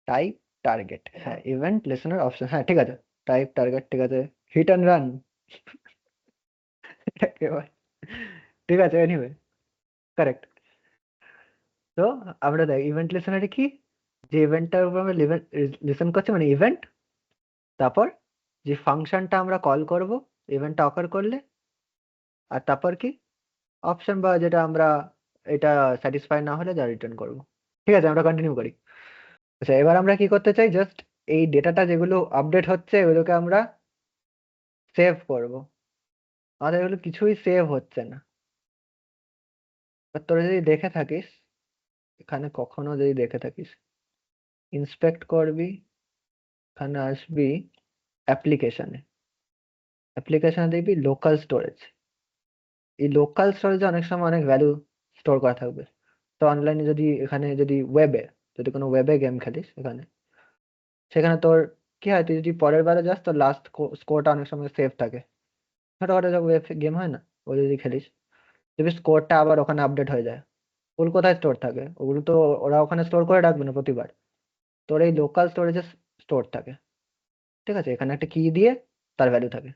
টাইপ টার্গেট, হ্যাঁ ইভেন্ট লিসেনার অপশন, হ্যাঁ ঠিক আছে। টাইপ টার্গেট ঠিক আছে, হিট অ্যান্ড রান ঠিক আছে, এনিওয়ে কারেক্ট। তো আমরা দেখ ইভেন্ট লিসেনারে কি, যে ইভেন্টটার উপর আমরা লিসেন করছি মানে ইভেন্ট, তারপর যে ফাংশনটা আমরা কল করব ইভেন্টটা অকার করলে আর তারপর কি অপশন বা যেটা আমরা এটা স্যাটিসফাই না হলে যা রিটার্ন করবো। ঠিক আছে, আমরা কন্টিনিউ করি। আচ্ছা, এবার আমরা কি করতে চাই, জাস্ট এই ডেটাটা যেগুলো আপডেট হচ্ছে এগুলোকে আমরা সেভ করব। আমাদের এগুলো কিছুই সেভ হচ্ছে না। তোরা যদি দেখে থাকিস, এখানে কখনো যদি দেখে থাকিস, ইন্সপেক্ট করবি, এখানে আসবি অ্যাপ্লিকেশনে, অ্যাপ্লিকেশনে দেখবি লোকাল স্টোরেজ। এই লোকাল স্টোরেজে অনেক সময় অনেক ভ্যালু স্টোর করা থাকবে। তো অনলাইনে যদি এখানে যদি ওয়েবে যদি কোনো ওয়েবে গেম খেলিস সেখানে তোর কি হয়, তুই যদি পরের বারে যাস তোর লাস্ট স্কোরটা অনেক সময় সেভ থাকে। ছোটখাটো যখন ওয়েব গেম হয় না, ও যদি খেলিস দেখবি স্কোরটা আবার ওখানে আপডেট হয়ে যায়। ওগুলো কোথায় স্টোর থাকে, ওগুলো তো ওরা ওখানে স্টোর করে রাখবে না প্রতিবার, তোর এই লোকাল স্টোরেজে স্টোর থাকে। ঠিক আছে, এখানে একটা কি দিয়ে তার ভ্যালু থাকে,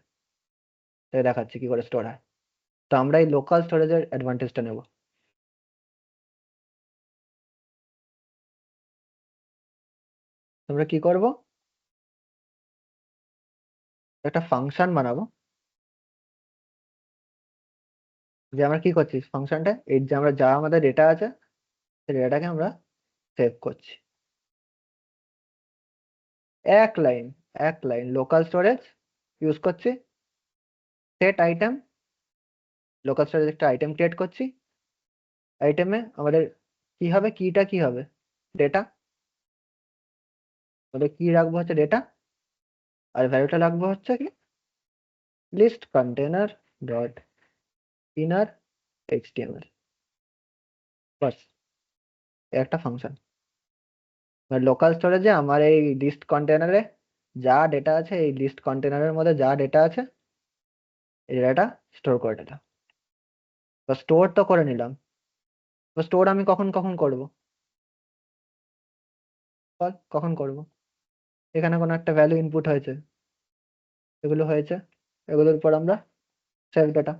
তাই দেখাচ্ছি কি করে স্টোর হয়। তো আমরা এই লোকাল স্টোরেজের অ্যাডভান্টেজটা নেব। আমরা কি করব, একটা ফাংশন বানাবো, যে আমরা কি করছি ফাংশনটা, এই যে আমরা যা আমাদের ডেটা আছে সেই ডেটাটাকে আমরা সেভ করছি। এক লাইন লোকাল স্টোরেজ ইউজ করছি, সেট আইটেম, লোকাল স্টোরেজ একটা আইটেম ক্রিয়েট করছি। আইটেমে আমাদের কি হবে, কিটা কি হবে, ডেটা। আমাদের কি রাখবো হচ্ছে ডেটা, আর ভ্যালুটা রাখবো হচ্ছে কি list container dot inner HTML. বাস, একটা ফাংশন। লোকাল স্টোরেজে আমার এই লিস্ট কন্টেনারে যা ডেটা আছে, এই লিস্ট কন্টেনারের মধ্যে যা ডেটা আছে এই ডেটাটা স্টোর করে দিলাম। তো স্টোর তো করে নিলাম, তো স্টোর আমি কখন কখন করব, বল কখন করব। এখানে কোনো একটা ভ্যালু ইনপুট হয়েছে, এগুলো হয়েছে, এগুলোর উপর আমরা সেভ ডেটা,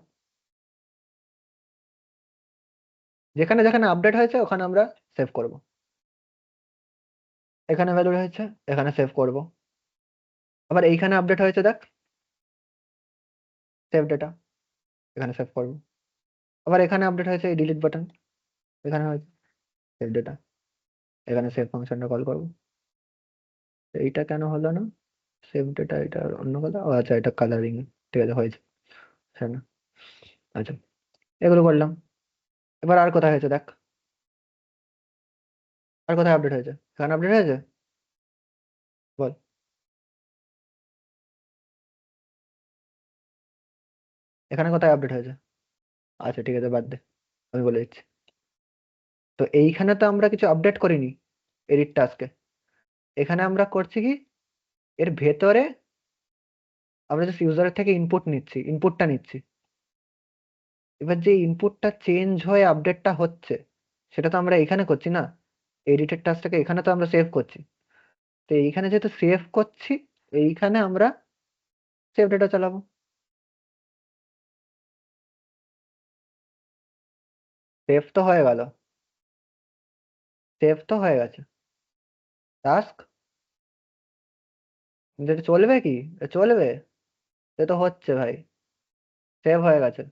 যেখানে যেখানে আপডেট হয়েছে ওখানে আমরা সেভ করব। এখানে ভ্যালু রয়েছে, এখানে সেভ করব। আবার এইখানে আপডেট হয়েছে দেখ, সেভ ডেটা, এখানে সেভ করব। আবার এখানে আপডেট হয়েছে, এই ডিলিট বাটন, এখানে হয়েছে সেভ ডেটা, এখানে সেভ ফাংশনটা কল করব। এইটা কেন হলো না, সেভ ডেটা এটা অন্য কথা, ও আচ্ছা এটা কালারিং, ঠিক আছে হয়েছে, হ্যাঁ না, আচ্ছা এগুলো করলাম। এবার আর কোথায় হয়েছে দেখ, আর কোথায় আপডেট হয়েছে, এখানে আপডেট হয়েছে, বল। এখানে কোথায় আপডেট হয়েছে, আচ্ছা ঠিক আছে বাদ দে, আমি বলে দিচ্ছি। তো এইখানে তো আমরা কিছু আপডেট করিনি এডিট টাস্কে, এখানে আমরা করছি কি এর ভেতরে আমরা জাস্ট ইউজারের থেকে ইনপুটটা নিচ্ছি। এবার যে ইনপুটটা চেঞ্জ হয়ে আপডেটটা হচ্ছে সেটা তো আমরা এখানে করছি না, এডিটেড টাস্কটাকে এখানে তো আমরা সেভ করছি। তো এইখানে যেহেতু সেভ করছি, এইখানে আমরা সেভ ডেটা চালাবো। সেভ তো হয়ে গেল, সেভ তো হয়ে গেছে টাস্ক, যেটা চলবে কি, চলবে, সে তো হচ্ছে ভাই, সেভ হয়ে গেছে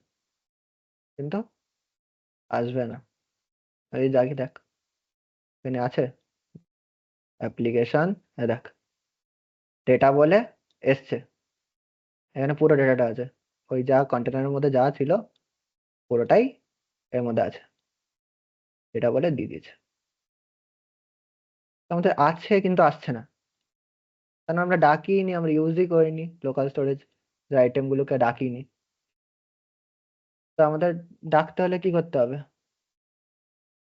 কিন্তু আসবে না। এই দেখি দেখ, এখানে আছে অ্যাপ্লিকেশন, দেখ ডেটা বলে এসছে, এখানে পুরো ডেটাটা আছে, ওই যা কন্টেনারের মধ্যে যা ছিল পুরোটাই এর মধ্যে আছে, ডেটা বলে দিয়ে দিয়েছে। আমাদের আছে কিন্তু আসছে না, কারণ আমরা ডাকিনি, আমরা ইউজই করিনি লোকাল স্টোরেজ আইটেম গুলোকে ডাকিনি। তো আমাদের ডাকতে হলে কি করতে হবে,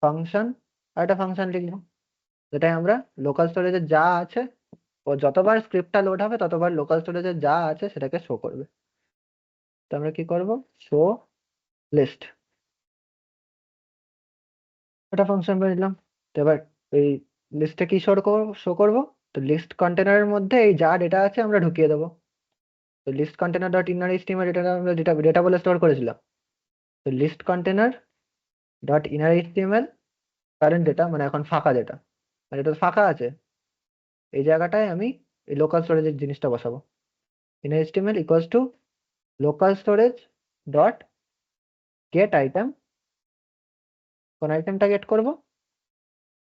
ফাংশন, আর একটা ফাংশন লিখবো যেটাই আমরা লোকাল স্টোরেজে যা আছে, ও যতবার স্ক্রিপ্টটা লোড হবে ততবার লোকাল স্টোরেজে যা আছে সেটাকে শো করবে। তো আমরা কি করব, শো লিস্ট, একটা ফাংশন বানালাম। তো এবার এই লিস্টে কি শো করবো, তো লিস্ট কন্টেনারের মধ্যে এই যা ডেটা আছে আমরা ঢুকিয়ে দেবো। তো list container dot inner HTML data আমরা ডেটা বলে স্টোর করেছিলাম, তো list container dot inner HTML current data মানে এখন ফাঁকা ডেটা, মানে এটা তো ফাঁকা আছে, এই জায়গাটায় আমি এই লোকাল স্টোরেজের জিনিসটা বসাবো। Inner HTML equals to local storage dot gate item, কোন আইটেমটা গেট করব?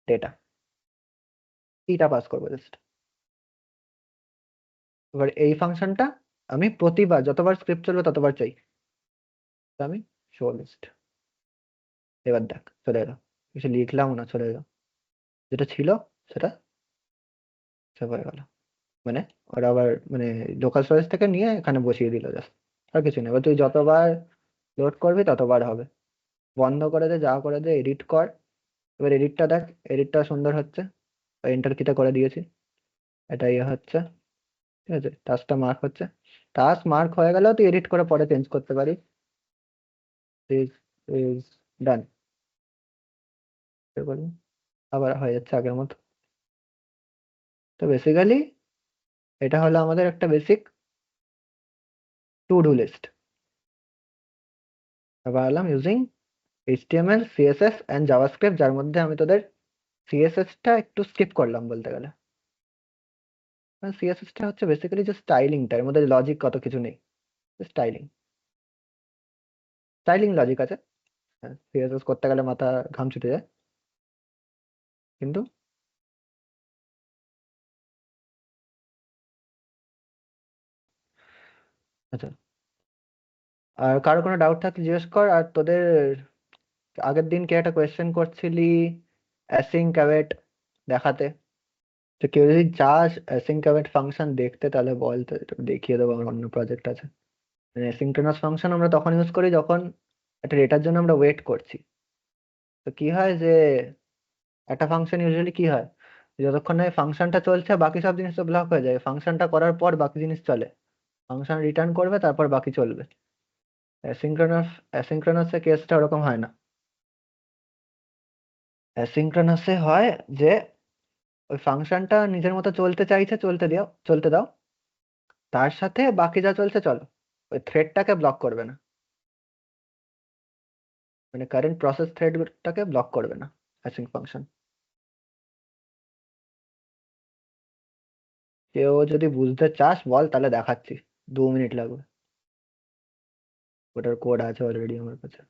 ডেটা, এইটা পাস করবো জাস্ট। এবার এই ফাংশনটা আমি প্রতিবার যতবার স্ক্রিপ্ট চলবে ততবার চাই, তো আমি শো লিস্ট। এবার দেখ চলে এলো, কিছু লিখলাম না, চলে এলো, যেটা ছিল সেটা সেভ হয়ে গেল। মানে ওরা আবার মানে লোকাল স্টোরেজ থেকে নিয়ে এখানে বসিয়ে দিল জাস্ট, আর কিছু না। এবার তুই যতবার লোড করবি ততবার হবে। বন্ধ করে দে, যা করে দে, এডিট কর। এবার এডিটটা দেখ, এডিটটা সুন্দর হচ্ছে, এন্টার কিটা করে দিয়েছি, এটা ইয়ে হচ্ছে, ঠিক আছে, টাস্কটা মার্ক হচ্ছে। টাস্ক মার্ক হয়ে গেলেও তুই এডিট করে পরে চেঞ্জ করতে পারিস। দিস ইজ ডান, আবার হয়ে যাচ্ছে আগের মতো। তো বেসিক্যালি এটা হলো আমাদের একটা বেসিক টু ডু লিস্ট। আবার এলাম using HTML, CSS and JavaScript, যার মধ্যে আমি তোদের CSS-টা একটু স্কিপ করলাম বলতে গেলে। CSS-টা হচ্ছে বেসিক্যালি যে স্টাইলিংটা, এর মধ্যে লজিক কত কিছু নেই, স্টাইলিং, স্টাইলিং লজিক আছে। হ্যাঁ, CSS করতে গেলে মাথা ঘাম ছুটে যায়, কিন্তু আচ্ছা। আর কারো কোনো ডাউট থাকলে জিজ্ঞেস কর। আর তোদের আগের দিন কে একটা কোয়েশ্চেন করছিলি অ্যাসিঙ্ক অ্যাওয়েট দেখাতে, তো কেউ যদি চাস অ্যাসিঙ্ক অ্যাওয়েট ফাংশন দেখতে তাহলে বল, তো এটা দেখিয়ে দেবো, আমার অন্য প্রজেক্ট আছে। মানে সিঙ্ক্রোনাস ফাংশন আমরা তখন ইউজ করি যখন একটা ডেটার জন্য আমরা ওয়েট করছি। তো কি হয় যে একটা ফাংশন ইউজুয়ালি কি হয়, যতক্ষণ না ফাংশনটা চলছে বাকি সব জিনিস তো ব্লক হয়ে যায়, ফাংশনটা করার পর বাকি জিনিস চলে, ফাংশন রিটার্ন করবে তারপর বাকি চলবে। অ্যাসিঙ্ক্রোনাসে কেসটা ওরকম হয় না। অ্যাসিঙ্ক্রোনাসে হয় যে ওই ফাংশনটা নিজের মতো চলতে চাইছে, চলতে দাও, তার সাথে বাকি যা চলছে চলো, ওই থ্রেডটাকে ব্লক করবে না, মানে কারেন্ট প্রসেস থ্রেডটাকে ব্লক করবে না অ্যাসিঙ্ক ফাংশন। কেউ যদি বুঝতে চাস বল, তাহলে দেখাচ্ছি, 2 মিনিট লাগবে, ওটার কোড আছে অলরেডি আমার কাছে।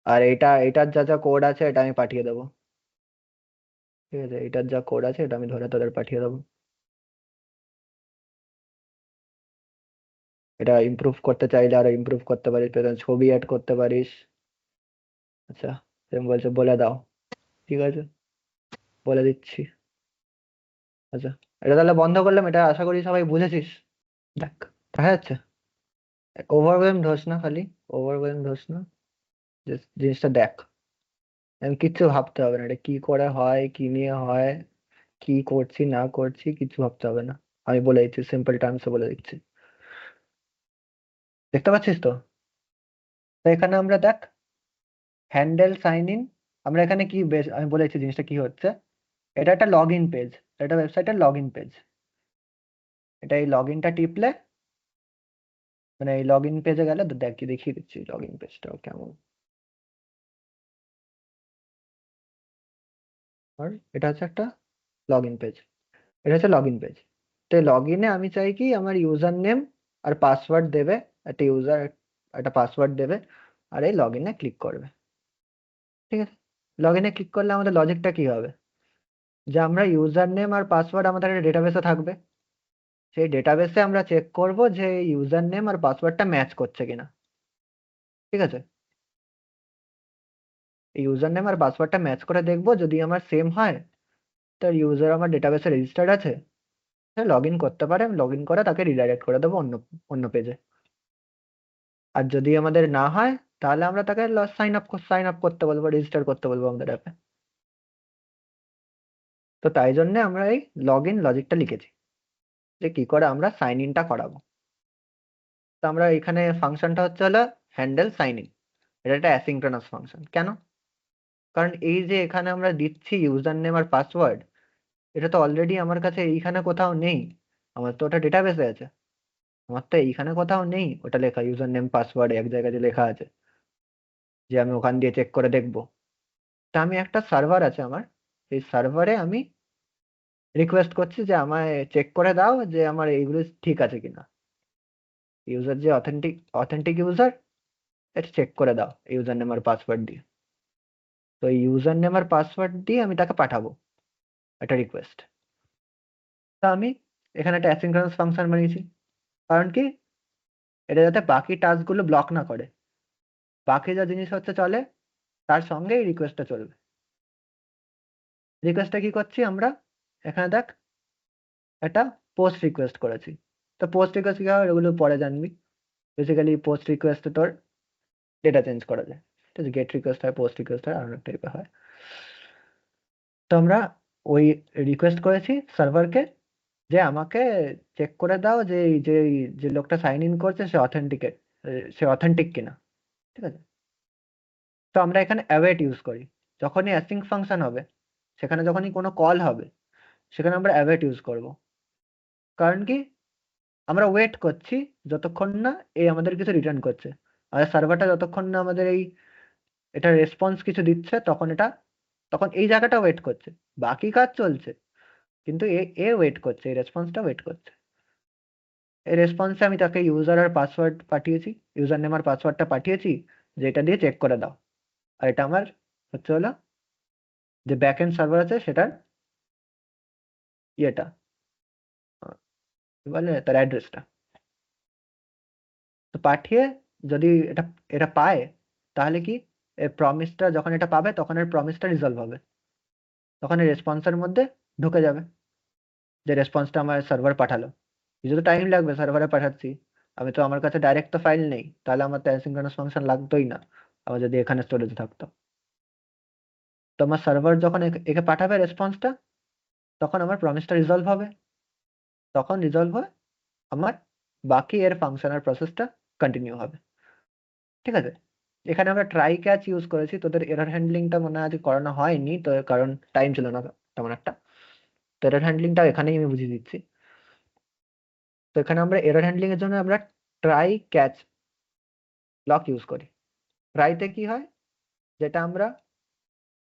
আর এটার যা যা কোড আছে এটা আমি পাঠিয়ে দেবো, ঠিক আছে, এটার যা কোড আছে এটা আমি ধরে তোদের পাঠিয়ে দেবো। এটা ইমপ্রুভ করতে চাইলে আরো ইমপ্রুভ করতে পারিস, পেছনে ছবি অ্যাড করতে পারিস। আচ্ছা, তুমি বলছো বলে দাও, ঠিক আছে, বলে দিচ্ছি। আচ্ছা, এটা তাহলে বন্ধ করলাম, এটা আশা করি সবাই বুঝেছিস। দেখ দেখা যাচ্ছে, ওভারওয়েলমড হোস না, খালি ওভারওয়েলমড হোস না, জিনিসটা দেখ। আমি কিচ্ছু ভাবতে হবে না, এটা কি করে হয়, কি নিয়ে হয়, কি করছি না করছি, কিছু ভাবতে হবে না, আমি বলে দিচ্ছি, সিম্পল টার্মসে বলে দিচ্ছি। দেখতে পাচ্ছিস তো? তো এখানে আমরা দেখ হ্যান্ডেল সাইন ইন, আমরা এখানে কি আমি বলেছি জিনিসটা কি হচ্ছে, এটা একটা লগ ইন পেজ, এটা ওয়েবসাইটের লগ ইন পেজ। এটা এই লগ ইনটা টিপলে, মানে এই লগ ইন পেজে গেলে তো দেখিয়ে দিচ্ছি লগ ইন পেজটা কেমন। আর এটা হচ্ছে একটা লগ ইন পেজ, এটা হচ্ছে লগ ইন পেজ। তো লগ ইনে আমি চাই কি আমার ইউজার নেম আর পাসওয়ার্ড দেবে, একটা ইউজার একটা পাসওয়ার্ড দেবে, আর এই লগ ইনে ক্লিক করবে, ঠিক আছে। লগ ইনে ক্লিক করলে আমাদের লজিকটা কি হবে, যে আমরা ইউজার নেম আর পাসওয়ার্ড আমাদের একটা ডেটাবেসে থাকবে, সেই ডেটাবেসে আমরা চেক করব যে ইউজার নেম আর পাসওয়ার্ডটা ম্যাচ করছে কিনা, ঠিক আছে। ইউজার নেম আর পাসওয়ার্ডটা ম্যাচ করে দেখবো, যদি আমার সেম হয় তার ইউজার আমার ডেটাবেসে রেজিস্টার্ড আছে, লগ ইন করতে পারে, লগ ইন করে তাকে রিডাইরেক্ট করে দেবো অন্য অন্য পেজে। আর যদি আমাদের না হয় তাহলে আমরা তাকে সাইন আপ করতে বলবো, রেজিস্টার করতে বলবো আমাদের অ্যাপে। তো তাই জন্য আমরা এই লগ ইন লজিকটা লিখেছি, যে কি করে আমরা সাইন ইনটা করাবো। তো আমরা এখানে ফাংশনটা হচ্ছে হলো হ্যান্ডেল সাইন ইন, এটা একটা অ্যাসিঙ্ক্রোনাস ফাংশন। কেন? কারণ এই যে এখানে আমরা দিচ্ছি ইউজার নেম আর পাসওয়ার্ড, এটা তো অলরেডি আমার কাছে এইখানে কোথাও নেই, আমার তো ওটা ডেটাবেসে আছে, আমার তো এইখানে কোথাও নেই ওটা লেখা, ইউজার নেম পাসওয়ার্ড এক জায়গায় যে লেখা আছে যে আমি ওখান দিয়ে চেক করে দেখবো। তা আমি একটা সার্ভার আছে আমার, এই সার্ভারে আমি রিকোয়েস্ট করছি যে আমায় চেক করে দাও যে আমার এইগুলো ঠিক আছে কিনা, ইউজার যে অথেন্টিক ইউজার, এটা চেক করে দাও ইউজার নেম আর পাসওয়ার্ড দিয়ে। তো ইউজার নেম আর পাসওয়ার্ড দিয়ে আমি তাকে পাঠাবো একটা রিকোয়েস্ট। তা আমি এখানে একটা অ্যাসিনক্রনাস ফাংশন বানিয়েছি, কারণ কি এটা যাতে বাকি টাস্কগুলো ব্লক না করে, বাকি যা জিনিস হচ্ছে চলে তার সঙ্গে এই রিকোয়েস্টটা চলবে। রিকোয়েস্টটা কি করছি আমরা, এখানে দেখ একটা পোস্ট রিকোয়েস্ট করেছি। তো পোস্ট রিকোয়েস্ট কি হয় ওগুলো পরে জানবি। বেসিক্যালি পোস্ট রিকোয়েস্টে তোর ডেটা চেঞ্জ করা যায়, ঠিক আছে। গেট রিকোয়েস্ট হয়, পোস্ট রিকোয়েস্ট হয়, আর অনেক টাইপের হয়। তো আমরা ওই রিকোয়েস্ট করেছি সার্ভারকে যে আমাকে চেক করে দাও যে যে লোকটা সাইন ইন করছে সে অথেন্টিক কিনা, ঠিক আছে। তো আমরা এখানে অ্যাওয়েট ইউজ করি। যখনই অ্যাসিঙ্ক ফাংশন হবে, সেখানে যখনই কোনো কল হবে, সেখানে আমরা অ্যাওয়েট ইউজ করব। কারণ কি আমরা ওয়েট করছি যতক্ষণ না এই আমাদের কিছু রিটার্ন করছে। আর সার্ভারটা যতক্ষণ না আমাদের এটা রেসপন্স কিছু দিচ্ছে, তখন এই জায়গাটা ওয়েট করছে, বাকি কাজ চলছে, কিন্তু এ ওয়েট করছে, এই রেসপন্সটা ওয়েট করছে। এই রেসপন্সে আমি তাকে ইউজার আর পাসওয়ার্ড পাঠিয়েছি, ইউজার নেম আর পাসওয়ার্ডটা পাঠিয়েছি, যেটা দিয়ে চেক করে দাও। আর এটা আমার হচ্ছে হলো যে ব্যাক এন্ড সার্ভার আছে সেটার ইয়েটা, কি বলে তার অ্যাড্রেসটা। তো পাঠিয়ে যদি এটা পায়, তাহলে কি এর প্রমিসটা যখন এটা পাবে তখন এর প্রমিসটা রিজলভ হবে, তখন এই রেসপন্সের মধ্যে ঢুকে যাবে যে রেসপন্সটা আমার সার্ভার পাঠালো। কিছু তো টাইম লাগবে, সার্ভারে পাঠাচ্ছি, আমি তো আমার কাছে ডাইরেক্ট তো ফাইল নেই, তাহলে আমার তো অ্যাসিনক্রনাস ফাংশন লাগতোই না আমার যদি এখানে স্টোরেজ থাকতো। তো আমার সার্ভার যখন একে পাঠাবে রেসপন্সটা, তখন আমার প্রমিসটা রিজলভ হবে, তখন রিজলভ হয়ে আমার বাকি এর ফাংশনাল প্রসেসটা কন্টিনিউ হবে, ঠিক আছে। এখানে আমরা ট্রাই ক্যাচ ইউজ করেছি, তোদের এরর হ্যান্ডলিংটা মনে হয় আজ করানো হয়নি, তো কারণ টাইম ছিল না তেমন একটা। তো এরর হ্যান্ডলিংটা এখানেই আমি বুঝিয়ে দিচ্ছি। তো এখানে আমরা এরর হ্যান্ডলিং এর জন্য আমরা ট্রাই ক্যাচ ব্লক ইউজ করি। ট্রাইতে কি হয়, যেটা আমরা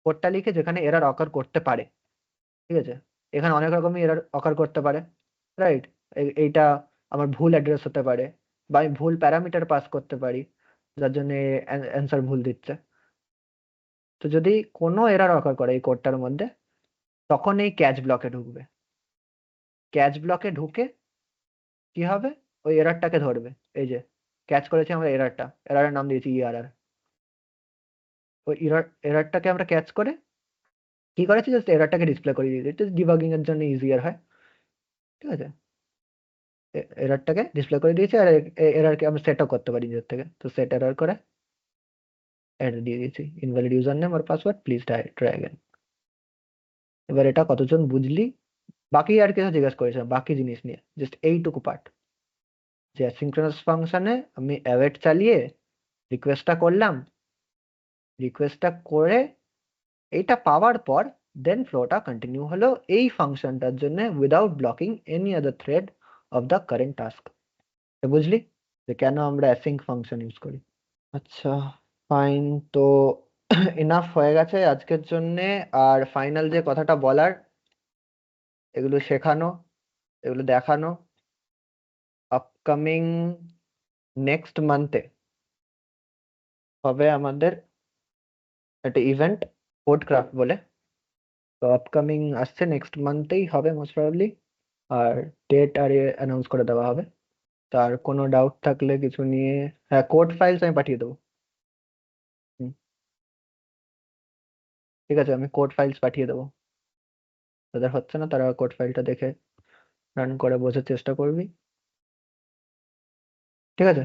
কোডটা লিখে যেখানে এরর অকার করতে পারে, ঠিক আছে। এখানে অনেক রকমই এরর অকার করতে পারে, রাইট। এইটা আমার ভুল অ্যাড্রেস হতে পারে, বা আমি ভুল প্যারামিটার পাস করতে পারি, যার জন্য অ্যান্সার ভুল দিচ্ছে। তো যদি কোনো এরর অকার করে এই কোডটার মধ্যে, তখন এই ক্যাচ ব্লকে ঢুকবে। ক্যাচ ব্লকে ঢুকে কি হবে, ওই এররটাকে ধরবে। এই যে ক্যাচ করেছি আমরা এররের নাম দিয়েছি ইআরআর। ওই এররটাকে আমরা ক্যাচ করে কি করেছি, জাস্ট এররটাকে ডিসপ্লে করে দিয়েছি, ডিবাগিং এর জন্য ইজিয়ার হয়, ঠিক আছে। এররটাকে ডিসপ্লে করে দিয়েছি, আর এররকে আমরা সেটও করতে পারি নিজের থেকে। তো সেট এরর করে এরর দিয়ে দিয়েছি, ইনভ্যালিড ইউজার নেম আর পাসওয়ার্ড, প্লিজ ট্রাই অ্যাগেন। এবার এটা কতজন বুঝলি, বাকি আর কিছু জিজ্ঞেস করেছে বাকি জিনিস নিয়ে, জাস্ট এইটুকু পার্ট, যে অ্যাসিনক্রনাস ফাংশনে আমি অ্যাওয়েট চালিয়ে রিকোয়েস্টটা করলাম, রিকোয়েস্টটা করে এইটা পাওয়ার পর দেন ফ্লোটা কন্টিনিউ হলো এই ফাংশনটার জন্য without blocking any other thread of the current task. বুঝলি যে কেন আমরা অ্যাসিঙ্ক ফাংশন ইউজ করি। আচ্ছা ফাইন, তো এনাফ হয়ে গেছে আজকের জন্যে। আর ফাইনাল যে কথাটা বলার, এগুলো শেখানো, এগুলো দেখানো, আপকামিং নেক্সট মান্থে হবে আমাদের একটা ইভেন্ট কোড ক্রাফট বলে। তো আপকামিং আসছে, নেক্সট মান্থেই হবে মোস্ট প্রবাবলি, আর ডেট আর অ্যানাউন্স করে দেওয়া হবে। তার কোনো ডাউট থাকলে কিছু নিয়ে, হ্যাঁ কোড ফাইলস আমি পাঠিয়ে দেবো। হুম, ঠিক আছে, আমি কোড ফাইলস পাঠিয়ে দেবো। যাদের হচ্ছে না তারা কোড ফাইলটা দেখে রান করে বোঝার চেষ্টা করবি, ঠিক আছে।